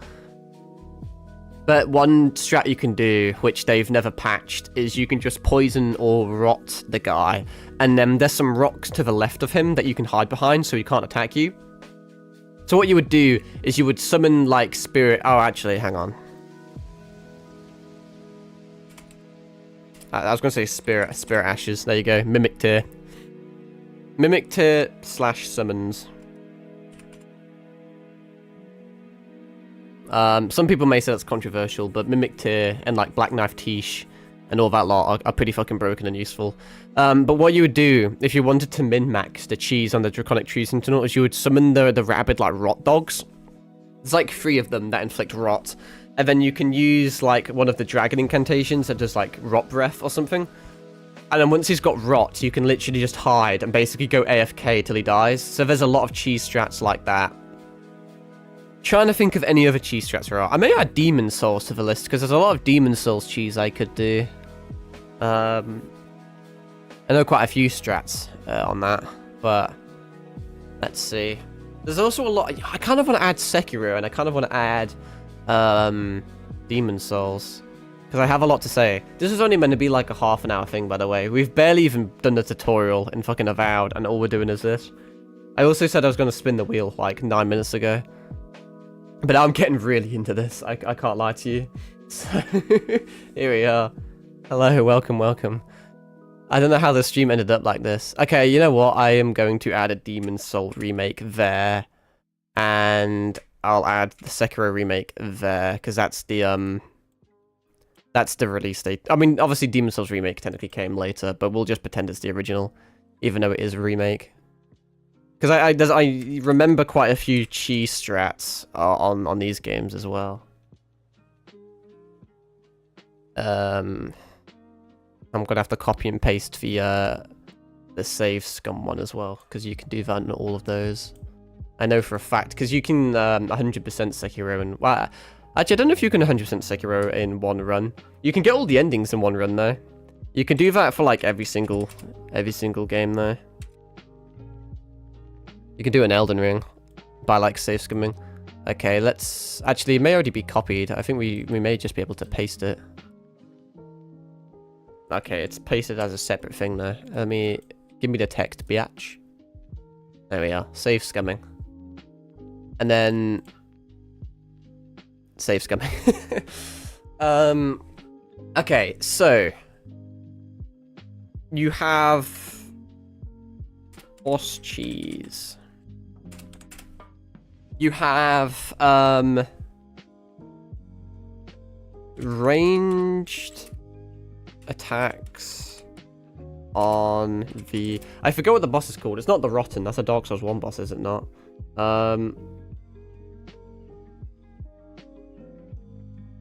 But one strat you can do, which they've never patched, is you can just poison or rot the guy, and then there's some rocks to the left of him that you can hide behind so he can't attack you. So what you would do is you would summon, like, spirit... Oh, actually, hang on. I was going to say spirit ashes. There you go. Mimic Tear. Mimic Tear / summons. Some people may say that's controversial, but Mimic Tear and like Black Knife Tiche and all that lot are pretty fucking broken and useful. But what you would do if you wanted to min-max the cheese on the Draconic Tree Sentinel is you would summon the rabid like rot dogs. There's like 3 of them that inflict rot, and then you can use like one of the dragon incantations that does like rot breath or something. And then once he's got rot, you can literally just hide and basically go AFK till he dies. So there's a lot of cheese strats like that. Trying to think of any other cheese strats there are. I may add Demon Souls to the list, because there's a lot of Demon Souls cheese I could do. I know quite a few strats on that, but let's see. There's also a lot... I kind of want to add Sekiro, and I kind of want to add Demon Souls, because I have a lot to say. This is only meant to be like a half an hour thing, by the way. We've barely even done the tutorial in fucking Avowed, and all we're doing is this. I also said I was going to spin the wheel like 9 minutes ago. But I'm getting really into this, I can't lie to you. So, here we are. Hello, welcome. I don't know how the stream ended up like this. Okay, you know what? I am going to add a Demon Soul remake there. And I'll add the Sekiro remake there, because that's the release date. I mean, obviously Demon Souls remake technically came later, but we'll just pretend it's the original. even though it is a remake. Because I remember quite a few cheese strats on these games as well. I'm gonna have to copy and paste the save scum one as well, because you can do that in all of those. I know for a fact, because you can 100% Sekiro in... Well, actually, I don't know if you can 100% Sekiro in one run. You can get all the endings in one run, though. You can do that for, like, every single game, though. You can do an Elden Ring by, like, save scumming. Okay, let's... Actually, it may already be copied. I think we may just be able to paste it. Okay, it's pasted as a separate thing, though. Let me... Give me the text, biatch. There we are. Save scumming. And then... Save scumming. Okay, so... You have... Boss cheese. You have, ranged attacks on the... I forget what the boss is called. It's not the Rotten. That's a Dark Souls 1 boss, is it not? I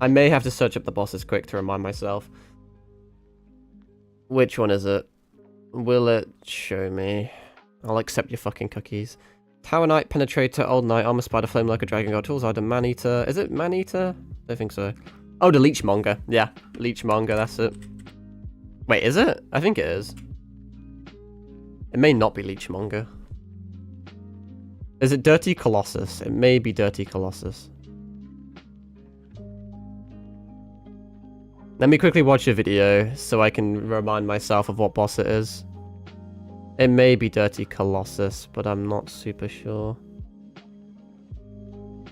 may have to search up the bosses quick to remind myself. Which one is it? Will it show me? I'll accept your fucking cookies. Tower Knight, Penetrator, Old Knight, Armor Spider, Flame like a Dragon God, Tools, Item, Man-Eater. Is it Man-Eater? I don't think so. Oh, the Leechmonger. Yeah, Leechmonger, that's it. Wait, is it? I think it is. It may not be Leechmonger. Is it Dirty Colossus? It may be Dirty Colossus. Let me quickly watch a video so I can remind myself of what boss it is. It may be Dirty Colossus, but I'm not super sure.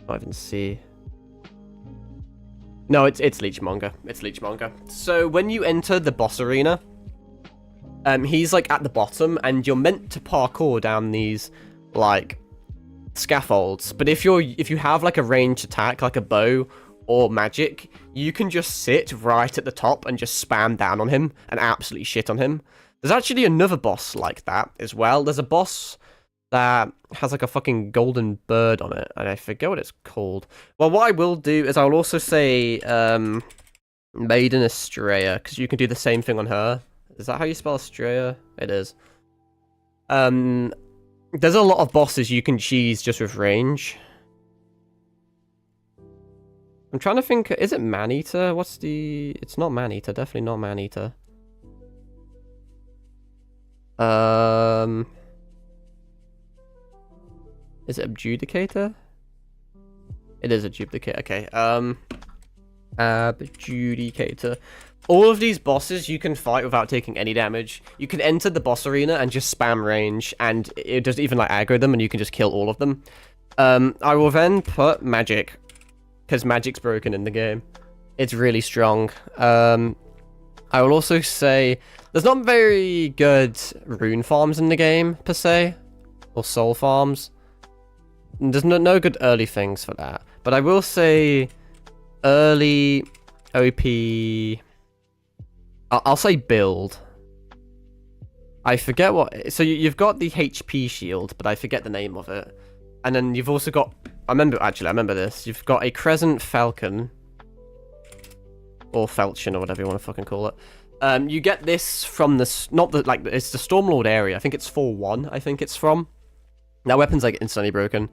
Can't even see. No, it's Leechmonger. It's Leechmonger. So when you enter the boss arena, he's like at the bottom, and you're meant to parkour down these like scaffolds. But if you have like a ranged attack, like a bow or magic, you can just sit right at the top and just spam down on him and absolutely shit on him. There's actually another boss like that as well. There's a boss that has like a fucking golden bird on it, and I forget what it's called. Well, what I will do is I'll also say Maiden Estrella, because you can do the same thing on her. Is that how you spell Estrella? It is. There's a lot of bosses you can cheese just with range. I'm trying to think, is it Man-Eater? What's the... It's not Man-Eater, definitely not Man-Eater. Is it Adjudicator? It is Adjudicator, okay. Adjudicator. All of these bosses you can fight without taking any damage. You can enter the boss arena and just spam range, and it doesn't even like aggro them, and you can just kill all of them. I will then put magic, because magic's broken in the game. It's really strong. I will also say there's not very good rune farms in the game, per se, or soul farms. There's no good early things for that. But I will say early OP... I'll say build. I forget what... So you've got the HP shield, but I forget the name of it. And then you've also got... I remember this. You've got a Crescent Falcon. Or Falchion, or whatever you want to fucking call it. You get this from the... Not the... Like, it's the Stormlord area. I think it's 4-1, I think it's from. That weapon's, like, instantly broken.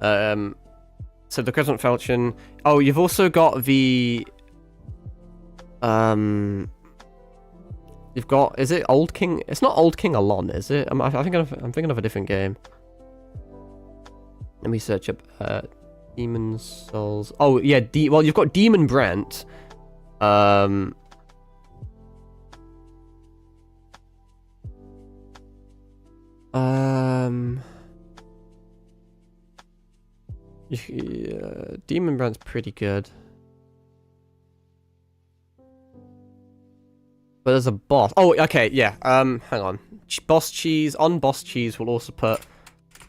So the Crescent Falchion... Oh, you've also got the... You've got... Is it Old King... It's not Old King Alon, is it? I'm thinking of a different game. Let me search up... Demon Souls... Oh, yeah. Well, you've got Demon Brent. Yeah, Demon Brand's pretty good. But there's a boss. Oh, okay, yeah. Hang on. Boss cheese. On boss cheese, we'll also put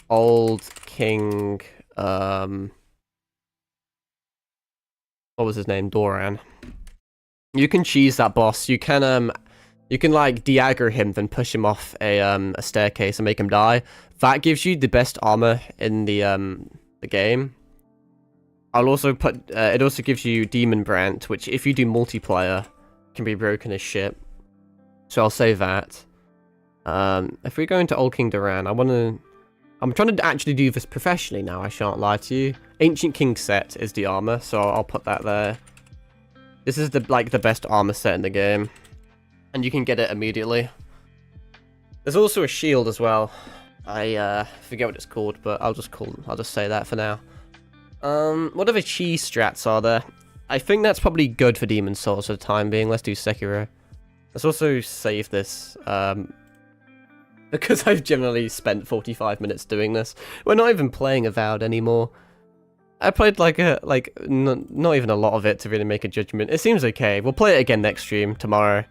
Old King. What was his name? Doran. You can cheese that boss. You can You can like de-aggro him, then push him off a staircase and make him die. That gives you the best armor in the game. I'll also put it also gives you Demon Brand, which if you do multiplayer can be broken as shit. So I'll say that. If we go into Old King Duran, I'm trying to actually do this professionally now, I shan't lie to you. Ancient King set is the armor, so I'll put that there. This is the best armor set in the game. And you can get it immediately. There's also a shield as well. I forget what it's called, but I'll just say that for now. What other cheese strats are there? I think that's probably good for Demon Souls for the time being. Let's do Sekiro. Let's also save this. Because I've generally spent 45 minutes doing this. We're not even playing Avowed anymore. I played not even a lot of it to really make a judgment. It seems okay. We'll play it again next stream, tomorrow.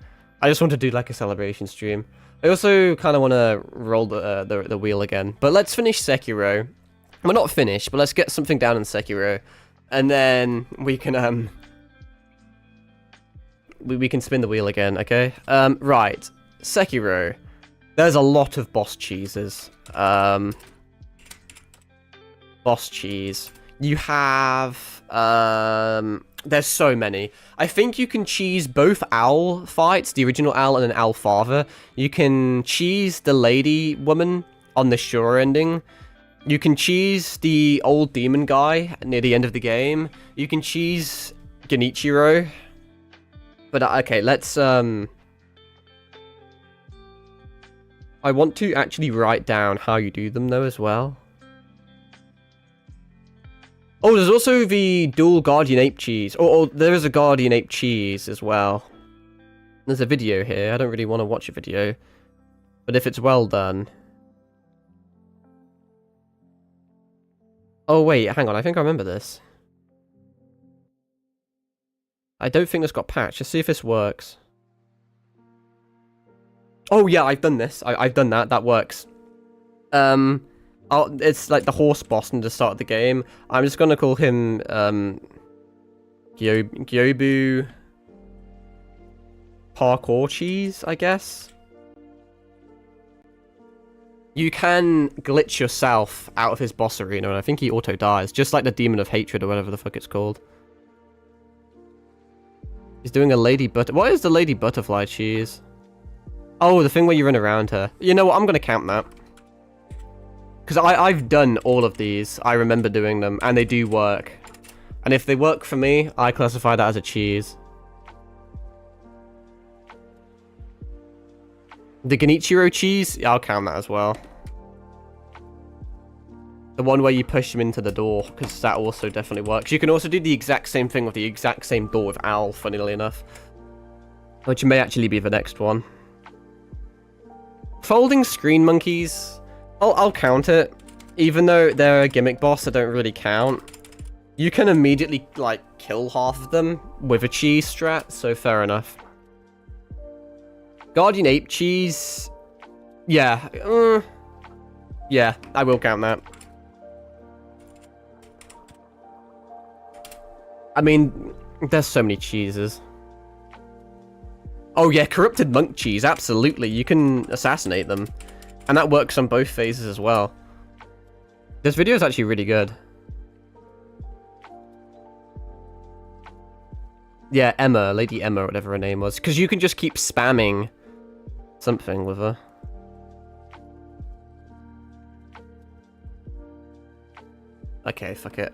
I just want to do like a celebration stream. I also kind of want to roll the wheel again. But let's finish Sekiro. We're not finished, but let's get something down in Sekiro. And then we can we can spin the wheel again, okay? Right. Sekiro. There's a lot of boss cheeses. Boss cheese. You have there's so many. I think you can cheese both owl fights, the original owl and an owl father. You can cheese the lady woman on the shore ending. You can cheese the old demon guy near the end of the game. You can cheese Genichiro. But okay, let's I want to actually write down how you do them though as well. Oh, there's also the dual Guardian Ape cheese. Oh, there is a Guardian Ape cheese as well. There's a video here. I don't really want to watch a video. But if it's well done... Oh, wait, hang on. I think I remember this. I don't think this got patched. Let's see if this works. Oh, yeah, I've done this. I've done that. That works. It's like the horse boss in the start of the game. I'm just gonna call him Gyobu Parkour Cheese, I guess. You can glitch yourself out of his boss arena, and I think he auto dies, just like the Demon of Hatred or whatever the fuck it's called. He's doing a lady what is the lady butterfly cheese? Oh, the thing where you run around her. You know what? I'm gonna count that. Because I've done all of these. I remember doing them, and they do work. And if they work for me, I classify that as a cheese. The Genichiro cheese, yeah, I'll count that as well. The one where you push him into the door, because that also definitely works. You can also do the exact same thing with the exact same door with Owl, funnily enough. Which may actually be the next one. Folding screen monkeys... I'll count it. Even though they're a gimmick boss, they don't really count. You can immediately, like, kill half of them with a cheese strat, so fair enough. Guardian Ape cheese... Yeah. Yeah, I will count that. I mean, there's so many cheeses. Oh yeah, Corrupted Monk cheese, absolutely. You can assassinate them. And that works on both phases as well. This video is actually really good. Yeah, Emma, Lady Emma, whatever her name was. Because you can just keep spamming something with her. Okay, fuck it.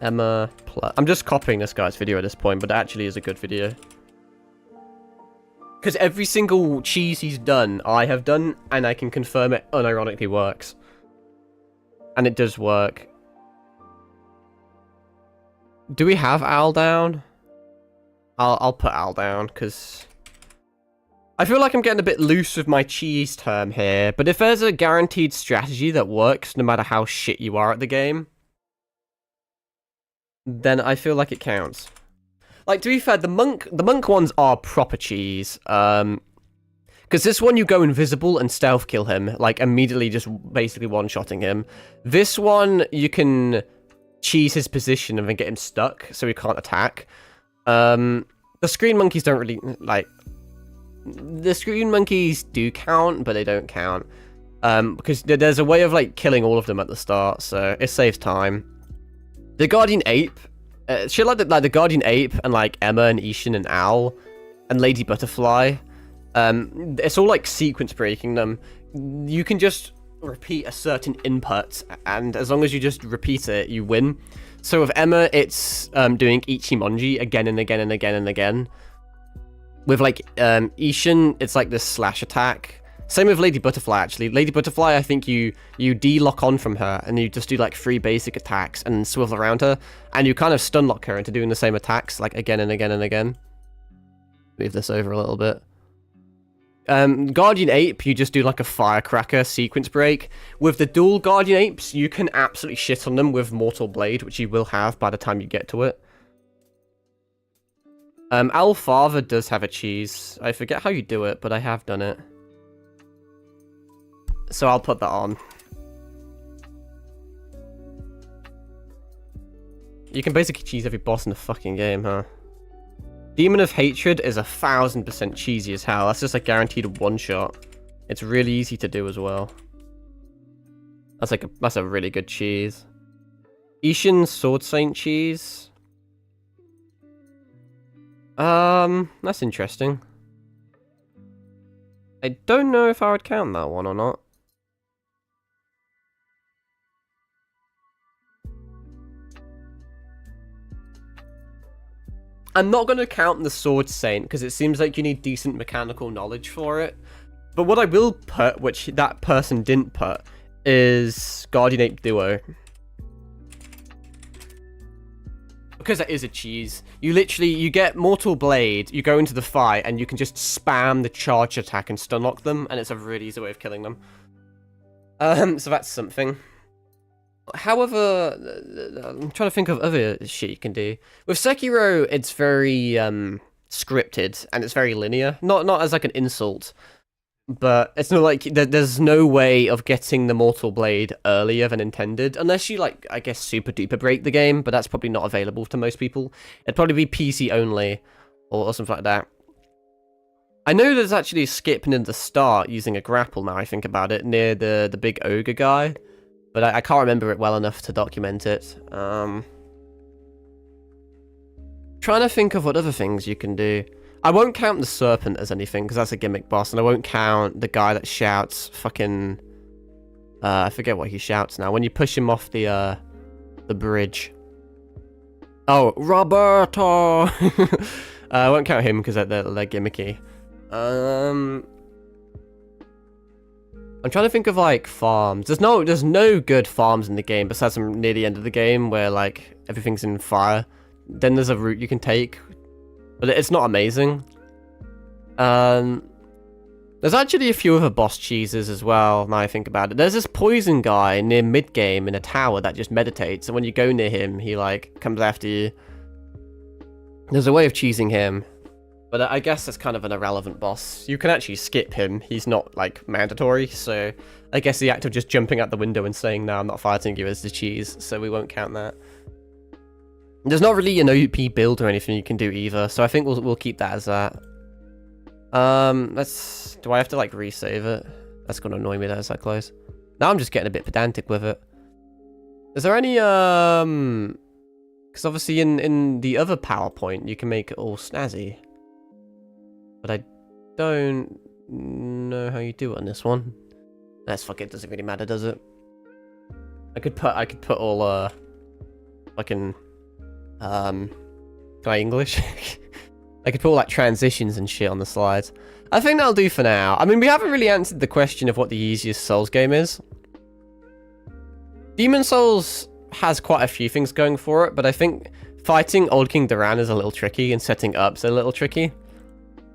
Emma... I'm just copying this guy's video at this point, but it actually is a good video. Because every single cheese he's done, I have done, and I can confirm it unironically works. And it does work. Do we have Al down? I'll put Al down, because... I feel like I'm getting a bit loose with my cheese term here, but if there's a guaranteed strategy that works no matter how shit you are at the game, then I feel like it counts. Like, to be fair, the monk ones are proper cheese. Because this one, you go invisible and stealth kill him. Like, immediately just basically one-shotting him. This one, you can cheese his position and then get him stuck, so he can't attack. The The screen monkeys don't really, like... The screen monkeys do count, but they don't count. Because there's a way of, like, killing all of them at the start, so it saves time. The Guardian Ape... shit like the Guardian Ape and, like, Emma and Ishin and Owl and Lady Butterfly... it's all like sequence breaking them. You can just repeat a certain input, and as long as you just repeat it, you win. So with Emma, it's doing Ichimonji again and again and again and again. With like Ishin, it's like this slash attack. Same with Lady Butterfly, actually. Lady Butterfly, I think you de-lock on from her, and you just do like 3 basic attacks and swivel around her, and you kind of stun lock her into doing the same attacks like again and again and again. Move this over a little bit. Guardian Ape, you just do like a firecracker sequence break. With the dual Guardian Apes, you can absolutely shit on them with Mortal Blade, which you will have by the time you get to it. Owl Father does have a cheese. I forget how you do it, but I have done it. So I'll put that on. You can basically cheese every boss in the fucking game, huh? Demon of Hatred is 1000% cheesy as hell. That's just a guaranteed one-shot. It's really easy to do as well. That's a really good cheese. Ishin Sword Saint cheese. That's interesting. I don't know if I would count that one or not. I'm not going to count the Sword Saint, because it seems like you need decent mechanical knowledge for it. But what I will put, which that person didn't put, is Guardian Ape Duo. Because that is a cheese. You get Mortal Blade, you go into the fight, and you can just spam the charge attack and stun lock them, and it's a really easy way of killing them. So that's something. However, I'm trying to think of other shit you can do. With Sekiro, it's very scripted and it's very linear. Not as like an insult, but it's not like there's no way of getting the Mortal Blade earlier than intended, unless you like, I guess, super duper break the game. But that's probably not available to most people. It'd probably be PC only or something like that. I know there's actually a skip near the start using a grapple. Now I think about it, near the big ogre guy. But I can't remember it well enough to document it. Trying to think of what other things you can do. I won't count the serpent as anything, because that's a gimmick boss, and I won't count the guy that shouts fucking... I forget what he shouts now. When you push him off the bridge. Oh, Roberto! I won't count him, because they're gimmicky. I'm trying to think of like farms. There's no good farms in the game besides them near the end of the game where like everything's in fire. Then there's a route you can take, but it's not amazing. There's actually a few other boss cheeses as well. Now I think about it, there's this poison guy near mid game in a tower that just meditates, and when you go near him, he like comes after you. There's a way of cheesing him. But I guess that's kind of an irrelevant boss. You can actually skip him. He's not, like, mandatory. So I guess the act of just jumping out the window and saying, no, I'm not fighting you is the cheese. So we won't count that. There's not really an OP build or anything you can do either. So I think we'll keep that as that. Do I have to, like, resave it? That's going to annoy me that it's that close. Now I'm just getting a bit pedantic with it. Is there any, because obviously in the other PowerPoint, you can make it all snazzy. But I don't know how you do it on this one. That's fuck it, doesn't really matter, does it? I could put all fucking can I English? I could put all like transitions and shit on the slides. I think that'll do for now. I mean, we haven't really answered the question of what the easiest Souls game is. Demon Souls has quite a few things going for it, but I think fighting Old King Duran is a little tricky and setting up's a little tricky.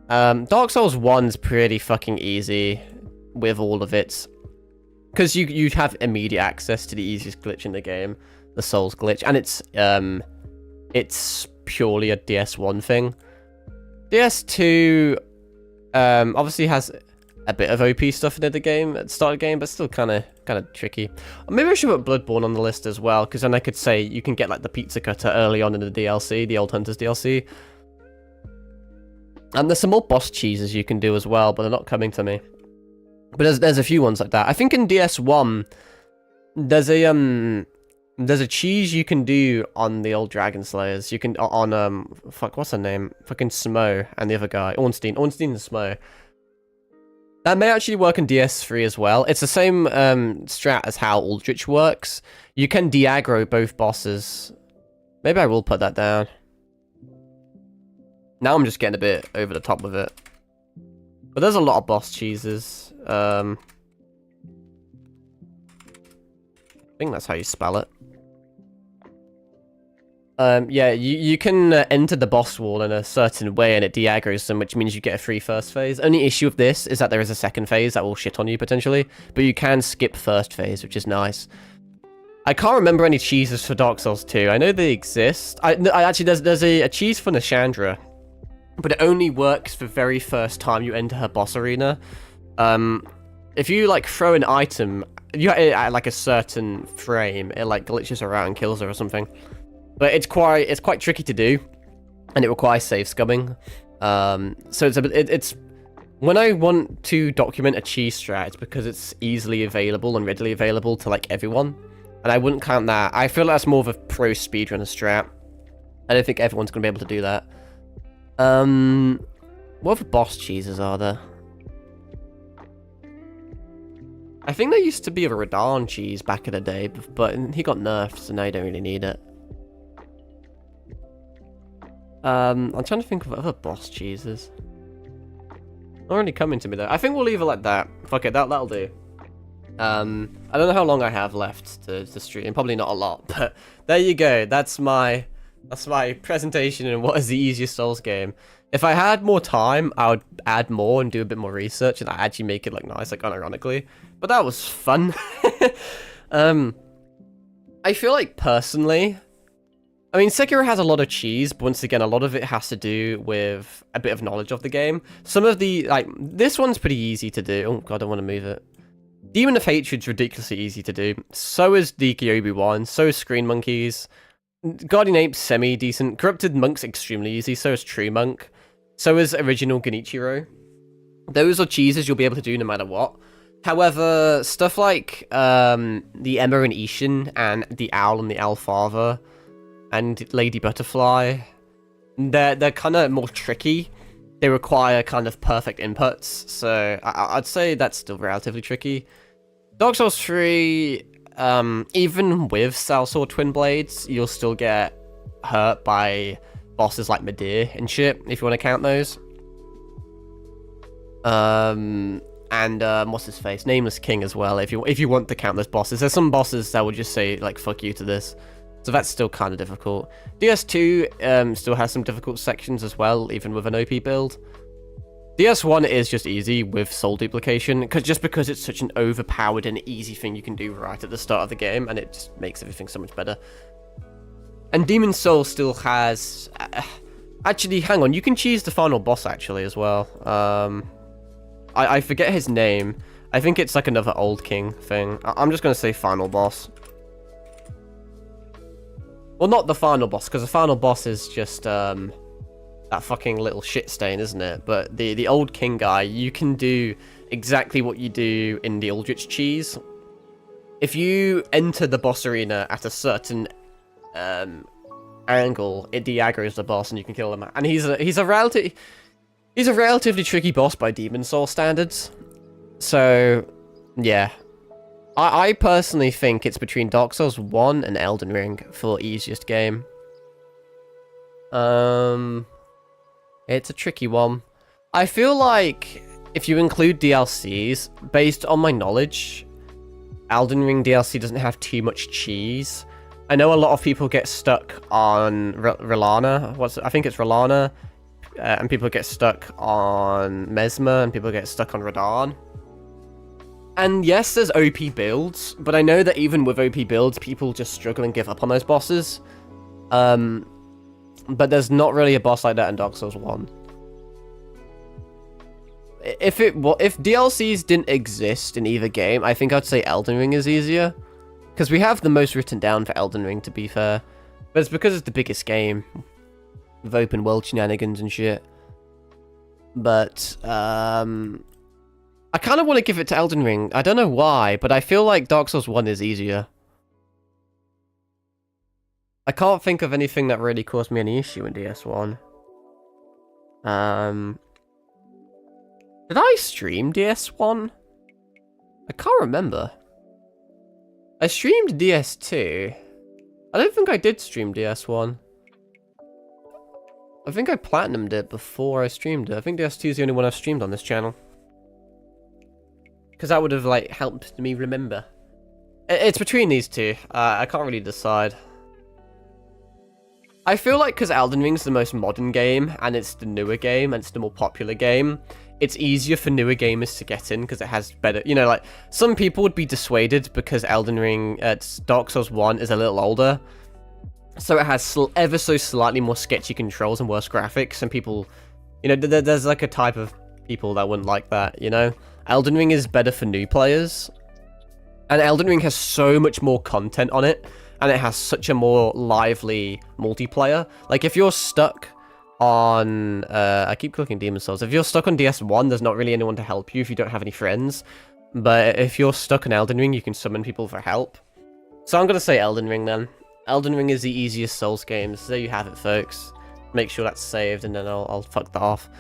Dark Souls 1's pretty fucking easy with all of it. Because you have immediate access to the easiest glitch in the game, the Souls glitch, and it's purely a DS1 thing. DS2 obviously has a bit of OP stuff in the game at the start of the game, but still kind of tricky. Maybe I should put Bloodborne on the list as well, because then I could say you can get like the pizza cutter early on in the DLC, the Old Hunters DLC. And there's some more boss cheeses you can do as well, but they're not coming to me. But there's a few ones like that. I think in DS1, there's a cheese you can do on the old Dragon Slayers. You can on fuck, what's her name? Fucking Smo and the other guy, Ornstein and Smo. That may actually work in DS3 as well. It's the same strat as how Aldrich works. You can de-aggro both bosses. Maybe I will put that down. Now I'm just getting a bit over the top with it. But there's a lot of boss cheeses. I think that's how you spell it. Yeah, you can enter the boss wall in a certain way and it de-aggroes them, which means you get a free first phase. Only issue with this is that there is a second phase that will shit on you, potentially. But you can skip first phase, which is nice. I can't remember any cheeses for Dark Souls 2. I know they exist. I actually, there's a cheese for Nashandra. But it only works the very first time you enter her boss arena. If you, like, throw an item, you at, like, a certain frame, it, like, glitches her out and kills her or something. But it's quite tricky to do, and it requires save scumming. So it's when I want to document a cheese strat, it's because it's easily available and readily available to like everyone, and I wouldn't count that. I feel like that's more of a pro speedrunner strat. I don't think everyone's gonna be able to do that. What other boss cheeses are there? I think there used to be a Radahn cheese back in the day, but he got nerfed, so now you don't really need it. I'm trying to think of other boss cheeses. Not really coming to me though. I think we'll leave it like that. Fuck it, that'll do. I don't know how long I have left to stream. Probably not a lot, but there you go. That's my presentation in what is the easiest Souls game. If I had more time, I would add more and do a bit more research and actually make it look nice, like unironically. But that was fun. I feel like personally, I mean, Sekiro has a lot of cheese, but once again, a lot of it has to do with a bit of knowledge of the game. Some of the, like, this one's pretty easy to do. Oh god, I don't want to move it. Demon of Hatred's ridiculously easy to do. So is the Kyobi one. So is Screen Monkeys. Guardian Ape's semi-decent. Corrupted Monk's extremely easy. So is True Monk. So is original Genichiro. Those are cheeses you'll be able to do no matter what. However, stuff like the Emma and Ishin and the Owl and the Owl Father and Lady Butterfly, they're kind of more tricky. They require kind of perfect inputs, so I'd say that's still relatively tricky. Dark Souls 3, even with Sellsword Twin Blades, you'll still get hurt by bosses like Midir and shit, if you want to count those. And what's his face? Nameless King as well, if you want to count those bosses. There's some bosses that would just say, like, fuck you to this. So that's still kind of difficult. DS2 still has some difficult sections as well, even with an OP build. DS1 is just easy with soul duplication, because it's such an overpowered and easy thing you can do right at the start of the game, and it just makes everything so much better. And Demon Soul still has... actually, hang on, you can cheese the final boss actually as well. I forget his name. I think it's like another Old King thing. I'm just going to say final boss. Well, not the final boss, because the final boss is just that fucking little shit stain, isn't it? But the Old King guy, you can do exactly what you do in the Aldrich cheese. If you enter the boss arena at a certain angle, it de-aggroes the boss and you can kill him. And he's a relatively tricky boss by Demon Soul standards. So, yeah. I personally think it's between Dark Souls 1 and Elden Ring for easiest game. It's a tricky one. I feel like if you include DLCs, based on my knowledge, Elden Ring DLC doesn't have too much cheese. I know a lot of people get stuck on R'Lana. I think it's R'Lana. And people get stuck on Mesmer, and people get stuck on Radahn. And yes, there's OP builds, but I know that even with OP builds, people just struggle and give up on those bosses. But there's not really a boss like that in Dark Souls 1. If DLCs didn't exist in either game, I think I'd say Elden Ring is easier. Because we have the most written down for Elden Ring, to be fair. But it's because it's the biggest game. With open world shenanigans and shit. But, I kind of want to give it to Elden Ring. I don't know why, but I feel like Dark Souls 1 is easier. I can't think of anything that really caused me any issue in DS1. Did I stream DS1? I can't remember. I streamed DS2. I don't think I did stream DS1. I think I platinumed it before I streamed it. I think DS2 is the only one I've streamed on this channel. Because that would have, like, helped me remember. It's between these two. I can't really decide. I feel like because Elden Ring's the most modern game, and it's the newer game, and it's the more popular game, it's easier for newer gamers to get in, because it has better... You know, like, some people would be dissuaded because Elden Ring, Dark Souls 1 is a little older. So it has ever so slightly more sketchy controls and worse graphics, and people... You know, there's like a type of people that wouldn't like that, you know? Elden Ring is better for new players. And Elden Ring has so much more content on it, and it has such a more lively multiplayer. Like, if you're stuck on... I keep clicking Demon Souls. If you're stuck on DS1, there's not really anyone to help you if you don't have any friends. But if you're stuck on Elden Ring, you can summon people for help. So I'm going to say Elden Ring, then. Elden Ring is the easiest Souls game. So there you have it, folks. Make sure that's saved, and then I'll fuck that off.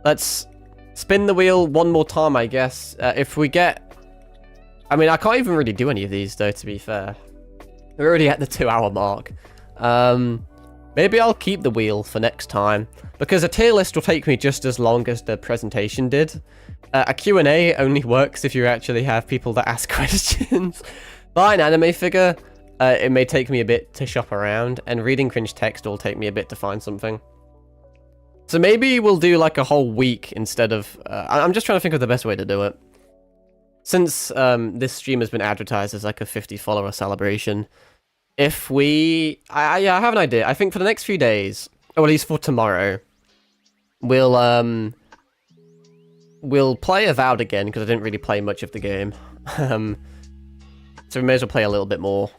Let's spin the wheel one more time, I guess. If we get... I mean, I can't even really do any of these, though, to be fair. We're already at the 2-hour mark. Maybe I'll keep the wheel for next time, because a tier list will take me just as long as the presentation did. A Q&A only works if you actually have people that ask questions. Buy an anime figure, it may take me a bit to shop around, and reading cringe text will take me a bit to find something. So maybe we'll do like a whole week instead of... I'm just trying to think of the best way to do it. Since this stream has been advertised as like a 50 follower celebration, if we... yeah, I have an idea. I think for the next few days, or at least for tomorrow, we'll play Avowed again, because I didn't really play much of the game. So we may as well play a little bit more.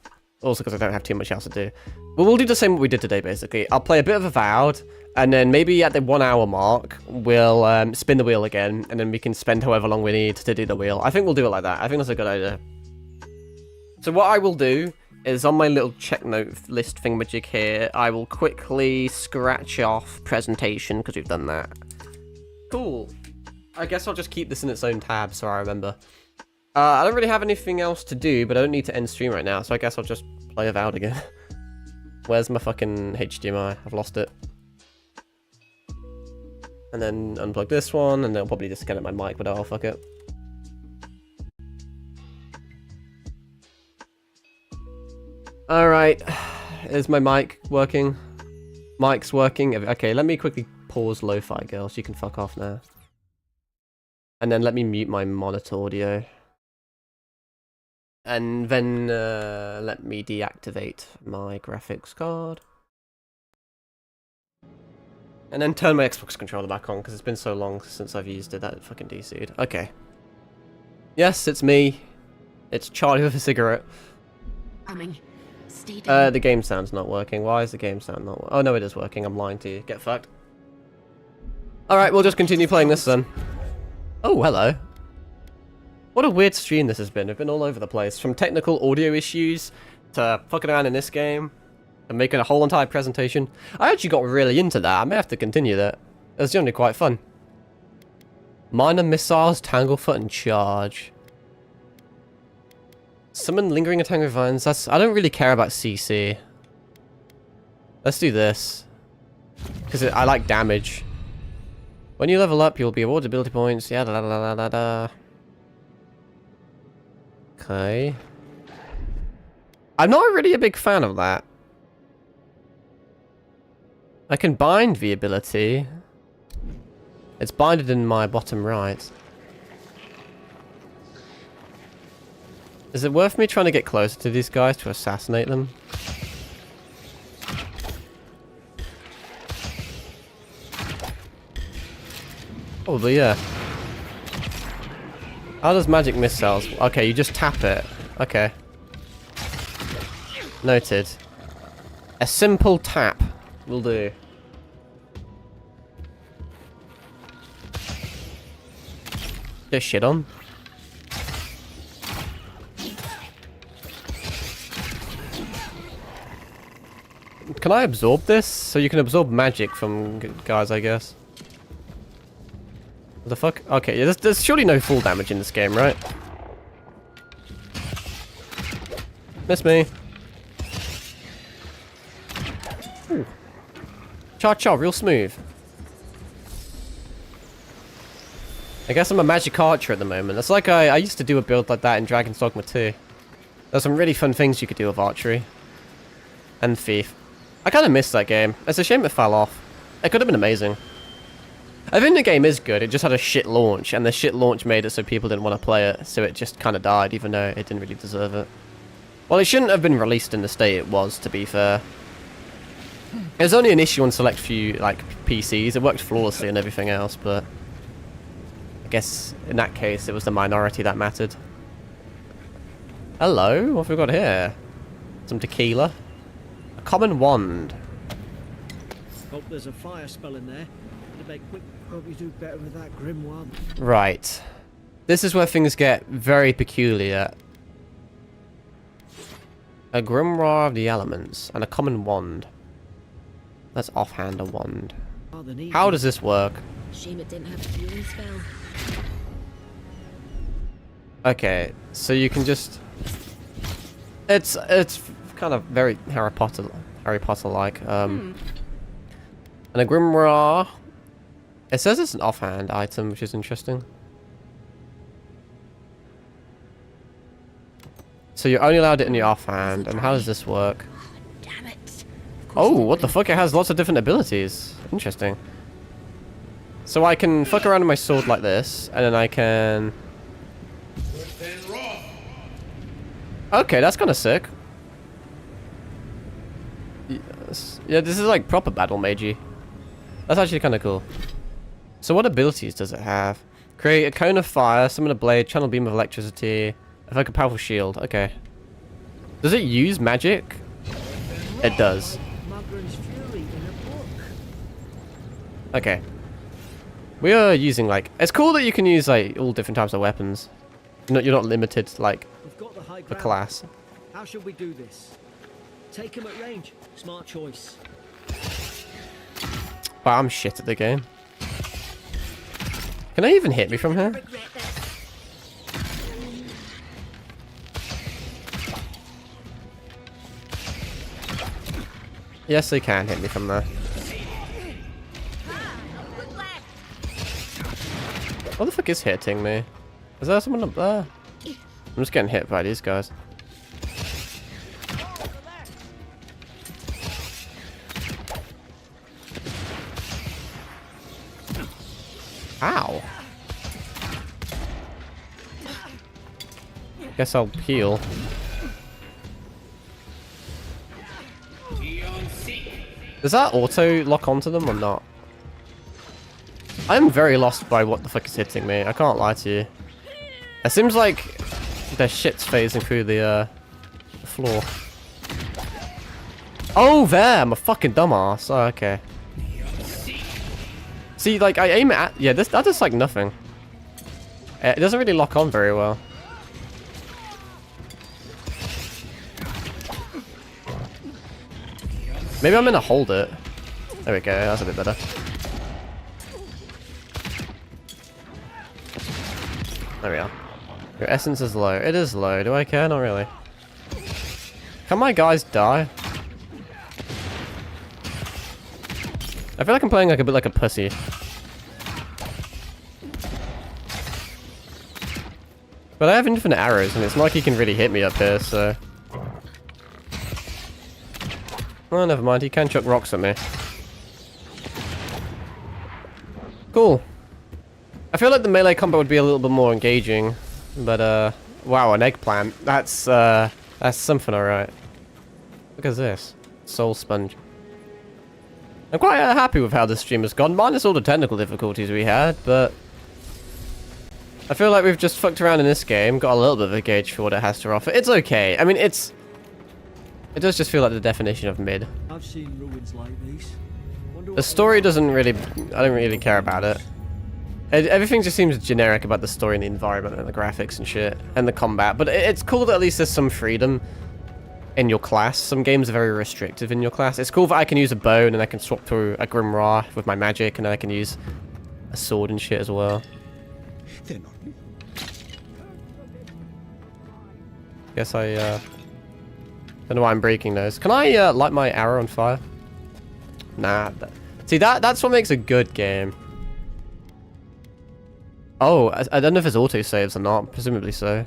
Also because I don't have too much else to do. But we'll do the same what we did today, basically. I'll play a bit of Avowed, and then maybe at the 1 hour mark, we'll spin the wheel again, and then we can spend however long we need to do the wheel. I think we'll do it like that. I think that's a good idea. So what I will do is on my little check note list thingamajig here, I will quickly scratch off presentation, because we've done that. Cool. I guess I'll just keep this in its own tab so I remember. I don't really have anything else to do, but I don't need to end stream right now, so I guess I'll just play Avowed again. Where's my fucking HDMI? I've lost it. And then unplug this one, and then I'll probably disconnect my mic, but I'll fuck it. Alright, is my mic working? Mic's working. Okay, let me quickly pause Lo-Fi Girl so you can fuck off now. And then let me mute my monitor audio. And then let me deactivate my graphics card. And then turn my Xbox controller back on, because it's been so long since I've used it that it fucking DC'd. Okay. Yes, it's me. It's Charlie with a cigarette.
Stay down.
The game sound's not working. Why is the game sound not working? Oh no, it is working. I'm lying to you. Get fucked. Alright, we'll just continue playing this then. Oh, hello. What a weird stream this has been. I've been all over the place. From technical audio issues to fucking around in this game and making a whole entire presentation. I actually got really into that. I may have to continue that. It was generally quite fun. Minor missiles, Tanglefoot, and charge. Summon lingering entangled vines. I don't really care about CC. Let's do this. Because I like damage. When you level up, you'll be awarded ability points. Yeah, da da da da da. Okay. I'm not really a big fan of that. I can bind the ability. It's binded in my bottom right. Is it worth me trying to get closer to these guys to assassinate them? Probably, yeah. How does magic missiles... Okay, you just tap it. Okay. Noted. A simple tap will do. Get shit on. Can I absorb this? So you can absorb magic from guys, I guess. What the fuck? Okay, yeah, there's surely no full damage in this game, right? Miss me. Ooh. Cha-cha, real smooth. I guess I'm a magic archer at the moment. That's like I used to do a build like that in Dragon's Dogma 2. There's some really fun things you could do with archery. And Thief. I kind of missed that game. It's a shame it fell off. It could have been amazing. I think the game is good. It just had a shit launch, and the shit launch made it so people didn't want to play it, so it just kind of died, even though it didn't really deserve it. Well, it shouldn't have been released in the state it was, to be fair. There's only an issue on select few, like, PCs. It worked flawlessly and everything else, but I guess in that case it was the minority that mattered. Hello, what have we got here? Some tequila. A common wand.
Hope there's a fire spell in there. Hope you do better with that grimoire.
Right. This is where things get very peculiar. A grimoire of the elements and a common wand. Let's offhand a wand. How does this work?
Shame it didn't have a healing spell.
Okay, so you can just... It's kind of very Harry Potter like. And a grimoire... It says it's an offhand item, which is interesting. So you're only allowed it in your offhand, and how does this work?
Damn it.
Oh, what the fuck? It has lots of different abilities. Interesting. So I can fuck around with my sword like this, and then I can... Okay, that's kind of sick. Yes. Yeah, this is like proper battle magey. That's actually kind of cool. So what abilities does it have? Create a cone of fire, summon a blade, channel beam of electricity, evoke a powerful shield. Okay. Does it use magic? It does. Okay. We are using like... It's cool that you can use like all different types of weapons. You're not limited like the class.
How should we do this? Take him at range. Smart choice.
But I'm shit at the game. Can they even hit me from here? Yes, they can hit me from there. What the fuck is hitting me? Is there someone up there? I'm just getting hit by these guys. Ow. Guess I'll heal. Does that auto lock onto them or not? I'm very lost by what the fuck is hitting me. I can't lie to you. It seems like their shit's phasing through the floor. Oh, there! I'm a fucking dumbass. Oh, okay. See, like, I aim at... Yeah, that does, like, nothing. It doesn't really lock on very well. Maybe I'm gonna hold it. There we go, that's a bit better. There we are. Your essence is low. It is low. Do I care? Not really. Can my guys die? I feel like I'm playing like a bit like a pussy. But I have infinite arrows, and it's not like he can really hit me up here, so... Oh, never mind. He can chuck rocks at me. Cool. I feel like the melee combat would be a little bit more engaging, but wow, an eggplant. That's something, alright. Look at this. Soul sponge. I'm quite happy with how this stream has gone, minus all the technical difficulties we had, but I feel like we've just fucked around in this game, got a little bit of a gauge for what it has to offer. It's okay. I mean, it does just feel like the definition of mid.
I've seen ruins like these.
The story doesn't really... I don't really care about it. Everything just seems generic about the story and the environment and the graphics and shit and the combat, but it's cool that at least there's some freedom in your class. Some games are very restrictive in your class. It's cool that I can use a bow and then I can swap through a Grimoire with my magic and then I can use a sword and shit as well.
They're not.
Guess I don't know why I'm breaking those. Can I light my arrow on fire? Nah. See, that's what makes a good game. Oh, I don't know if there's autosaves or not. Presumably so.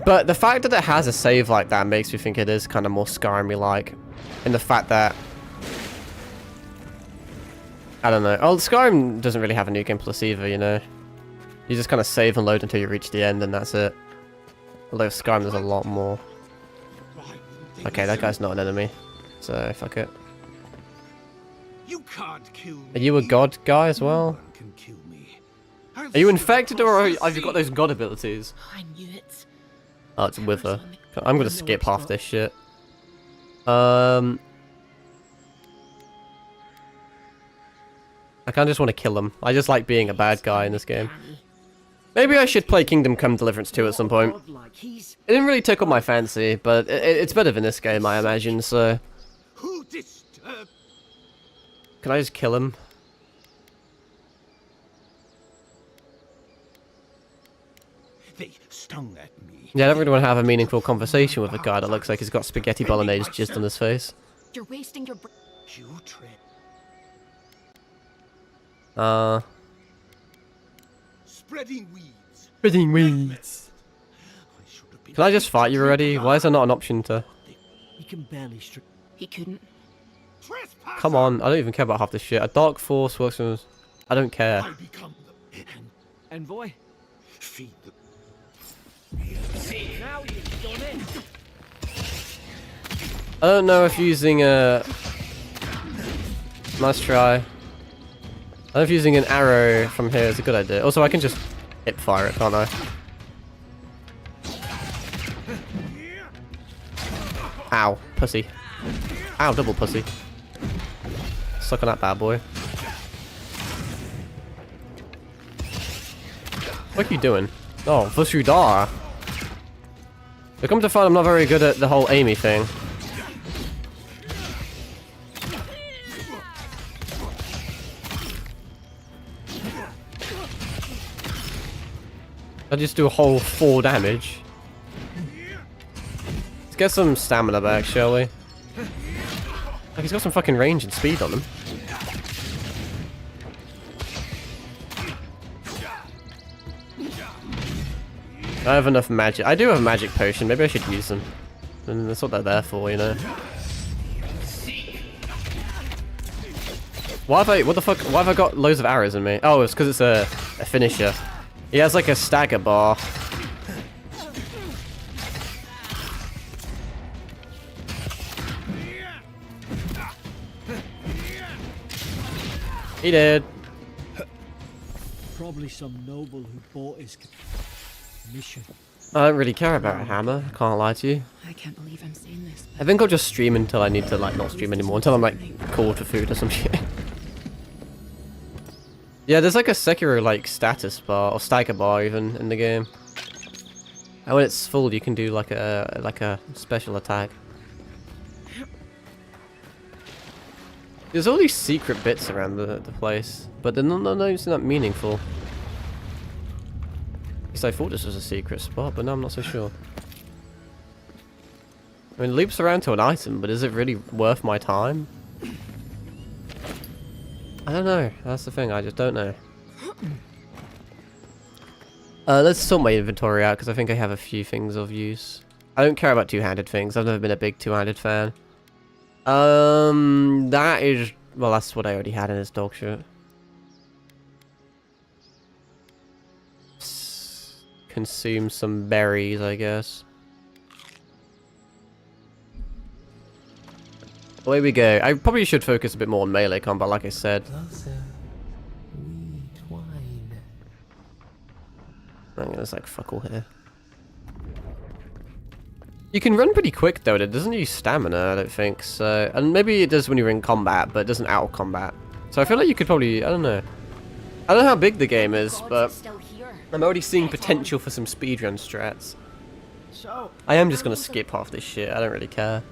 But the fact that it has a save like that makes me think it is kind of more Skyrim-like. In the fact that... I don't know. Oh, Skyrim doesn't really have a New Game Plus either, you know. You just kind of save and load until you reach the end and that's it. Although Skyrim there's a lot more. Okay, that guy's not an enemy. So, fuck it.
You can't kill me.
Are you a god guy as well?
No one can kill me.
Are you infected or have you got those god abilities?
I knew it.
Oh, it's Wither. I'm gonna skip half this shit. I kinda just want to kill him. I just like being a bad guy in this game. Maybe I should play Kingdom Come Deliverance 2 at some point. It didn't really tickle my fancy, but it's better than this game, I imagine, so...
Who disturbed?
Can I just kill him?
They stung at me.
Yeah, I don't really want to have a meaningful conversation with a guy that looks like he's got spaghetti bolognese jizzed on his face.
You're wasting your
You tread. Spreading weeds.
Spreading weeds.
I should have been.
Can I just fight you already? Why is there not an option to...
He can barely strip.
He couldn't.
Trespasser!
Come on, I don't even care about half this shit. A dark force works with... I don't care.
I become the
Envoy?
feed the.
Now you've done it.
I don't know if using a... Nice try. I don't know if using an arrow from here is a good idea. Also, I can just hip fire it, can't I? Ow, pussy. Ow, double pussy. Suck on that bad boy. What are you doing? Oh, Vushudar. I come to find I'm not very good at the whole Amy thing. I just do a whole 4 damage. Let's get some stamina back, shall we? Like, he's got some fucking range and speed on him. I have enough magic. I do have a magic potion. Maybe I should use them. And that's what they're there for, you know. Why have I... What the fuck? Why have I got loads of arrows in me? Oh, it's because it's a finisher. He has like a stagger bar. He did.
Probably some noble who bought his mission.
I don't really care about a hammer. I can't lie to you.
I can't believe I'm saying this.
I think I'll just stream until I need to like not stream anymore. Until I'm like called for food or some shit. Yeah, there's like a Sekiro like status bar or stagger bar even in the game. And when it's full, you can do like a special attack. There's all these secret bits around the place, but they're not that meaningful. At least I thought this was a secret spot, but now I'm not so sure. I mean, it loops around to an item, but is it really worth my time? I don't know. That's the thing. I just don't know. Let's sort my inventory out because I think I have a few things of use. I don't care about two-handed things. I've never been a big two-handed fan. That is... Well, that's what I already had in his dog shirt. Consume some berries, I guess. Away we go. I probably should focus a bit more on melee combat, like I said.
Closer. We twine.
I'm gonna like fuck all here. You can run pretty quick though, it doesn't use stamina, I don't think, so... And maybe it does when you're in combat, but it doesn't out of combat. So I feel like you could probably, I don't know. I don't know how big the game is, but I'm already seeing potential for some speedrun strats.
So,
I am just gonna skip half this shit, I don't really care.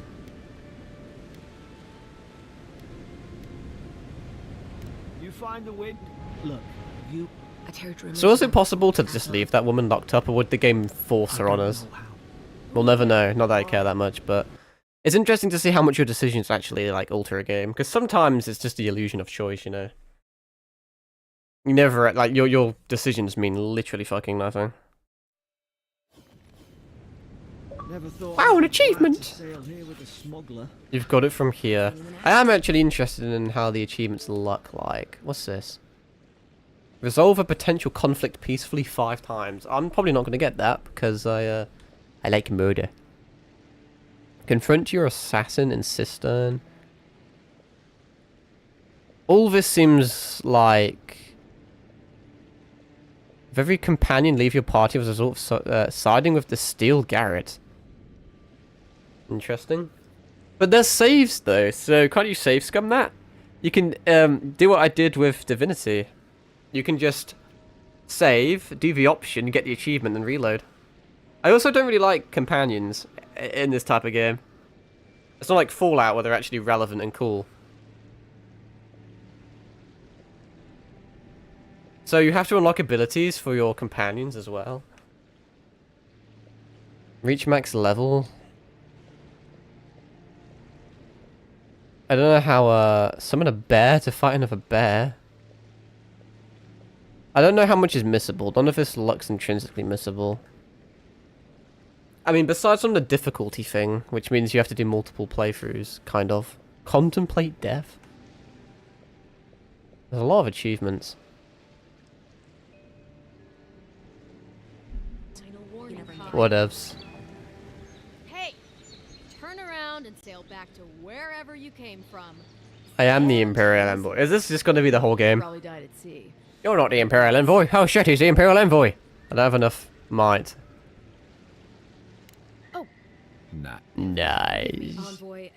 you find the wind. Look, you.
I'd heard rumors
So is it
about
possible to
the
just
castle.
leave that woman locked up, or would the game force her
I
on
don't
us?
know how.
We'll never know, not that I care that much, but... It's interesting to see how much your decisions actually, like, alter a game, because sometimes it's just the illusion of choice, you know? You never, like, your decisions mean literally fucking nothing.
Never thought
Wow, an
I'd be glad to
achievement!
sail here with a smuggler.
You've got it from here. I am actually interested in how the achievements look like. What's this? Resolve a potential conflict peacefully 5 times. I'm probably not going to get that, because I like murder. Confront your assassin in Cistern. All this seems like... If every companion leave your party as a result of siding with the Steel Garret. Interesting. But there's saves though, so can't you save scum that? You can do what I did with Divinity. You can just save, do the option, get the achievement, and reload. I also don't really like companions in this type of game. It's not like Fallout where they're actually relevant and cool. So you have to unlock abilities for your companions as well. Reach max level. I don't know how, summon a bear to fight another bear. I don't know how much is missable. None of this looks intrinsically missable. I mean, besides from the difficulty thing, which means you have to do multiple playthroughs, kind of. Contemplate death. There's a lot of achievements. Whatevs.
Hey, turn around and sail back to wherever you came from.
I am the Imperial Envoy. Is this just going to be the whole game?
Probably died at sea.
You're not the Imperial Envoy. Oh shit, he's the Imperial Envoy. I don't have enough might.
Nah.
Nice.
Envoy,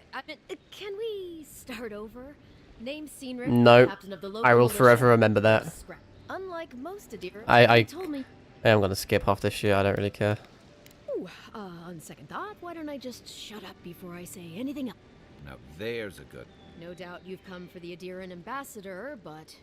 can we start over? Name Scenric,
No,
captain of the local
I will
militia.
forever remember that.
Scrap. Unlike most Adir,
I
told me.
am going to skip half this shit. I don't really care.
Ooh, on second thought, why don't I just shut up before I say anything else?
Now there's a good...
No doubt you've come for the Adiran ambassador, but...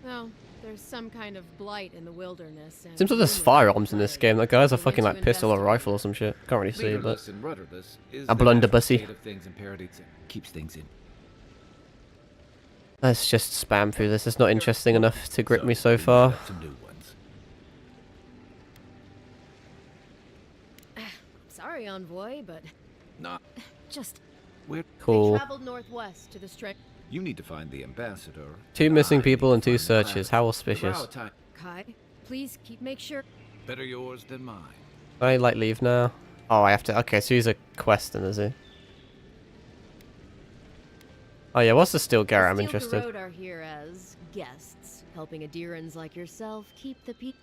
Well, there's some kind of blight in the wilderness. And
Seems like there's
rumors
firearms in
of
this game. That guy's a
We
fucking
went
like
to
pistol or
investigate.
rifle or some shit. Can't really see, but
Leaderless and rudderless is
A
the natural
blunderbussy.
state of things in Paradise that keeps things in.
let's just spam through this. It's not interesting enough to grip me so
we
far.
made up some new ones.
Sorry, Envoy, but
Nah,
just...
we're...
They
Cool.
traveled northwest to the stretch.
You need to find the ambassador.
2
and
missing
I
people
need
and
to
2
find the
searches. How
lab.
auspicious.
Our time-
Kai, please make sure...
Better yours than mine.
Can I like leave now? Oh, I have to. Okay, so he's a quest, then, is he? Oh yeah, what's the Steel Garret? I'm
The
interested.
Road are here as guests, helping Adirans like yourself keep the peace.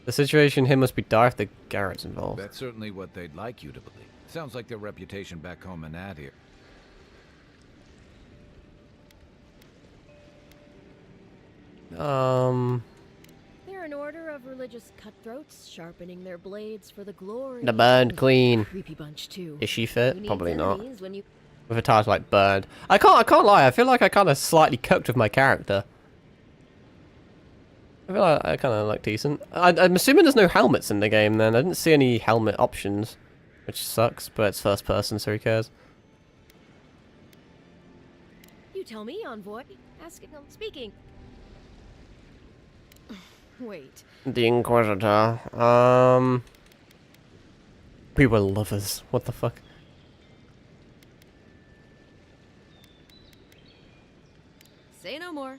The situation here must be dire if the Garret's involved.
That's certainly what they'd like you to believe. Sounds like their reputation back home in Adir.
They're an order of religious cutthroats, sharpening their blades for the glory.
The Burned Queen.
Creepy bunch too.
Is she
Who
fit?
needs
Probably not.
enemies when you...
With a title like Burned. I can't lie, I feel like I kind of slightly cooked with my character. I feel like I kind of look decent. I'm assuming there's no helmets in the game then. I didn't see any helmet options. Which sucks, but it's first person, so who cares?
You tell me, Envoy. Asking, speaking. Wait.
The Inquisitor. We were lovers. What the fuck?
Say no more.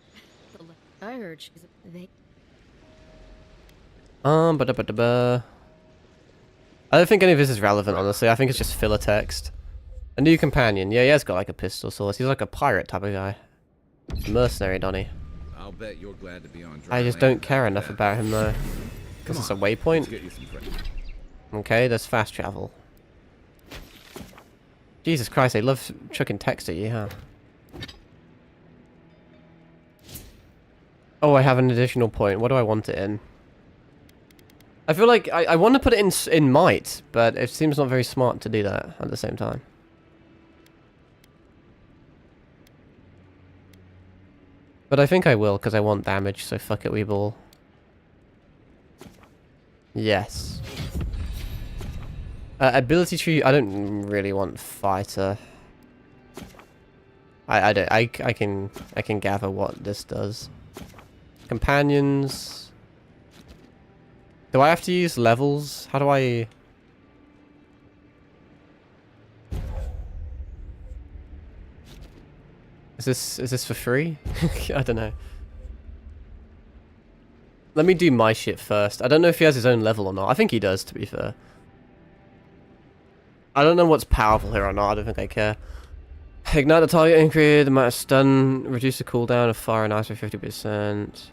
I heard she's... They...
Ba-da-ba-da-ba. I don't think any of this is relevant, honestly. I think it's just filler text. A new companion. Yeah, he has got like a pistol source. He's like a pirate type of guy. Mercenary, Donnie.
I'll bet you're glad to be on dry
I just
land
don't care
after
enough
that.
about him though. This is a waypoint. Okay, there's fast travel. Jesus Christ, they love chucking text at you, huh? Oh, I have an additional point. What do I want it in? I feel like I want to put it in might, but it seems not very smart to do that at the same time. But I think I will, because I want damage, so fuck it, Weeball. Yes. Ability tree, I don't really want fighter. I can gather what this does. Companions. Do I have to use levels? How do I... Is this for free? I don't know. Let me do my shit first. I don't know if he has his own level or not. I think he does, to be fair. I don't know what's powerful here or not. I don't think I care. Ignite the target, increase the amount of stun, reduce the cooldown of fire and ice by 50%.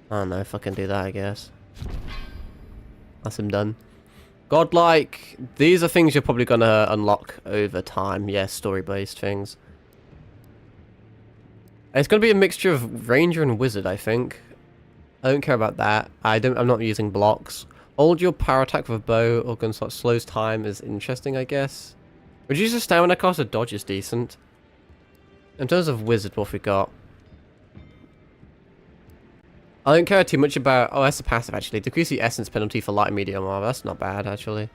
I don't know if I can do that, I guess. That's him done. Godlike. These are things you're probably gonna unlock over time. Yeah, story-based things. It's gonna be a mixture of ranger and wizard, I think. I don't care about that. I'm not using blocks. Hold your power attack with a bow or gun slot slows time is interesting, I guess. Reduces stamina cost, a dodge is decent. In terms of wizard, what we got? I don't care too much about... Oh, that's a passive, actually. Decrease the essence penalty for light and medium armor. That's not bad, actually.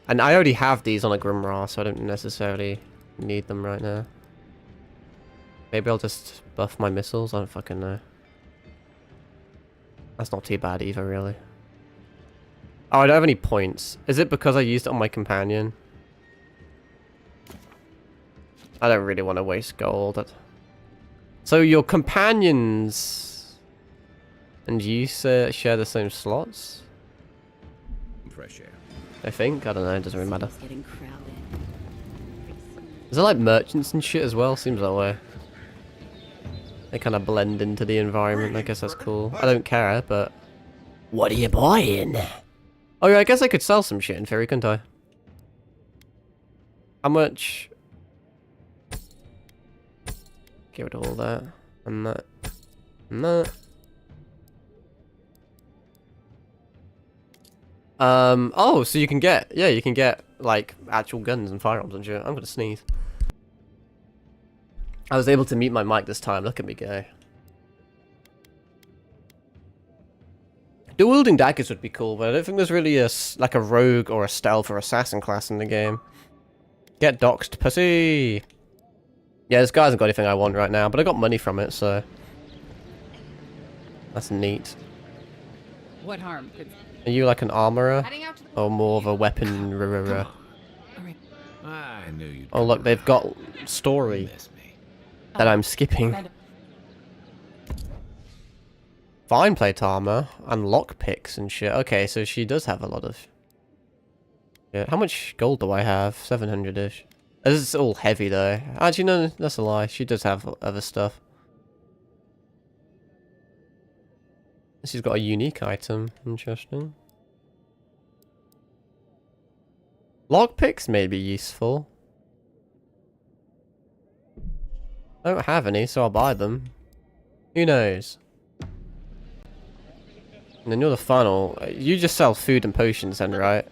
And I already have these on a Grimrar, so I don't necessarily need them right now. Maybe I'll just buff my missiles. I don't fucking know. That's not too bad either, really. Oh, I don't have any points. Is it because I used it on my companion? I don't really want to waste gold. So your companions... And you share the same slots?
Fresh air.
I think. I don't know. It doesn't really matter. Is there like merchants and shit as well? Seems that way. They kind of blend into the environment. I guess that's cool. I don't care, but... What are you buying? Oh yeah, I guess I could sell some shit in theory, couldn't I? How much? Get rid of all that. And that. And that. Oh, so you can get, yeah, you can get, like, actual guns and firearms and shit. I'm gonna sneeze. I was able to mute my mic this time, look at me go. Dual-wielding daggers would be cool, but I don't think there's really like a rogue or a stealth or assassin class in the game. Get doxed, pussy! Yeah, this guy hasn't got anything I want right now, but I got money from it, so... That's neat.
What harm could...
Are you like an armorer? Or more of a weapon?
I knew you'd...
Oh look, they've got story that I'm skipping. Fine plate armor and lockpicks and shit. Okay, so she does have a lot of... Yeah, how much gold do I have? 700-ish. This is all heavy though. Actually, no, that's a lie. She does have other stuff. She's got a unique item. Interesting. Lockpicks may be useful. I don't have any, so I'll buy them. Who knows? And then you're the final. You just sell food and potions then, right?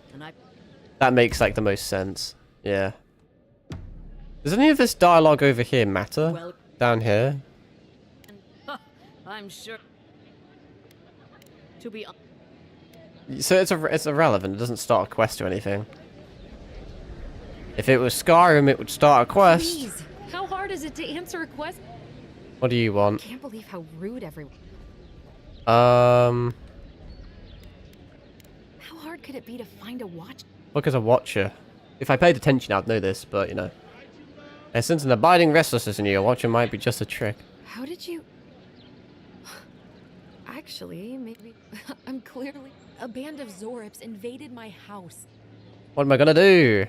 That makes like the most sense. Yeah. Does any of this dialogue over here matter? Down here?
I'm sure. To be
So it's irrelevant. It doesn't start a quest or anything. If it was Skyrim, it would start a quest.
Please, how hard is it to answer a question?
What do you want?
I can't believe how rude everyone.
How
hard could it be to find a watch?
Look, as a watcher. If I paid attention, I'd know this, but you know. And since an abiding restlessness in you, a watcher might be just a trick.
How did you... Actually, maybe... I'm clearly... A band of Zorips invaded my house.
What am I gonna do?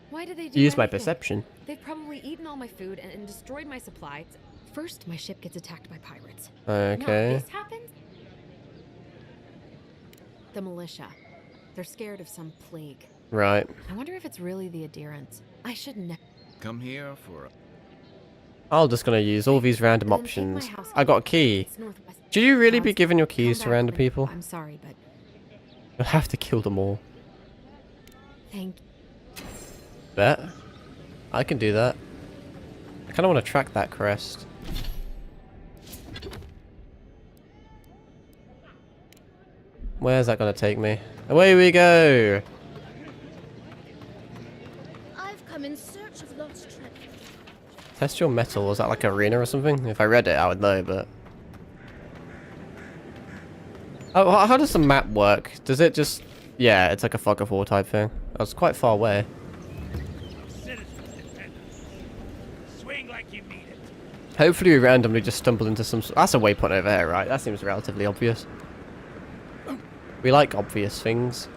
Why did they do
Use my
anything?
perception.
They've probably eaten all my food and destroyed my supplies. First, my ship gets attacked by pirates.
Okay.
Now this happens? The militia. They're scared of some plague.
Right.
I wonder if it's really the adherents. I should know.
Come here for a...
I'm just gonna use all these random
Then take my
options.
house
I got a key.
It's northwest.
Should you really be
God's-
giving your keys
Come
to
back
random
when-
people?
I'm sorry, but
You'll have to kill them all.
thank
Bet. I can do that. I kinda wanna track that crest. Where's that gonna take me? Away we go!
I've come in search of lost treasure.
Test your metal. Was that like arena or something? If I read it, I would know, but... Oh, how does the map work? Does it just... Yeah, it's like a fog of war type thing. I was quite far away.
Swing like you mean it.
Hopefully we randomly just stumble into some... That's a waypoint over here, right? That seems relatively obvious. We like obvious things.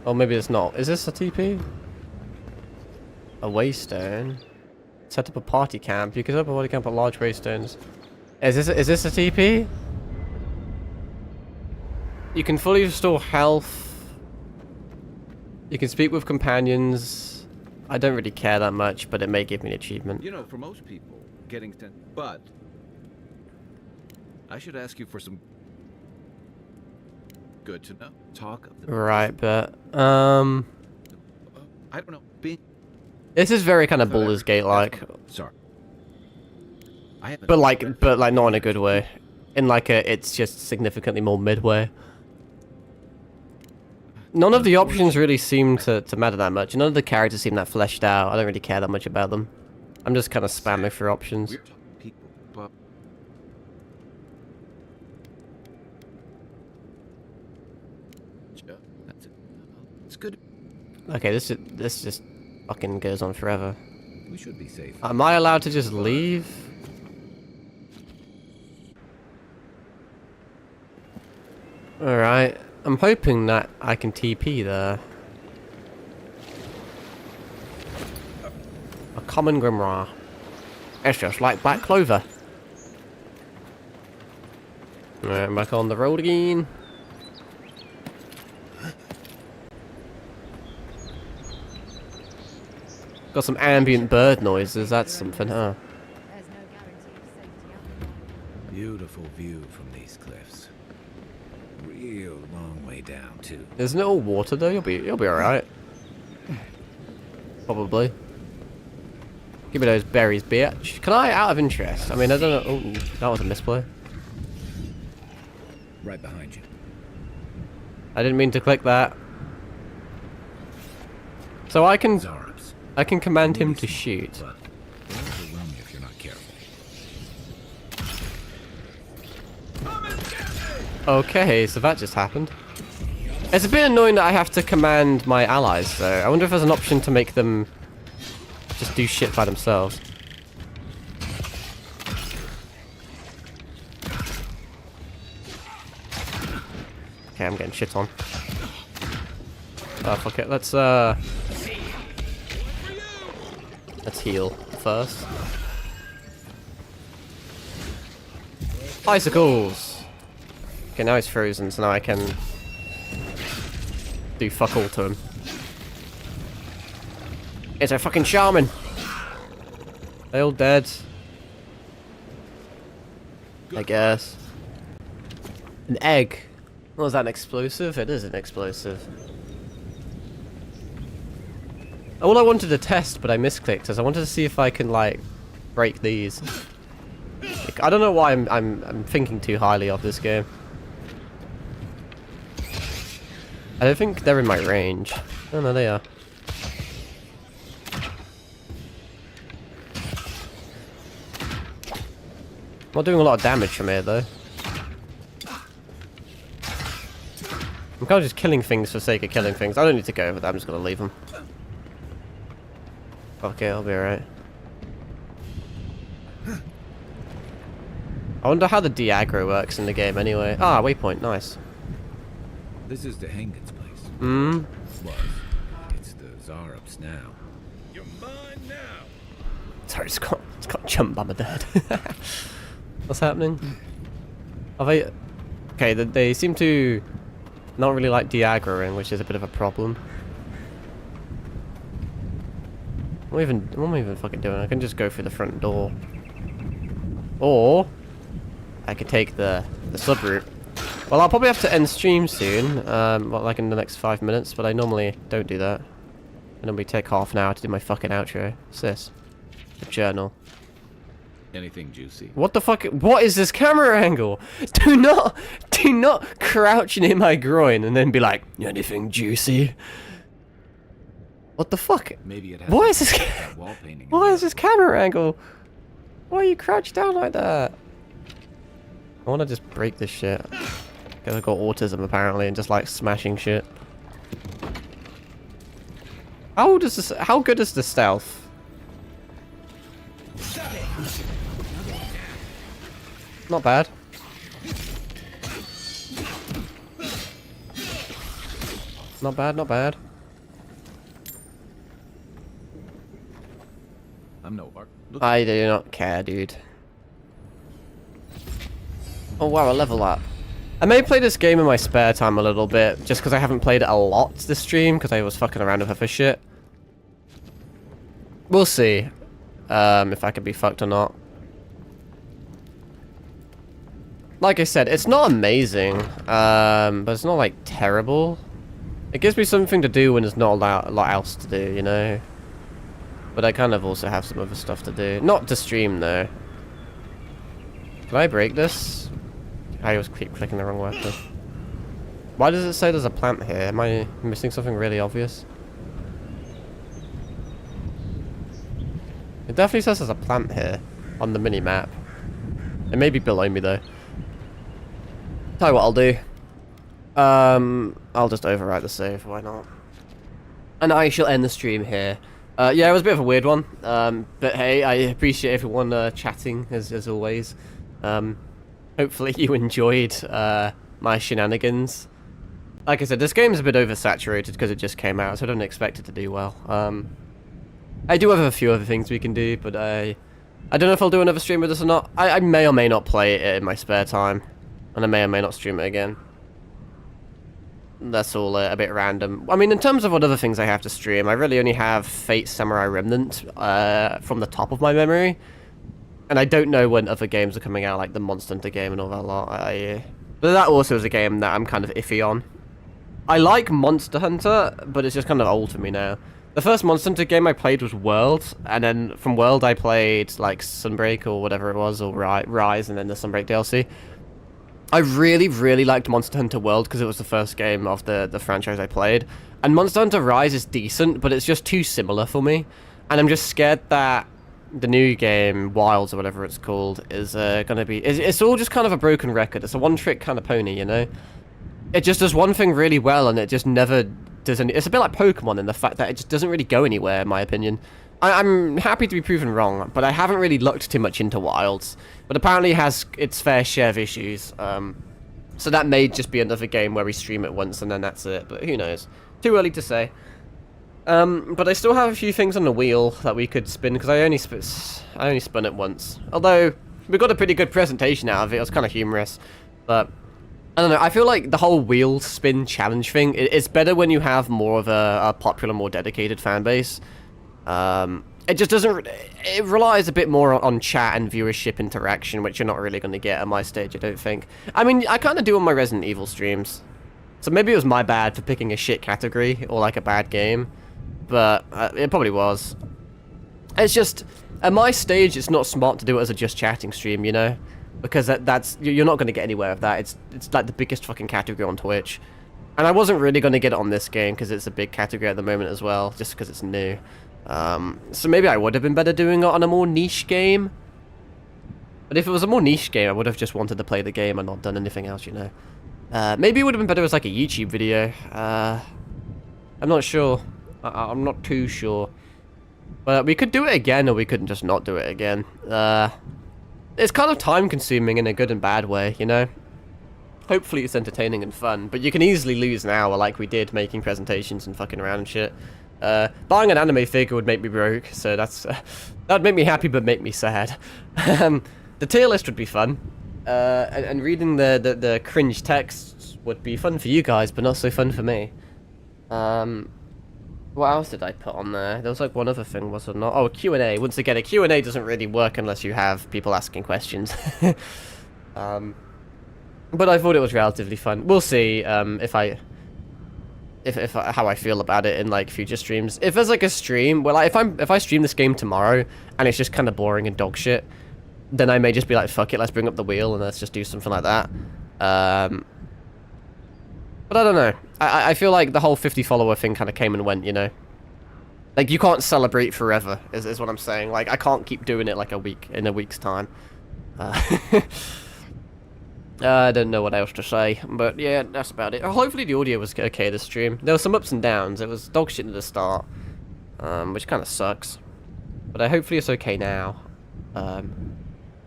Or maybe it's not. Is this a TP? A waystone. Set up a party camp. You can set up a party camp at large waystones. Is this a TP? You can fully restore health. You can speak with companions. I don't really care that much, but it may give me an achievement.
You know, for most people, getting to... But... I should ask you for some... Good to know. Talk of the...
Right, but...
I don't know. Being...
This is very kind of Baldur's Gate-like.
Sorry. I haven't...
But like not in a good way. In like a, it's just significantly more midway. None of the options really seem to matter that much. None of the characters seem that fleshed out. I don't really care that much about them. I'm just kind of spamming through options.
We're talking people, but... That's it. It's good.
Okay, this just fucking goes on forever.
We should be safe.
Am I allowed to just leave? Alright. I'm hoping that I can TP there. A common grimoire. It's just like black clover. Alright, I'm back on the road again. Got some ambient bird noises, that's something, huh?
There's no guarantee of safety up there.
Beautiful view from these cliffs. Real long way down, too.
There's no water though, you'll be alright. Probably. Give me those berries, bitch. Can I, out of interest? I mean, I don't know. Oh, that was a misplay.
Right behind you.
I didn't mean to click that. So I can command him to shoot.
But they'll overwhelm you if you're not careful.
Okay, so that just happened. It's a bit annoying that I have to command my allies, though. I wonder if there's an option to make them just do shit by themselves. Okay, I'm getting shit on. Oh, fuck it. Let's heal first. Icicles! Okay, now he's frozen, so now I can do fuck all to him. It's a fucking shaman! They all dead. I guess. An egg. Was that an explosive? It is an explosive. All I wanted to test, but I misclicked, is I wanted to see if I can, like, break these. I don't know why I'm thinking too highly of this game. I don't think they're in my range. Oh no, they are. Not doing a lot of damage from here though. I'm kind of just killing things for the sake of killing things. I don't need to go over that, I'm just gonna leave them. Okay, I'll be alright. I wonder how the de-aggro works in the game anyway. Ah, waypoint, nice.
This is the Hengen's place.
Hmm?
Was. It's the Zarup's now.
You're mine now.
Sorry, just got It's got jumped by my dad. What's happening? Are they... Okay, they seem to not really like de-aggroing, which is a bit of a problem. What am I even fucking doing? I can just go through the front door. Or I could take the sub route. Well, I'll probably have to end stream soon, well, like in the next 5 minutes, but I normally don't do that. I normally take half an hour to do my fucking outro. What's this? A journal.
Anything juicy?
What the fuck? What is this camera angle? Do not crouch near my groin and then be like, anything juicy? What the fuck?
Maybe it has
Why is this?
that wall painting.
Why is this camera angle? Why are you crouched down like that? I want to just break this shit. Because I've got autism apparently and just like smashing shit. How good is the stealth? Not bad. Not bad, not bad.
I'm no art.
I do not care, dude. Oh wow, a level up. I may play this game in my spare time a little bit, just because I haven't played it a lot this stream, because I was fucking around with other shit. We'll see if I can be fucked or not. Like I said, it's not amazing, but it's not like terrible. It gives me something to do when there's not a lot else to do, you know? But I kind of also have some other stuff to do. Not to stream, though. Can I break this? I always keep clicking the wrong weapon. Why does it say there's a plant here? Am I missing something really obvious? It definitely says there's a plant here on the mini-map. It may be below me, though. Tell you what I'll do. I'll just overwrite the save, why not? And I shall end the stream here. Yeah, it was a bit of a weird one. But hey, I appreciate everyone chatting, as always. Hopefully you enjoyed my shenanigans. Like I said, this game's a bit oversaturated because it just came out, so I don't expect it to do well. I do have a few other things we can do, but I don't know if I'll do another stream with this or not. I may or may not play it in my spare time. And I may or may not stream it again. That's all a bit random. I mean, in terms of what other things I have to stream, I really only have Fate Samurai Remnant from the top of my memory. And I don't know when other games are coming out, like the Monster Hunter game and all that lot. But that also is a game that I'm kind of iffy on. I like Monster Hunter, but it's just kind of old for me now. The first Monster Hunter game I played was World, and then from World I played like Sunbreak or whatever it was, or Rise, and then the Sunbreak DLC. I really, really liked Monster Hunter World because it was the first game of the franchise I played. And Monster Hunter Rise is decent, but it's just too similar for me. And I'm just scared that the new game, Wilds or whatever it's called, is going to be... It's all just kind of a broken record. It's a one-trick kind of pony, you know? It just does one thing really well, and it just never does any... It's a bit like Pokemon in the fact that it just doesn't really go anywhere, in my opinion. I'm happy to be proven wrong, but I haven't really looked too much into Wilds. But apparently it has its fair share of issues. So that may just be another game where we stream it once and then that's it. But who knows? Too early to say. But I still have a few things on the wheel that we could spin, because I only spun it once. Although, we got a pretty good presentation out of it. It was kind of humorous. But, I don't know. I feel like the whole wheel spin challenge thing, it's better when you have more of a popular, more dedicated fan base. It just doesn't... It relies a bit more on chat and viewership interaction, which you're not really going to get at my stage, I don't think. I mean, I kind of do on my Resident Evil streams. So maybe it was my bad for picking a shit category, or like a bad game. But it probably was. It's just... At my stage, it's not smart to do it as a just chatting stream, you know? Because that's... You're not going to get anywhere with that. It's like the biggest fucking category on Twitch. And I wasn't really going to get it on this game, because it's a big category at the moment as well, just because it's new. So maybe I would have been better doing it on a more niche game. But if it was a more niche game, I would have just wanted to play the game and not done anything else, you know. Maybe it would have been better as like a YouTube video. I'm not sure. I'm not too sure. But we could do it again, or we could just not do it again. It's kind of time consuming in a good and bad way, you know. Hopefully it's entertaining and fun, but you can easily lose an hour like we did making presentations and fucking around and shit. Buying an anime figure would make me broke, so that'd make me happy but make me sad. The tier list would be fun, and reading the cringe texts would be fun for you guys, but not so fun for me. What else did I put on there? There was like one other thing, was there not? Oh, Q&A. Once again, a Q&A doesn't really work unless you have people asking questions. But I thought it was relatively fun. We'll see if how I feel about it in like future streams. If there's like a stream, well, like, if I stream this game tomorrow and it's just kind of boring and dog shit, then I may just be like, fuck it, let's bring up the wheel and let's just do something like that. But I don't know. I feel like the whole 50 follower thing kind of came and went, you know? Like, you can't celebrate forever, is what I'm saying. Like, I can't keep doing it like in a week's time. I don't know what else to say, but yeah, that's about it. Hopefully the audio was okay this stream. There were some ups and downs. It was dog shit at the start, which kind of sucks. But hopefully it's okay now.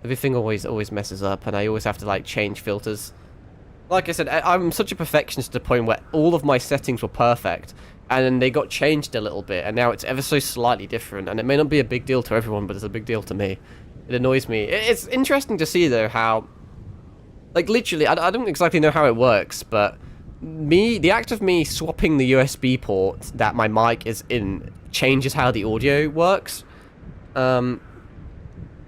Everything always messes up, and I always have to like change filters. Like I said, I'm such a perfectionist to the point where all of my settings were perfect, and then they got changed a little bit, and now it's ever so slightly different. And it may not be a big deal to everyone, but it's a big deal to me. It annoys me. It's interesting to see though how. Like, literally, I don't exactly know how it works, but the act of me swapping the USB port that my mic is in changes how the audio works. Like,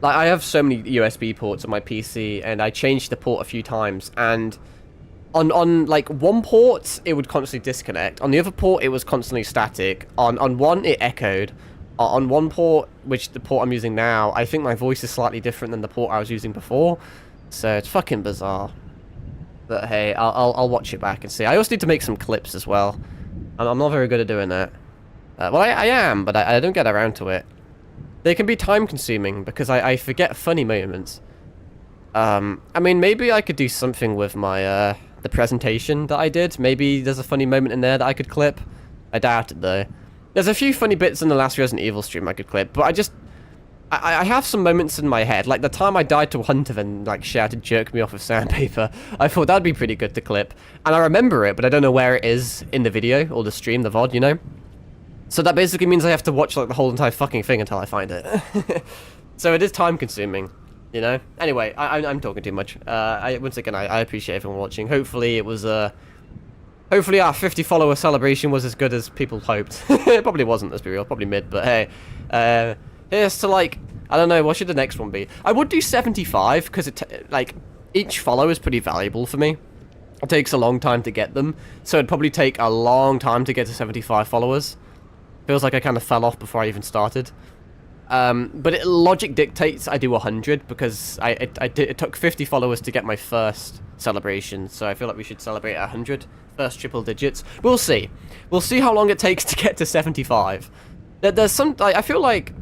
I have so many USB ports on my PC, and I changed the port a few times, and on like, one port, it would constantly disconnect. On the other port, it was constantly static. On one, it echoed. On one port, which the port I'm using now, I think my voice is slightly different than the port I was using before. So it's fucking bizarre. But hey, I'll watch it back and see. I also need to make some clips as well. I'm not very good at doing that. Well, I am, but I don't get around to it. They can be time consuming because I forget funny moments. I mean, maybe I could do something with my the presentation that I did. Maybe there's a funny moment in there that I could clip. I doubt it though. There's a few funny bits in the last Resident Evil stream I could clip, but I have some moments in my head, like the time I died to a hunter and like shouted jerk me off with sandpaper. I thought that'd be pretty good to clip. And I remember it, but I don't know where it is in the video or the stream, the VOD, you know? So that basically means I have to watch like the whole entire fucking thing until I find it. So it is time consuming, you know? Anyway, I'm talking too much. Once again, I appreciate everyone watching. Hopefully it was, hopefully our 50 follower celebration was as good as people hoped. It probably wasn't, let's be real, probably mid, but hey, here's to, like, I don't know, what should the next one be? I would do 75, because, like, each follow is pretty valuable for me. It takes a long time to get them, so it'd probably take a long time to get to 75 followers. Feels like I kind of fell off before I even started. But logic dictates I do 100, because it took 50 followers to get my first celebration, so I feel like we should celebrate 100, first triple digits. We'll see. We'll see how long it takes to get to 75. There's some, I feel like,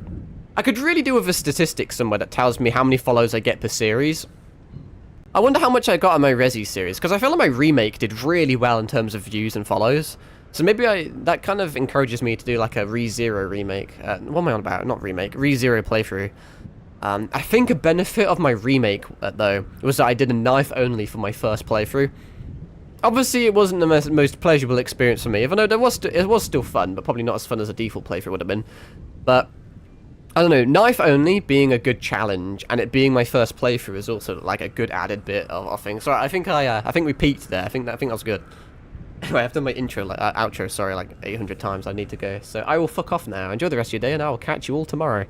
I could really do with a statistic somewhere that tells me how many follows I get per series. I wonder how much I got on my Resi series, because I feel like my remake did really well in terms of views and follows. So maybe that kind of encourages me to do like a ReZero remake. What am I on about? Not remake, ReZero playthrough. I think a benefit of my remake, though, was that I did a knife only for my first playthrough. Obviously, it wasn't the most pleasurable experience for me, even though it was still fun, but probably not as fun as a default playthrough would have been. But I don't know, knife only being a good challenge, and it being my first playthrough is also like a good added bit of things. So I think we peaked there. I think that was good. Anyway, I've done my outro, sorry, like 800 times. I need to go. So I will fuck off now. Enjoy the rest of your day, and I will catch you all tomorrow.